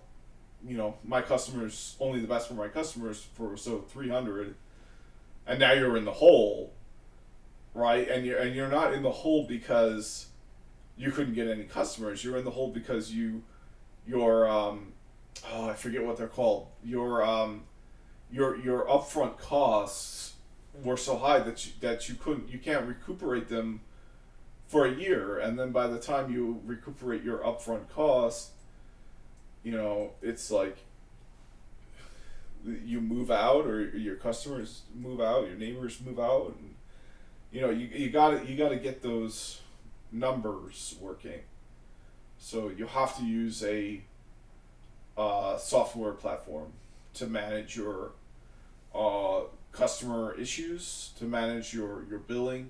my customers, only the best for my customers, so 300, and now you're in the hole, right? And you're not in the hole because you couldn't get any customers. You're in the hole because your I forget what they're called. Your upfront costs were so high that you can't recuperate them for a year, and then by the time you recuperate your upfront costs, it's like you move out, or your customers move out, your neighbors move out, and you gotta get those numbers working. So you have to use a software platform to manage your customer issues, to manage your billing,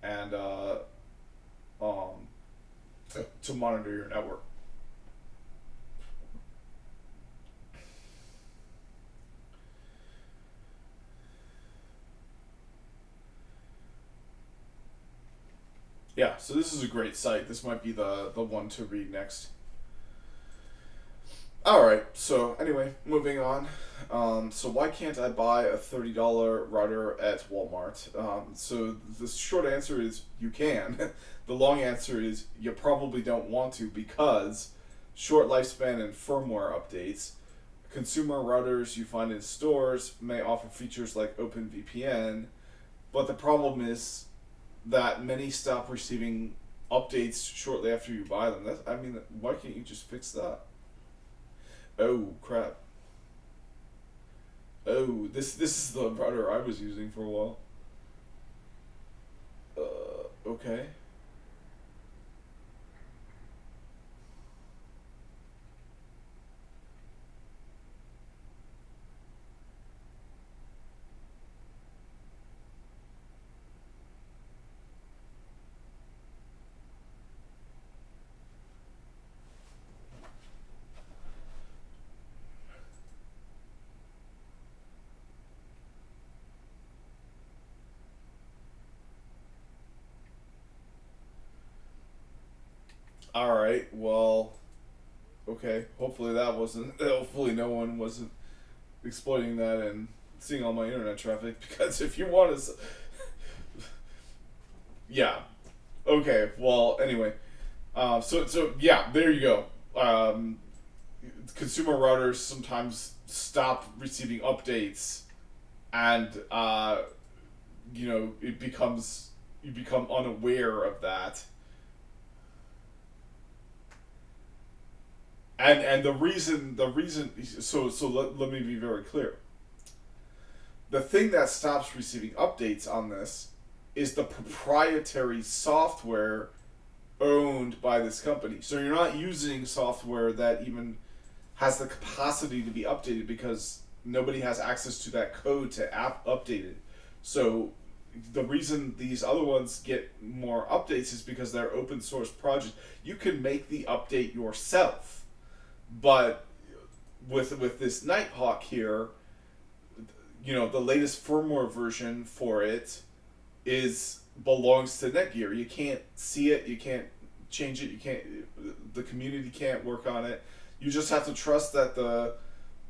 and to monitor your network. Yeah, so this is a great site. This might be the one to read next. Alright, so anyway, moving on. So why can't I buy a $30 router at Walmart? So the short answer is you can. The long answer is you probably don't want to, because short lifespan and firmware updates. Consumer routers you find in stores may offer features like OpenVPN, but the problem is that many stop receiving updates shortly after you buy them. Why can't you just fix that? Oh crap. Oh, this is the router I was using for a while. Okay. All right. Well, okay. Hopefully that wasn't. Hopefully no one wasn't exploiting that and seeing all my internet traffic. Because if you want to, yeah. Okay. Well, anyway. So yeah. There you go. Consumer routers sometimes stop receiving updates, and it becomes you become unaware of that. And the reason so let me be very clear. The thing that stops receiving updates on this is the proprietary software owned by this company. So you're not using software that even has the capacity to be updated because nobody has access to that code to update it. So the reason these other ones get more updates is because they're open source projects. You can make the update yourself, but with this Nighthawk here, the latest firmware version for it is belongs to Netgear. You can't see it, you can't change it, the community can't work on it. You just have to trust that the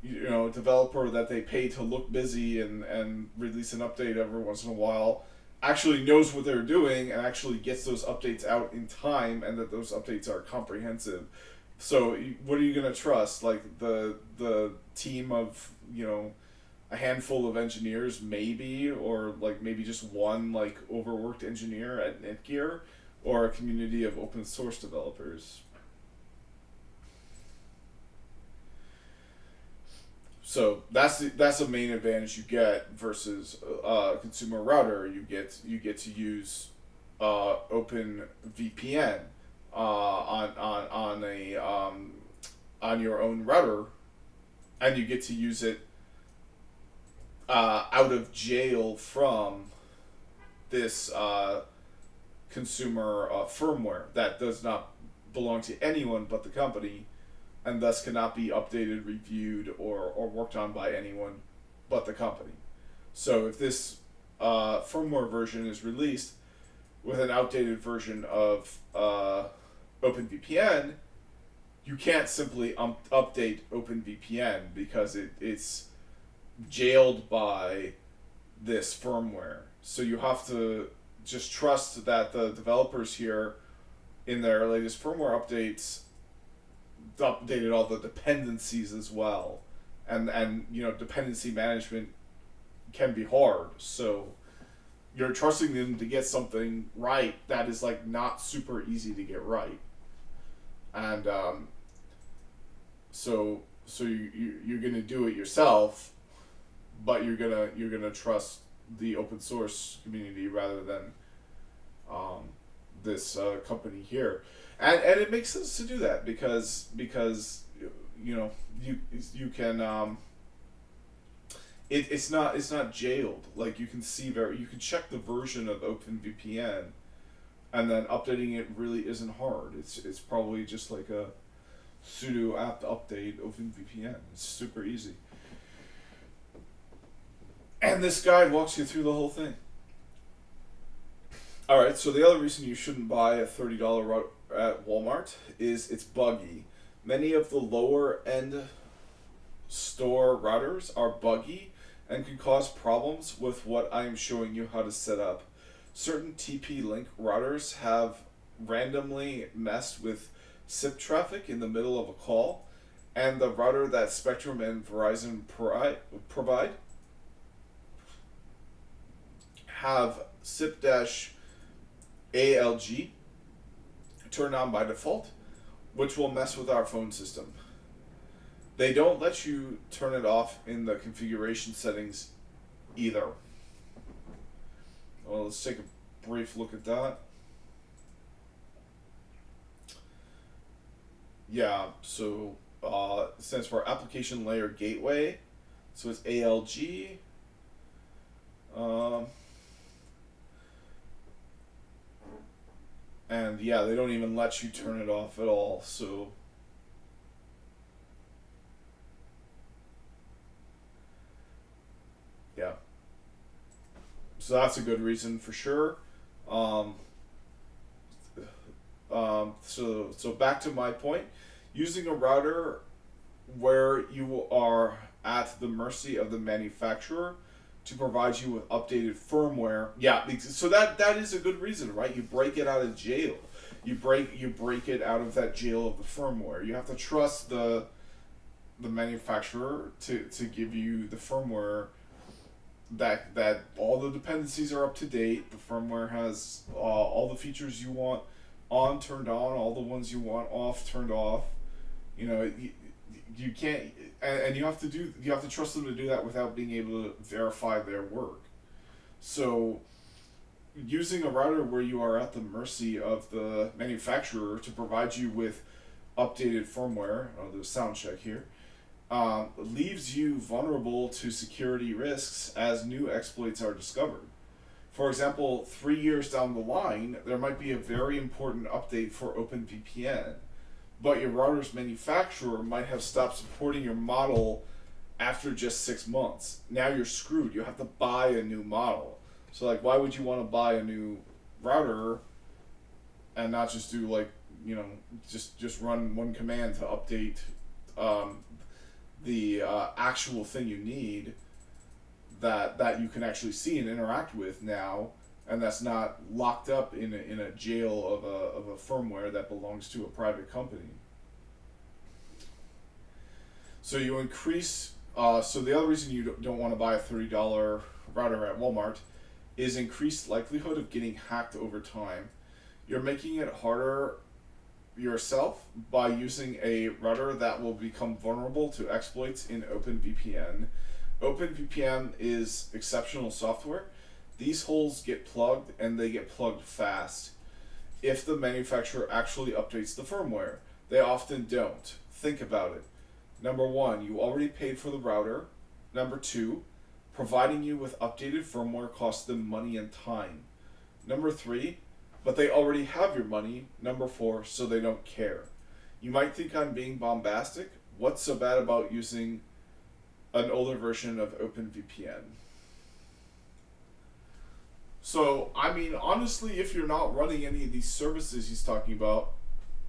developer that they pay to look busy and release an update every once in a while actually knows what they're doing and actually gets those updates out in time, and that those updates are comprehensive. So what are you going to trust? Like the team of, a handful of engineers maybe, or like maybe just one like overworked engineer at Netgear, or a community of open source developers? So that's the main advantage you get versus a consumer router. You get to use Open VPN on your own router, and you get to use it out of jail from this consumer firmware that does not belong to anyone but the company, and thus cannot be updated, reviewed, or worked on by anyone but the company. So if this firmware version is released with an outdated version of OpenVPN, you can't simply update OpenVPN because it's jailed by this firmware. So you have to just trust that the developers here, in their latest firmware updates, updated all the dependencies as well. And dependency management can be hard. So you're trusting them to get something right that is like not super easy to get right. And so you're gonna do it yourself, but you're gonna trust the open source community rather than this company here, and it makes sense to do that because you can it's not jailed. Like you can check the version of OpenVPN, and then updating it really isn't hard. It's probably just like a sudo apt update OpenVPN. It's super easy. And this guide walks you through the whole thing. Alright, so the other reason you shouldn't buy a $30 router at Walmart is it's buggy. Many of the lower end store routers are buggy and can cause problems with what I am showing you how to set up. Certain TP-Link routers have randomly messed with SIP traffic in the middle of a call, and the router that Spectrum and Verizon provide have SIP-ALG turned on by default, which will mess with our phone system. They don't let you turn it off in the configuration settings either. Well, let's take a brief look at that. Yeah, so it stands for Application Layer Gateway. So it's ALG. And yeah, they don't even let you turn it off at all. So yeah, so that's a good reason for sure. Um, so back to my point, using a router where you are at the mercy of the manufacturer to provide you with updated firmware. Yeah, so that is a good reason, right? You break it out of jail. You break it out of that jail of the firmware. You have to trust the manufacturer to give you the firmware that all the dependencies are up to date. The firmware has all the features you want on turned on, all the ones you want off turned off. You know, you can't, and you have to trust them to do that without being able to verify their work. So using a router where you are at the mercy of the manufacturer to provide you with updated firmware, I'll do a sound check here, leaves you vulnerable to security risks as new exploits are discovered. For example, 3 years down the line, there might be a very important update for OpenVPN, but your router's manufacturer might have stopped supporting your model after just 6 months. Now you're screwed. You have to buy a new model. So, like, why would you want to buy a new router and not just do, like, you know, just run one command to update the actual thing you need that you can actually see and interact with now, and that's not locked up in a jail of a firmware that belongs to a private company. So you increase. So the other reason you don't want to buy a $30 router at Walmart is increased likelihood of getting hacked over time. You're making it harder yourself by using a router that will become vulnerable to exploits in OpenVPN. OpenVPN is exceptional software. These holes get plugged, and they get plugged fast if the manufacturer actually updates the firmware. They often don't. Think about it. Number one, you already paid for the router. Number two, providing you with updated firmware costs them money and time. Number three, but they already have your money. Number four, so they don't care. You might think I'm being bombastic. What's so bad about using an older version of OpenVPN? So, I mean, honestly, if you're not running any of these services he's talking about,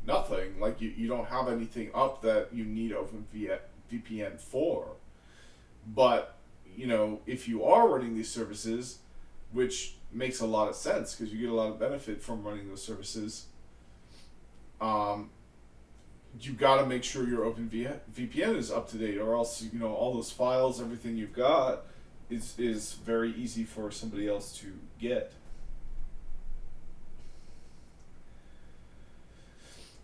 nothing. Like, you don't have anything up that you need OpenVPN for. But, you know, if you are running these services, which makes a lot of sense because you get a lot of benefit from running those services, you got to make sure your OpenVPN is up to date, or else, you know, all those files, everything you've got is very easy for somebody else to get.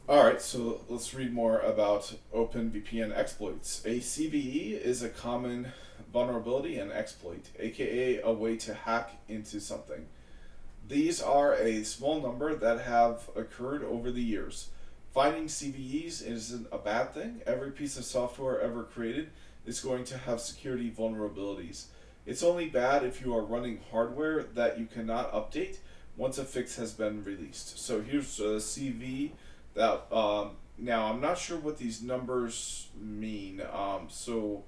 Alright, so let's read more about OpenVPN exploits. A CVE is a common vulnerability and exploit, aka a way to hack into something. These are a small number that have occurred over the years. Finding CVEs isn't a bad thing. Every piece of software ever created is going to have security vulnerabilities. It's only bad if you are running hardware that you cannot update once a fix has been released. So here's a CV that now I'm not sure what these numbers mean. So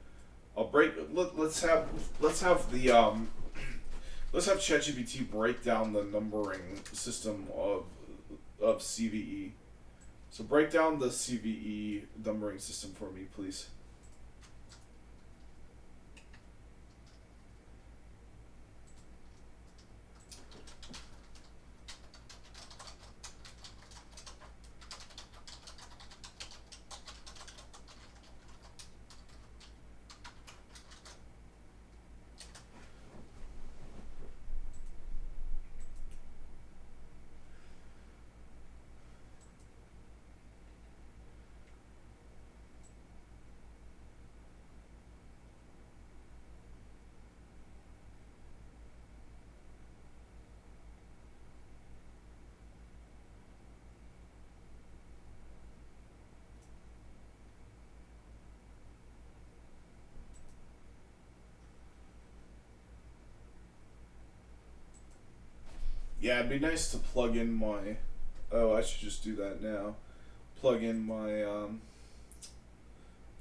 I'll break. Let's have the let's have ChatGPT break down the numbering system of CVE. So break down the CVE numbering system for me, please. Yeah, it'd be nice to plug in my. Oh, I should just do that now. Plug in my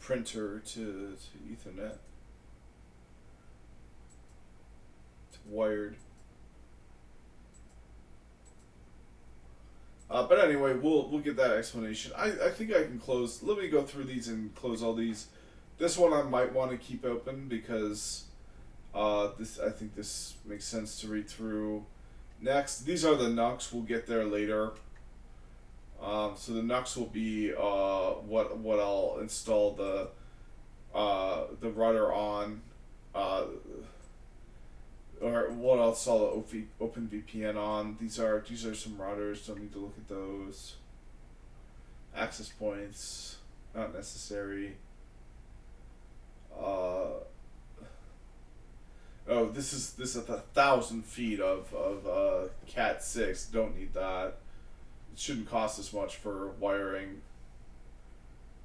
printer to Ethernet. It's wired. But anyway, we'll get that explanation. I think I can close. Let me go through these and close all these. This one I might want to keep open because this I think this makes sense to read through. Next, these are the NUCs. We'll get there later. So the NUCs will be what I'll install the rudder on, or what I'll install the OpenVPN on. These are some routers. Don't need to look at those. Access points, not necessary. Oh, this is 1,000 feet of Cat 6. Don't need that. It shouldn't cost as much for wiring,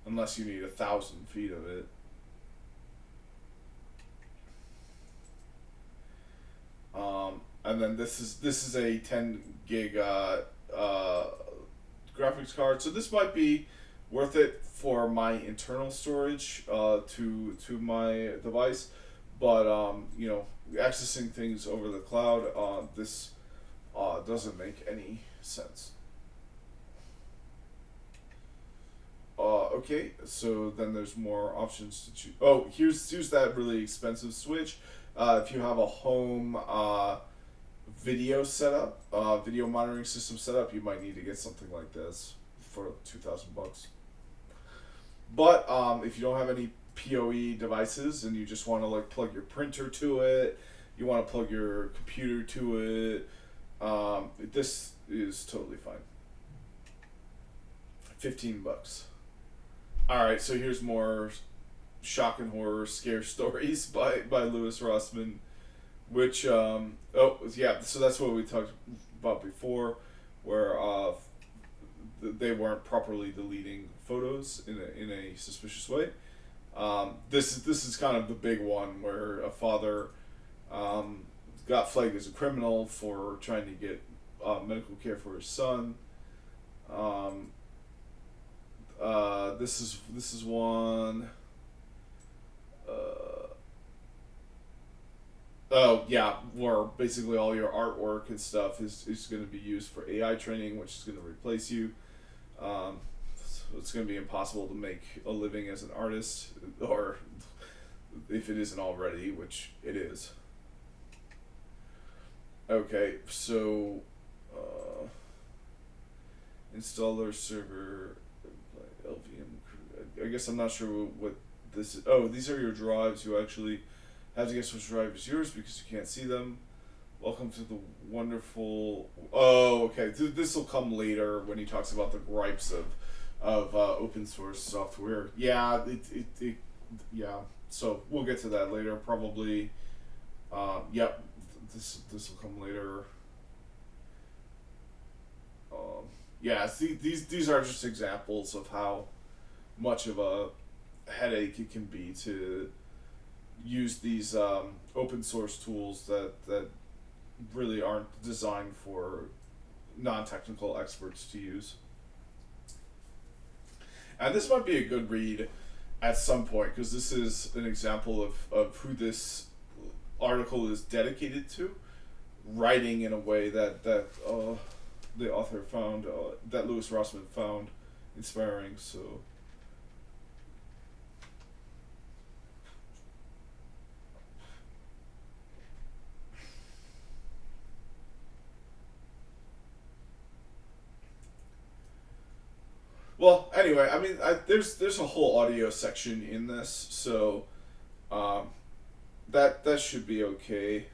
unless you need 1,000 feet of it. And then this is a 10 gig graphics card. So this might be worth it for my internal storage to my device, but accessing things over the cloud, this doesn't make any sense. Okay, so then there's more options to choose. Oh, here's that really expensive switch. If you have a home video setup, video monitoring system setup, you might need to get something like this for $2,000. But if you don't have any PoE devices and you just want to like plug your printer to it, you want to plug your computer to it, this is totally fine. $15. All right, so here's more shock and horror scare stories by Louis Rossmann, which so that's what we talked about before, where they weren't properly deleting photos in a suspicious way. This is kind of the big one where a father got flagged as a criminal for trying to get medical care for his son. This is one. Where basically all your artwork and stuff is going to be used for AI training, which is going to replace you. So it's going to be impossible to make a living as an artist, or if it isn't already, which it is. Okay, so installer server LVM. I guess I'm not sure what this is. Oh, these are your drives. You actually have to guess which drive is yours because you can't see them. Welcome to the wonderful. Oh, okay. This will come later when he talks about the gripes of open source software. Yeah, yeah. So we'll get to that later. Probably. Yep. This will come later. These are just examples of how much of a headache it can be to use these open source tools that really aren't designed for non-technical experts to use. And this might be a good read at some point, because this is an example of who this article is dedicated to, writing in a way that the author found, that Louis Rossmann found inspiring. So well, anyway, I mean, there's a whole audio section in this, so that should be okay.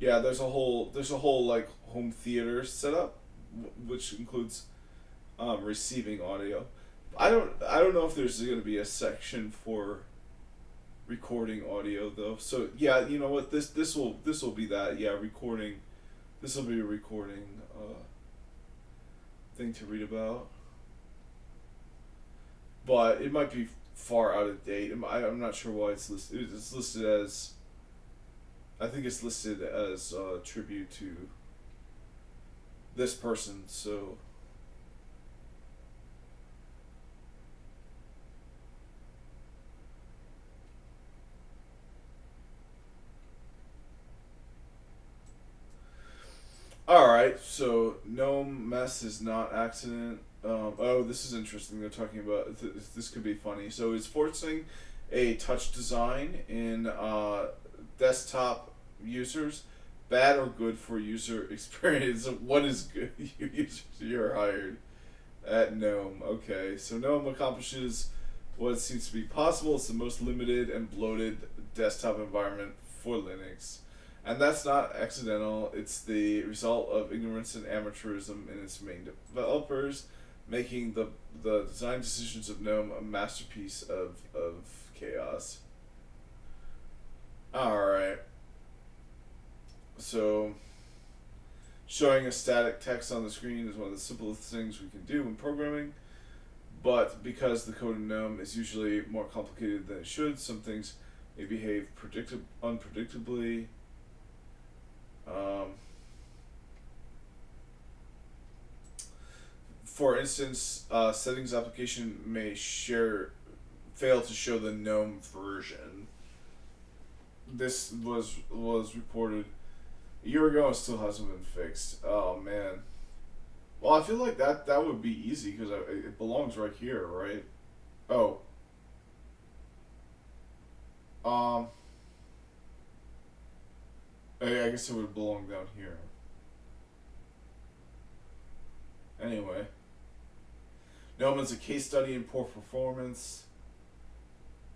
Yeah, there's a whole like home theater setup, which includes receiving audio. I don't know if there's going to be a section for recording audio though. So yeah, you know what, this will be that. Yeah, recording. This will be a recording thing to read about, but it might be far out of date. I'm not sure why it's listed. It's listed as I think it's listed as a tribute to this person, so. Alright, so gnome mess is not accident. Oh, this is interesting. They're talking about this could be funny. So it's forcing a touch design in desktop users. Bad or good for user experience? What is good? Users, you're hired at GNOME. Okay, so GNOME accomplishes what seems to be possible. It's the most limited and bloated desktop environment for Linux. And that's not accidental. It's the result of ignorance and amateurism in its main developers, making the design decisions of GNOME a masterpiece of chaos. Alright. So, showing a static text on the screen is one of the simplest things we can do in programming. But because the code in GNOME is usually more complicated than it should, some things may behave unpredictably. For instance, settings application may fail to show the GNOME version. This was reported a year ago and still hasn't been fixed. Oh man. Well, I feel like that would be easy because it belongs right here, right? Oh. I guess it would belong down here. Anyway. GNOME is a case study in poor performance.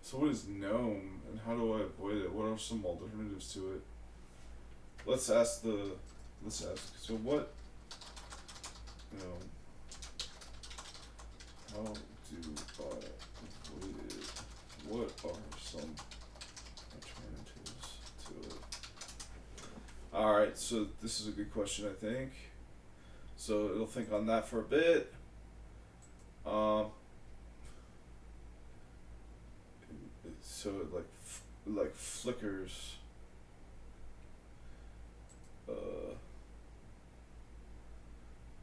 So what is GNOME and how do I avoid it? What are some alternatives to it? Let's ask. So what? How do I avoid it? What are some alternatives to it? Alright, so this is a good question, I think. So it'll think on that for a bit. So it like flickers.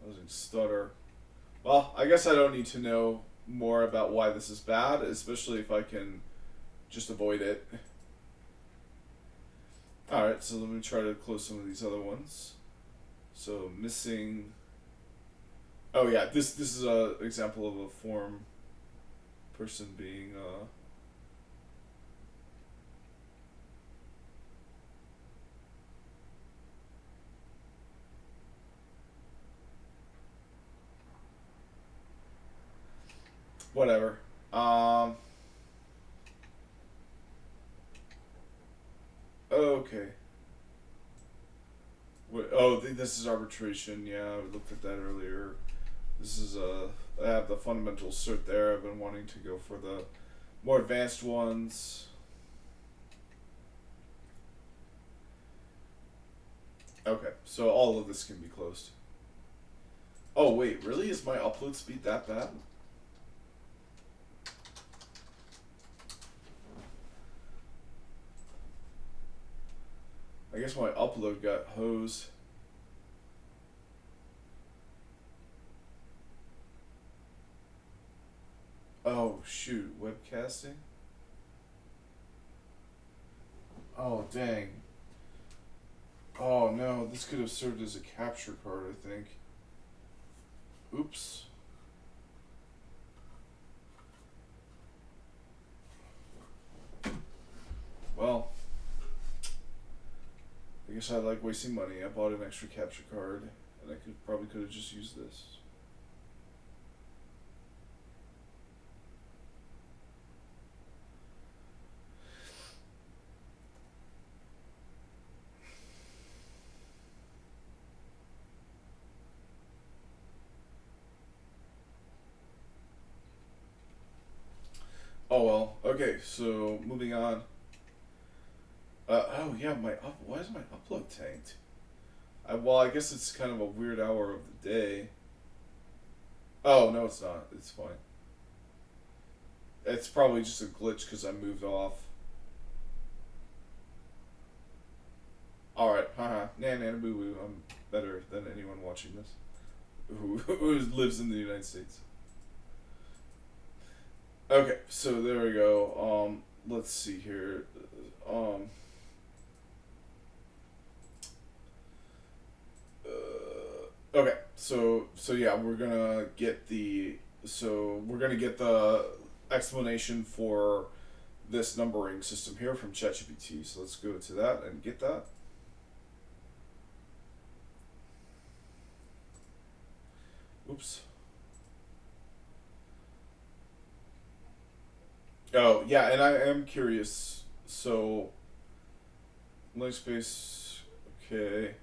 Doesn't stutter. Well, I guess I don't need to know more about why this is bad, especially if I can just avoid it. Alright, so let me try to close some of these other ones. So missing. Oh yeah, this is a example of a form person being whatever. Okay. Oh, this is arbitration. Yeah, I looked at that earlier. This is I have the fundamental cert there. I've been wanting to go for the more advanced ones. Okay, so all of this can be closed. Oh wait, really? Is my upload speed that bad? I guess my upload got hosed. Oh shoot, webcasting? Oh dang. Oh no, this could have served as a capture card, I think. Oops. Well, I guess I like wasting money. I bought an extra capture card, and I probably could have just used this. Oh well. Okay, so moving on. Oh yeah, why is my upload tanked? Well, I guess it's kind of a weird hour of the day. Oh no, it's not. It's fine. It's probably just a glitch because I moved off. watching this who lives in the United States. Okay, so there we go. Let's see here. Um, okay, so yeah, we're gonna get the explanation for this numbering system here from ChatGPT. So let's go to that and get that. Oops. Oh, yeah, and I am curious. So, Linkspace, okay.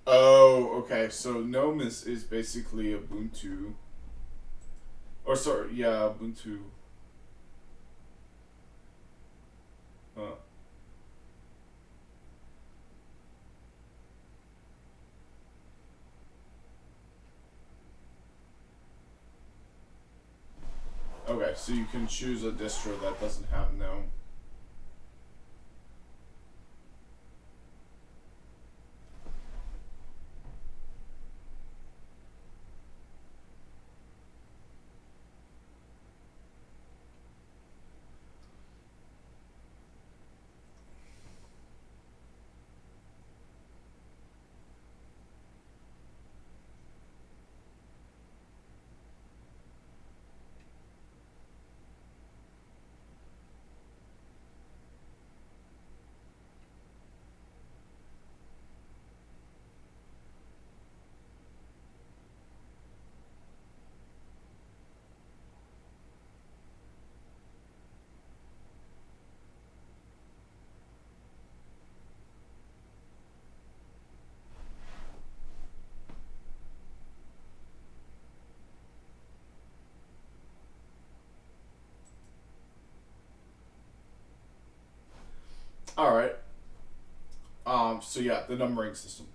Oh, okay. So GNOME is basically Ubuntu. Or sorry, yeah, Ubuntu. Uh, okay, so you can choose a distro that doesn't have GNOME. All right. So yeah, the numbering system.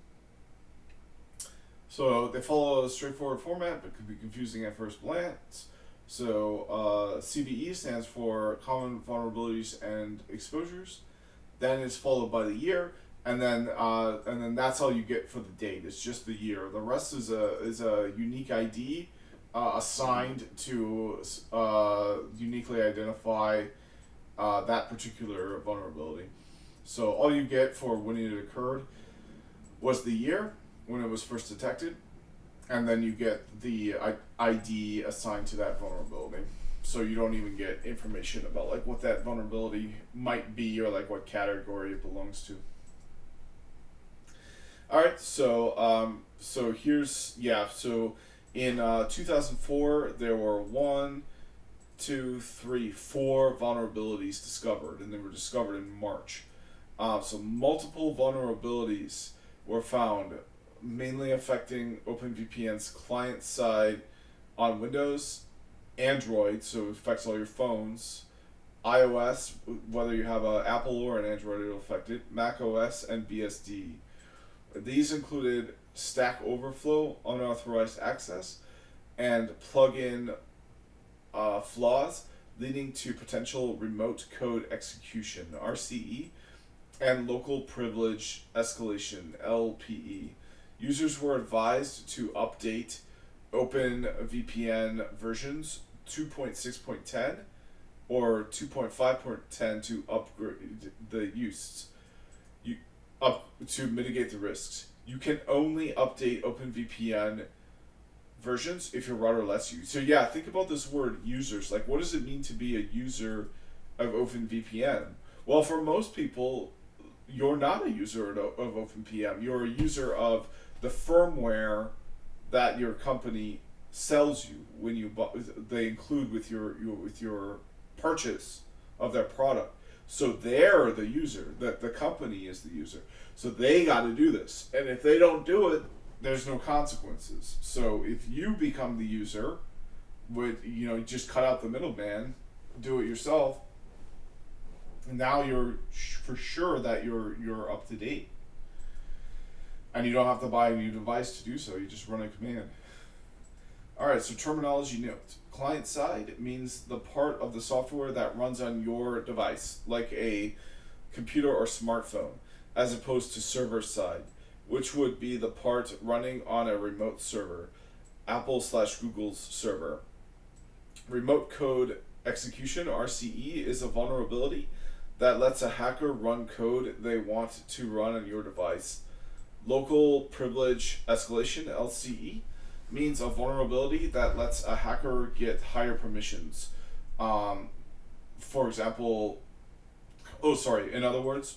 So they follow a straightforward format, but could be confusing at first glance. So CVE stands for Common Vulnerabilities and Exposures. Then it's followed by the year, and then that's all you get for the date. It's just the year. The rest is a unique ID assigned to uniquely identify that particular vulnerability. So all you get for when it occurred was the year when it was first detected, and then you get the ID assigned to that vulnerability. So you don't even get information about like what that vulnerability might be or like what category it belongs to. All right, so here's so in 2004 there were 1, 2, 3, 4 vulnerabilities discovered, and they were discovered in March. So multiple vulnerabilities were found, mainly affecting OpenVPN's client side on Windows, Android, so it affects all your phones, iOS, whether you have an Apple or an Android, it'll affect it, Mac OS, and BSD. These included Stack Overflow, unauthorized access, and plugin flaws leading to potential remote code execution, RCE, and local privilege escalation, LPE. Users were advised to update OpenVPN versions 2.6.10 or 2.5.10 to upgrade the use up to mitigate the risks. You can only update OpenVPN versions if your router lets you. So yeah, think about this word users. Like, what does it mean to be a user of OpenVPN? Well, for most people, you're not a user of OpenVPN. You're a user of the firmware that your company sells you when you they include with your purchase of their product. So they're the user. That the company is the user. So they got to do this, and if they don't do it, there's no consequences. So if you become the user, just cut out the middleman, do it yourself. And now you're for sure that you're up to date, and you don't have to buy a new device to do so. You just run a command. All right. So terminology note: client side means the part of the software that runs on your device, like a computer or smartphone. as opposed to server side, which would be the part running on a remote server, Apple/Google's server. Remote code execution, RCE, is a vulnerability that lets a hacker run code they want to run on your device. Local privilege escalation, LCE, means a vulnerability that lets a hacker get higher permissions. For example, in other words,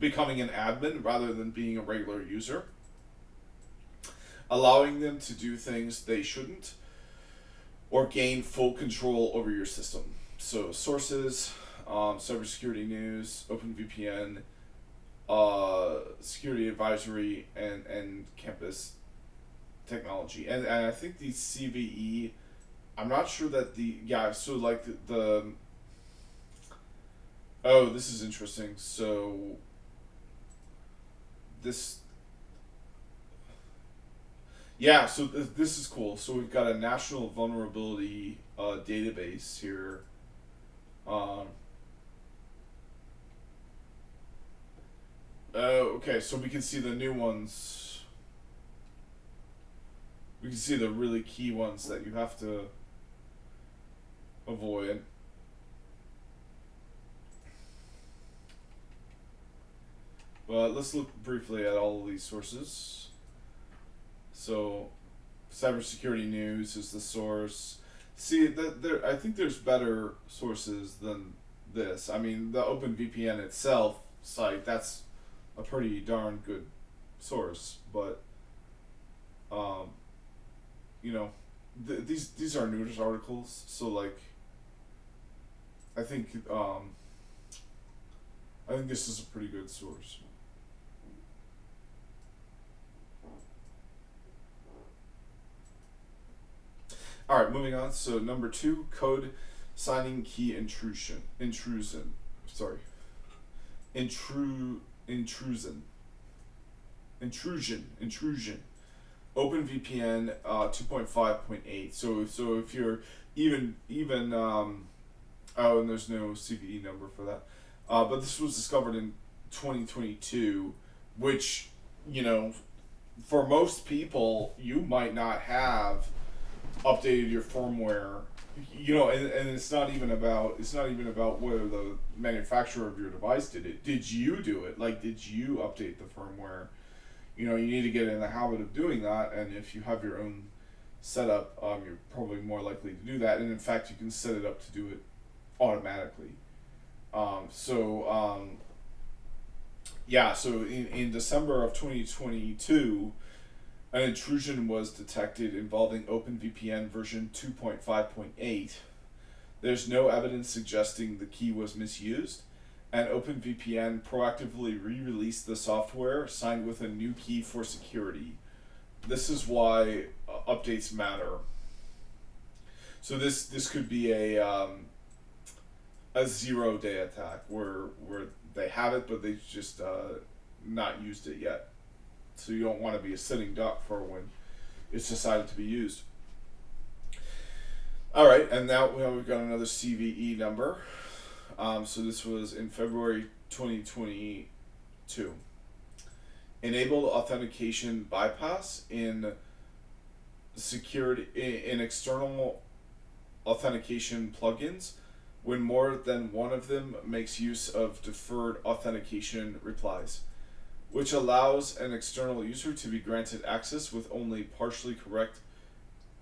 becoming an admin rather than being a regular user, allowing them to do things they shouldn't, or gain full control over your system. So sources, cybersecurity news, OpenVPN, security advisory, and campus technology. And I think the CVE, I'm not sure that so like oh, this is interesting. So this this is cool. So we've got a national vulnerability database here. Okay, so we can see the new ones. We can see the really key ones that you have to avoid. But let's look briefly at all of these sources. So, cybersecurity news is the source. See, I think there's better sources than this. I mean, the OpenVPN itself site, that's a pretty darn good source. But, these are news articles. So, like, I think this is a pretty good source. All right, moving on. So number 2, code signing key intrusion. Intrusion. OpenVPN 2.5.8. So if you're even and there's no CVE number for that. But this was discovered in 2022, which, for most people, you might not have updated your firmware, and it's not even about whether the manufacturer of your device did it. Did you do it? Like, did you update the firmware? You need to get in the habit of doing that, and if you have your own setup, you're probably more likely to do that, and in fact you can set it up to do it automatically. So in December of 2022, an intrusion was detected involving OpenVPN version 2.5.8. There's no evidence suggesting the key was misused, and OpenVPN proactively re-released the software signed with a new key for security. This is why updates matter. So this could be a 0-day attack where they have it but they just not used it yet. So you don't want to be a sitting duck for when it's decided to be used. All right, and now we've got another CVE number. So this was in February 2022. Enabled authentication bypass in external authentication plugins when more than one of them makes use of deferred authentication replies, which allows an external user to be granted access with only partially correct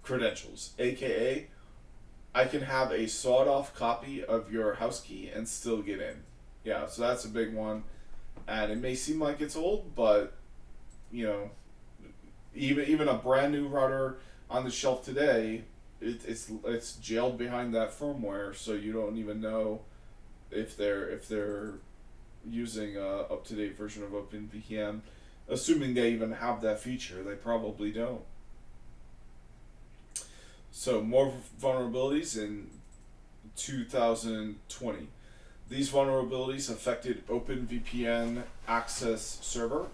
credentials, aka I can have a sawed-off copy of your house key and still get in. Yeah, so that's a big one, and it may seem like it's old, but even a brand new router on the shelf today, it's jailed behind that firmware, so you don't even know if they're using a up-to-date version of OpenVPN, assuming they even have that feature. They probably don't. So more vulnerabilities in 2020. These vulnerabilities affected OpenVPN access server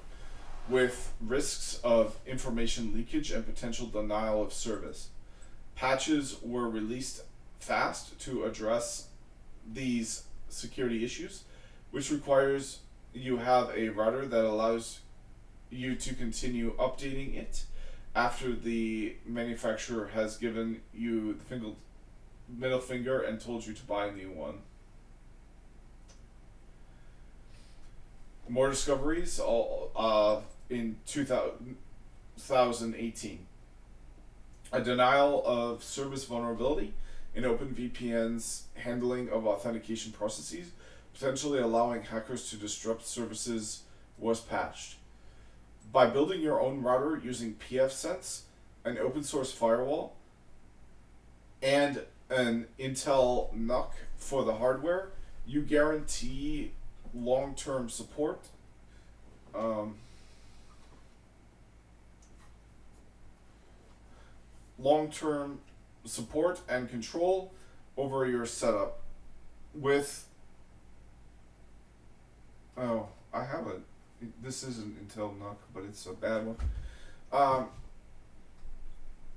with risks of information leakage and potential denial of service. Patches were released fast to address these security issues, which requires you have a router that allows you to continue updating it after the manufacturer has given you the middle finger and told you to buy a new one. More discoveries in 2018. A denial of service vulnerability in OpenVPN's handling of authentication processes, potentially allowing hackers to disrupt services, was patched. By building your own router using pfSense, an open source firewall, and an Intel NUC for the hardware, you guarantee long-term support. Long-term support and control over your setup with I have a this is an Intel NUC, but it's a bad one.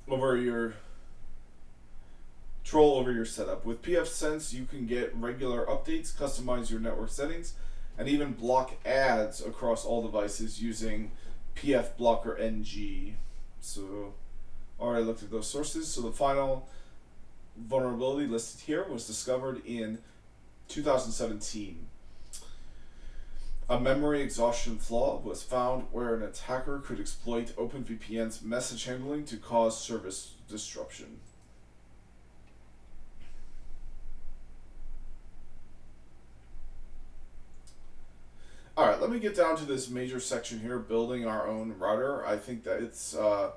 Over your control over your setup. With pfSense, you can get regular updates, customize your network settings, and even block ads across all devices using pfBlocker NG. So, already looked at those sources. So the final vulnerability listed here was discovered in 2017. A memory exhaustion flaw was found where an attacker could exploit OpenVPN's message handling to cause service disruption. Alright, let me get down to this major section here, building our own router. I think that it's, so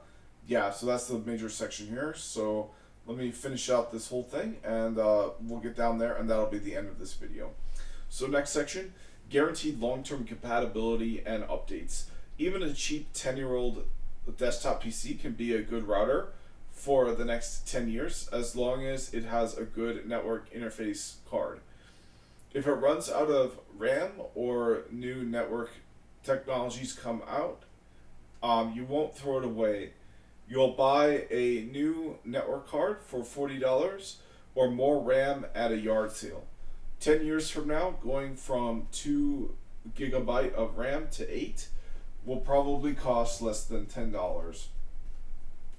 that's the major section here. So let me finish out this whole thing, and we'll get down there, and that'll be the end of this video. So next section, guaranteed long-term compatibility and updates. Even a cheap 10-year-old desktop PC can be a good router for the next 10 years, as long as it has a good network interface card. If it runs out of RAM or new network technologies come out, you won't throw it away. You'll buy a new network card for $40 or more RAM at a yard sale. 10 years from now, going from 2 GB of RAM to 8 will probably cost less than $10.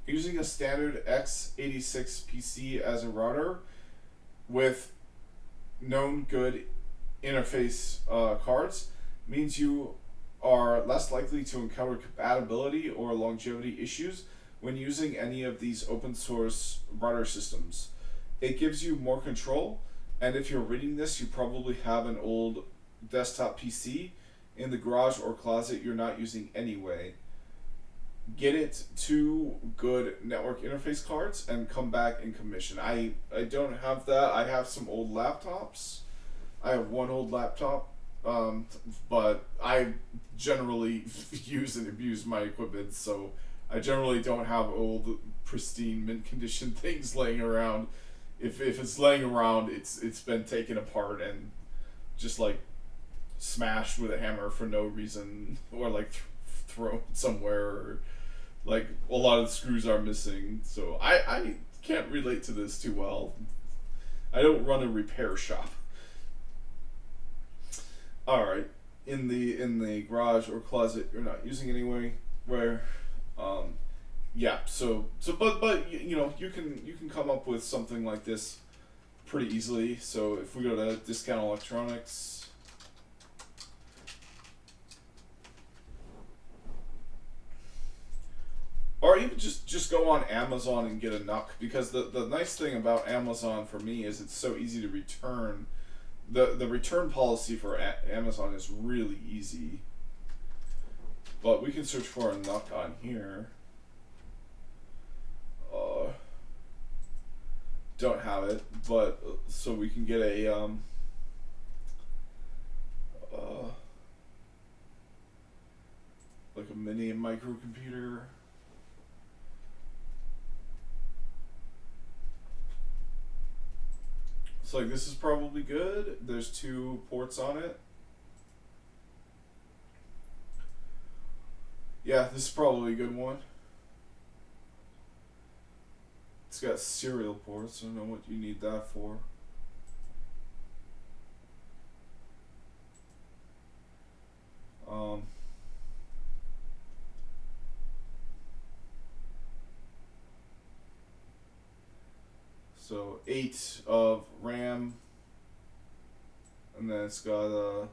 Using a standard x86 PC as a router with known good interface cards means you are less likely to encounter compatibility or longevity issues when using any of these open source router systems. It gives you more control, and if you're reading this, you probably have an old desktop PC in the garage or closet you're not using anyway. Get it 2 good network interface cards and come back and commission. I don't have that. I have some old laptops. I have one old laptop, but I generally use and abuse my equipment, so I generally don't have old, pristine, mint condition things laying around. If it's laying around, it's been taken apart and just like smashed with a hammer for no reason, or like thrown somewhere, or like a lot of the screws are missing. So I can't relate to this too well. I don't run a repair shop. All right, in the garage or closet you're not using anyway, where but you know, you can come up with something like this pretty easily. So if we go to Discount Electronics, or even just go on Amazon and get a NUC, because the nice thing about Amazon for me is it's so easy to return. The return policy for Amazon is really easy. But we can search for a NUC on here. Don't have it, but so we can get a like a mini microcomputer. So like this is probably good. There's 2 ports on it. Yeah, this is probably a good one. It's got serial ports. I don't know what you need that for. So 8 of RAM, and then it's got a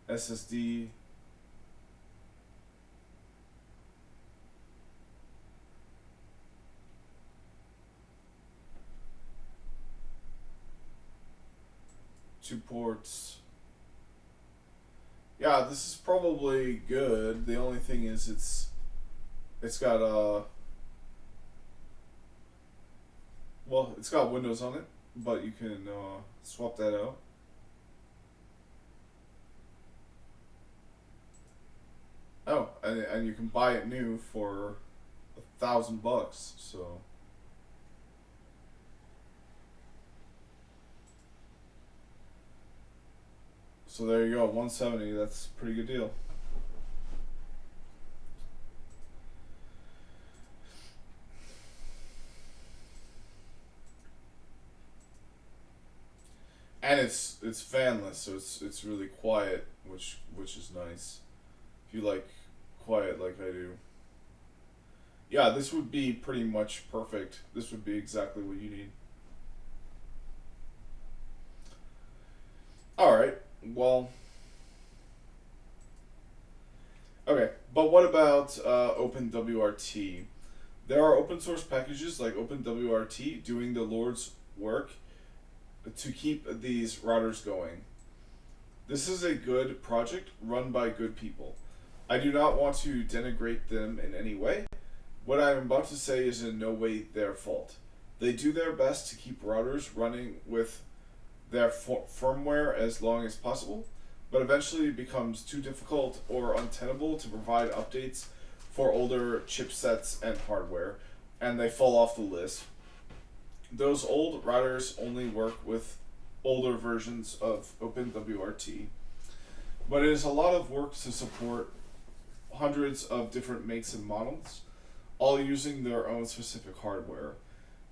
SSD. Two ports. Yeah, this is probably good. The only thing is it's got well, it's got Windows on it, but you can swap that out. Oh, and you can buy it new for $1,000. So there you go, 170. That's a pretty good deal. And it's fanless, so it's really quiet, which is nice. If you like quiet like I do. Yeah, this would be pretty much perfect. This would be exactly what you need. Alright, well. Okay, but what about OpenWRT? There are open source packages like OpenWRT doing the Lord's work to keep these routers going. This is a good project run by good people. I do not want to denigrate them in any way. What I am about to say is in no way their fault. They do their best to keep routers running with their firmware as long as possible, but eventually it becomes too difficult or untenable to provide updates for older chipsets and hardware, and they fall off the list. Those old routers only work with older versions of OpenWRT, but it is a lot of work to support hundreds of different makes and models, all using their own specific hardware.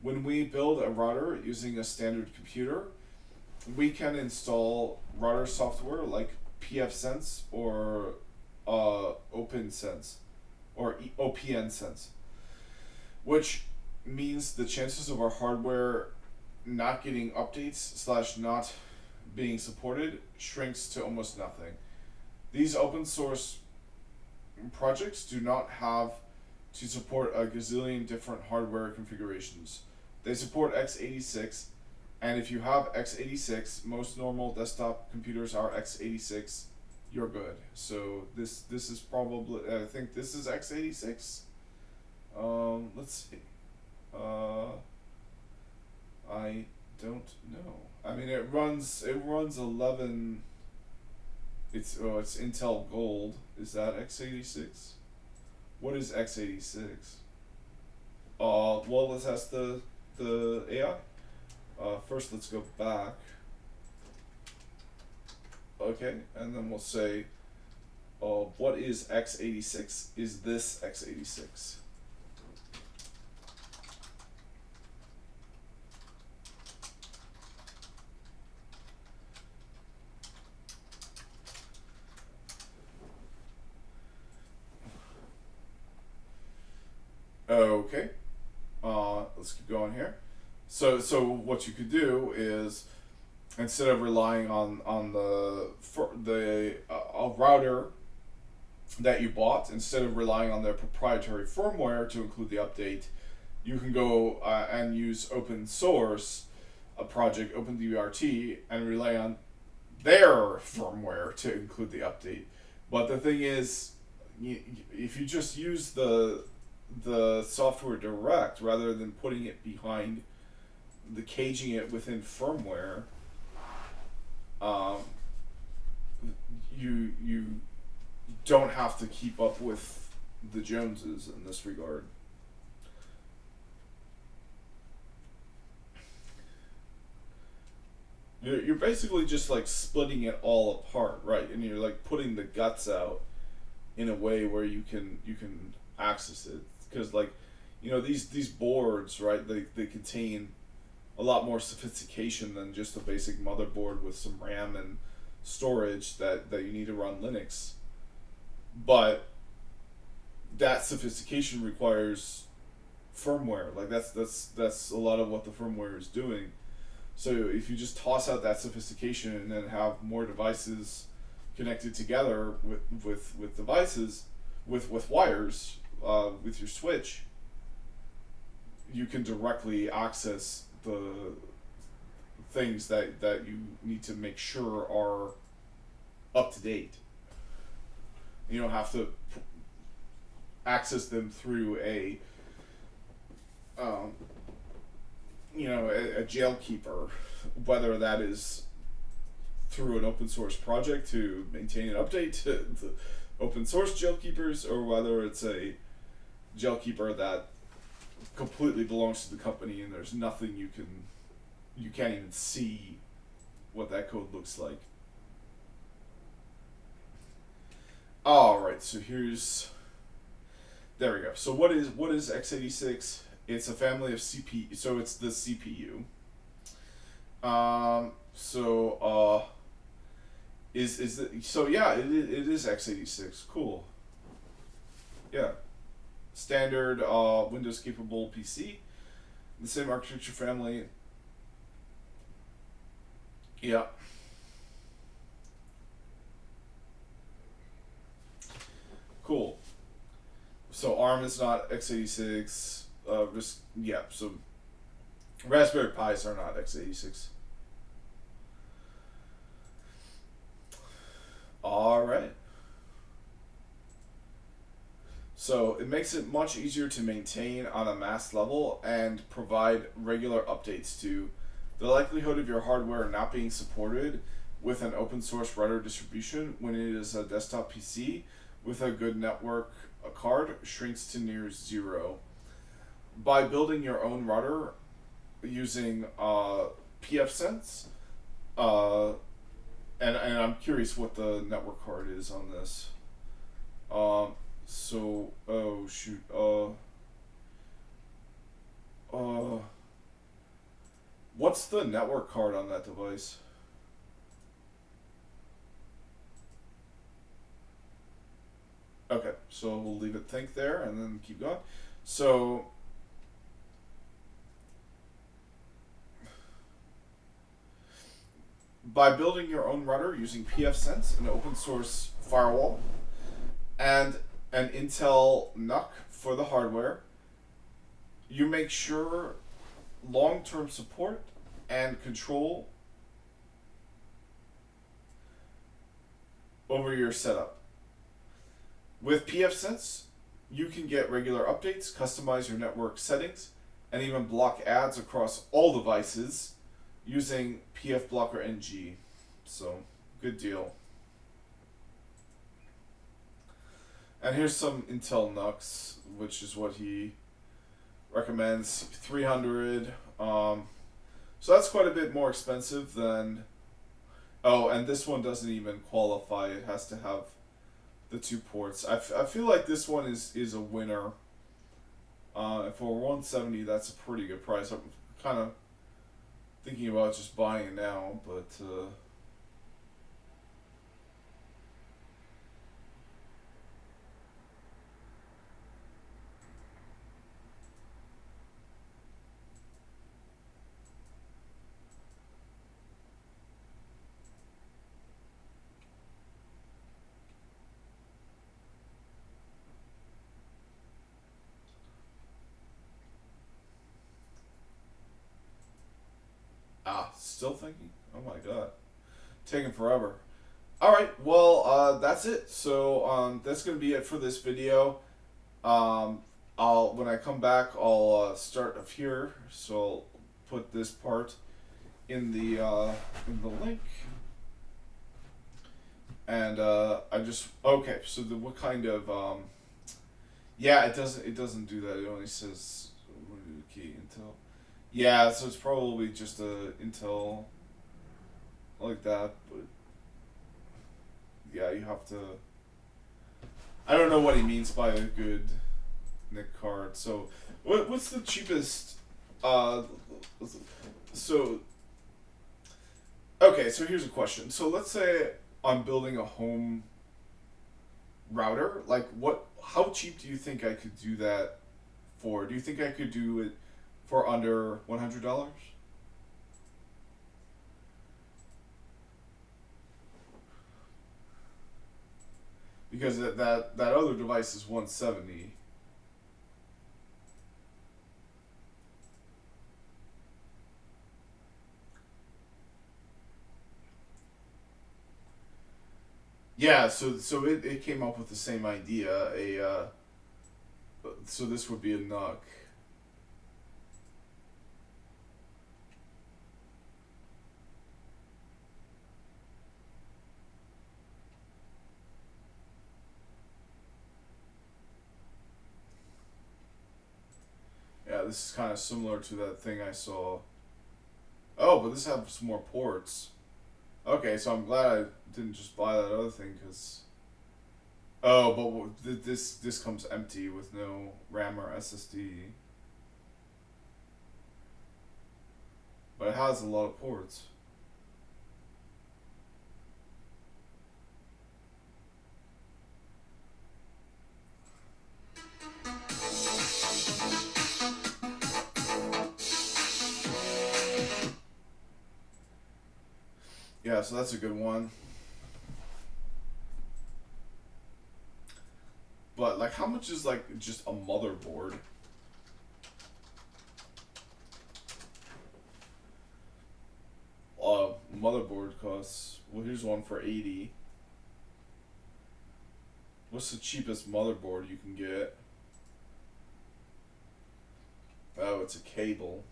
When we build a router using a standard computer, we can install router software like pfSense or OpenSense or OPNSense, which means the chances of our hardware not getting updates / not being supported shrinks to almost nothing. These open source projects do not have to support a gazillion different hardware configurations. They support x86, and if you have x86, most normal desktop computers are x86, you're good. So this is probably, I think this is x86. Let's see. I don't know. I mean, it runs 11. It's Intel Gold. Is that x86? What is x86? Well, let's ask the AI. First, let's go back. Okay, and then we'll say, what is x86? Is this x86? Okay, let's keep going here. So what you could do is, instead of relying on the router that you bought, instead of relying on their proprietary firmware to include the update, you can go and use open source a project OpenWRT and rely on their firmware to include the update. But the thing is, if you just use the software direct rather than putting it behind the caging it within firmware, you don't have to keep up with the Joneses in this regard. You're basically just like splitting it all apart, right? And you're like putting the guts out in a way where you can access it, because like, these boards, right, they contain a lot more sophistication than just a basic motherboard with some RAM and storage that you need to run Linux. But that sophistication requires firmware. Like that's a lot of what the firmware is doing. So if you just toss out that sophistication and then have more devices connected together with devices with wires with your switch, you can directly access the things that you need to make sure are up to date. You don't have to access them through a jailkeeper, whether that is through an open source project to maintain and update the open source jailkeepers, or whether it's a jailkeeper that completely belongs to the company and there's nothing you can't even see what that code looks like. Alright, so there we go. So what is x86? It's a family of CPU, so it's the CPU. It is x86. Cool. Yeah. Standard Windows capable PC. The same architecture family. Yeah. Cool. So ARM is not x86. So Raspberry Pis are not x86. All right. So it makes it much easier to maintain on a mass level and provide regular updates to. The likelihood of your hardware not being supported with an open source router distribution when it is a desktop PC with a good network card shrinks to near zero. By building your own router using pfSense, and I'm curious what the network card is on this. What's the network card on that device? Okay, so we'll leave it think there and then keep going. So by building your own router using pfSense, an open source firewall, and an Intel NUC for the hardware, you make sure long-term support and control over your setup. With pfSense, you can get regular updates, customize your network settings, and even block ads across all devices using pfBlocker NG. So, good deal. And here's some Intel NUCs, which is what he recommends. 300. So that's quite a bit more expensive than. Oh, and this one doesn't even qualify. It has to have the 2 ports. I feel like this one is a winner. For 170, that's a pretty good price. I'm kind of thinking about just buying it now, but. Still thinking? Oh my god. Taking forever. Alright, well, that's it. So, that's going to be it for this video. When I come back, I'll start up here. So, I'll put this part in the link. And, okay, so what kind of, yeah, it doesn't do that. It only says, key Intel. Yeah, so it's probably just a Intel like that, but yeah, you have to. I don't know what he means by a good NIC card. So, what's the cheapest? So Okay, so here's a question. So let's say I'm building a home router. Like, what? How cheap do you think I could do that for? Do you think I could do it for under $100? Because that other device is 170. Yeah, so it came up with the same idea. So this would be a NUC. Yeah, this is kind of similar to that thing I saw. Oh, but this has some more ports. Okay, so I'm glad I didn't just buy that other thing because. Oh, but this comes empty with no RAM or SSD. But it has a lot of ports. Yeah, so that's a good one. But like, how much is like just a motherboard? Motherboard costs. Well, here's one for 80. What's the cheapest motherboard you can get? Oh, it's a cable.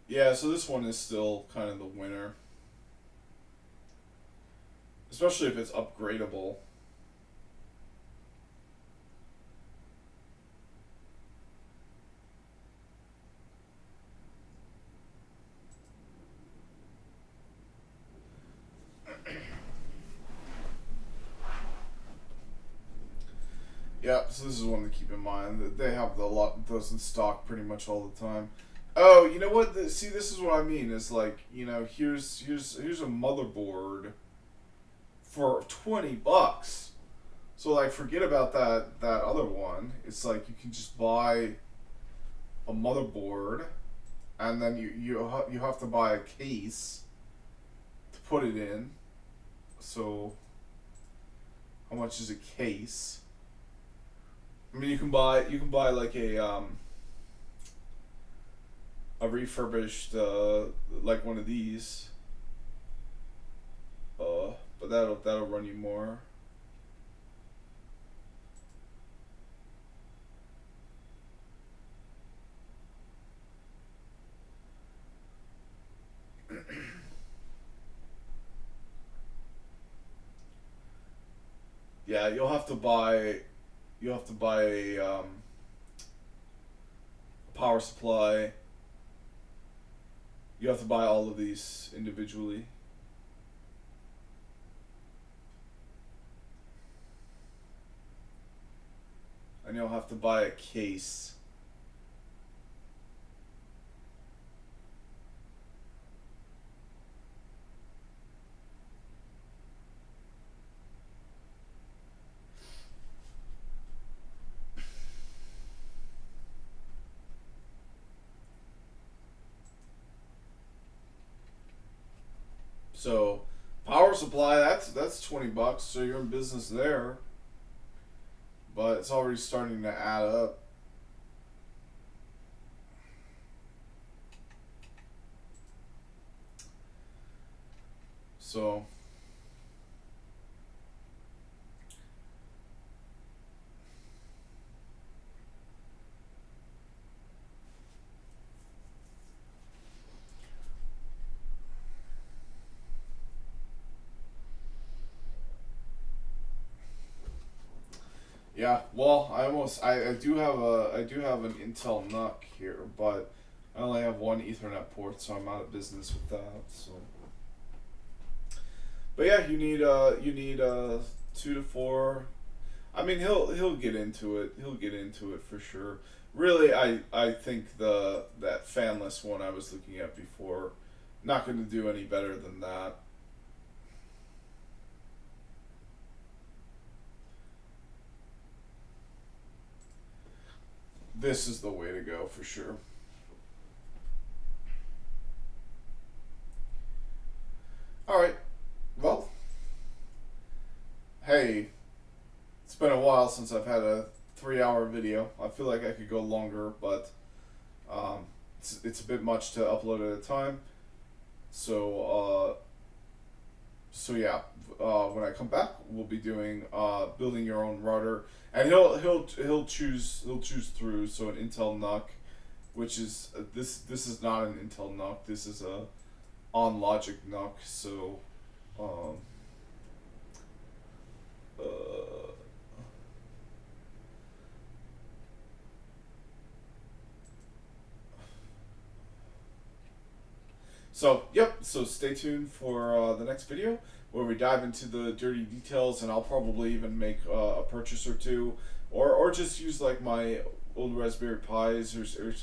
Yeah, so this one is still kind of the winner. Especially if it's upgradable. Yeah, so this is one to keep in mind. They have those in stock pretty much all the time. Oh, you know what? See, this is what I mean. Is like, here's a motherboard for $20. So like, forget about that other one. It's like you can just buy a motherboard, and then you have to buy a case to put it in. So how much is a case? I mean, you can buy like a refurbished like one of these. But that'll run you more. Yeah, you'll have to buy a power supply. You have to buy all of these individually. And you'll have to buy a case. So, power supply, that's $20, so you're in business there. But it's already starting to add up. So yeah, well, I do have an Intel NUC here, but I only have one Ethernet port, so I'm out of business with that. So, but yeah, you need 2 to 4. I mean, he'll get into it. He'll get into it for sure. Really, I think that fanless one I was looking at before, not going to do any better than that. This is the way to go for sure. All right. Well, hey, it's been a while since I've had a 3-hour video. I feel like I could go longer, but it's a bit much to upload at a time. So yeah, when I come back, we'll be doing building your own router, and he'll choose through. So an Intel NUC, which is this is not an Intel NUC. This is a OnLogic NUC. So um, uh, So, yep, so stay tuned for the next video where we dive into the dirty details, and I'll probably even make a purchase or two, or just use like my old Raspberry Pis,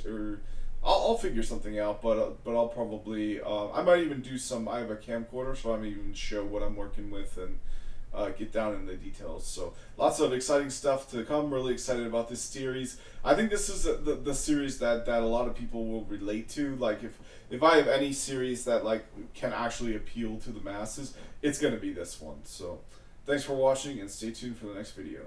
or I'll figure something out, but I'll probably, I might even do some, I have a camcorder, so I might even show what I'm working with and get down in the details. So lots of exciting stuff to come. Really excited about this series. I think this is the series that a lot of people will relate to. Like if I have any series that like can actually appeal to the masses, it's gonna be this one. So thanks for watching and stay tuned for the next video.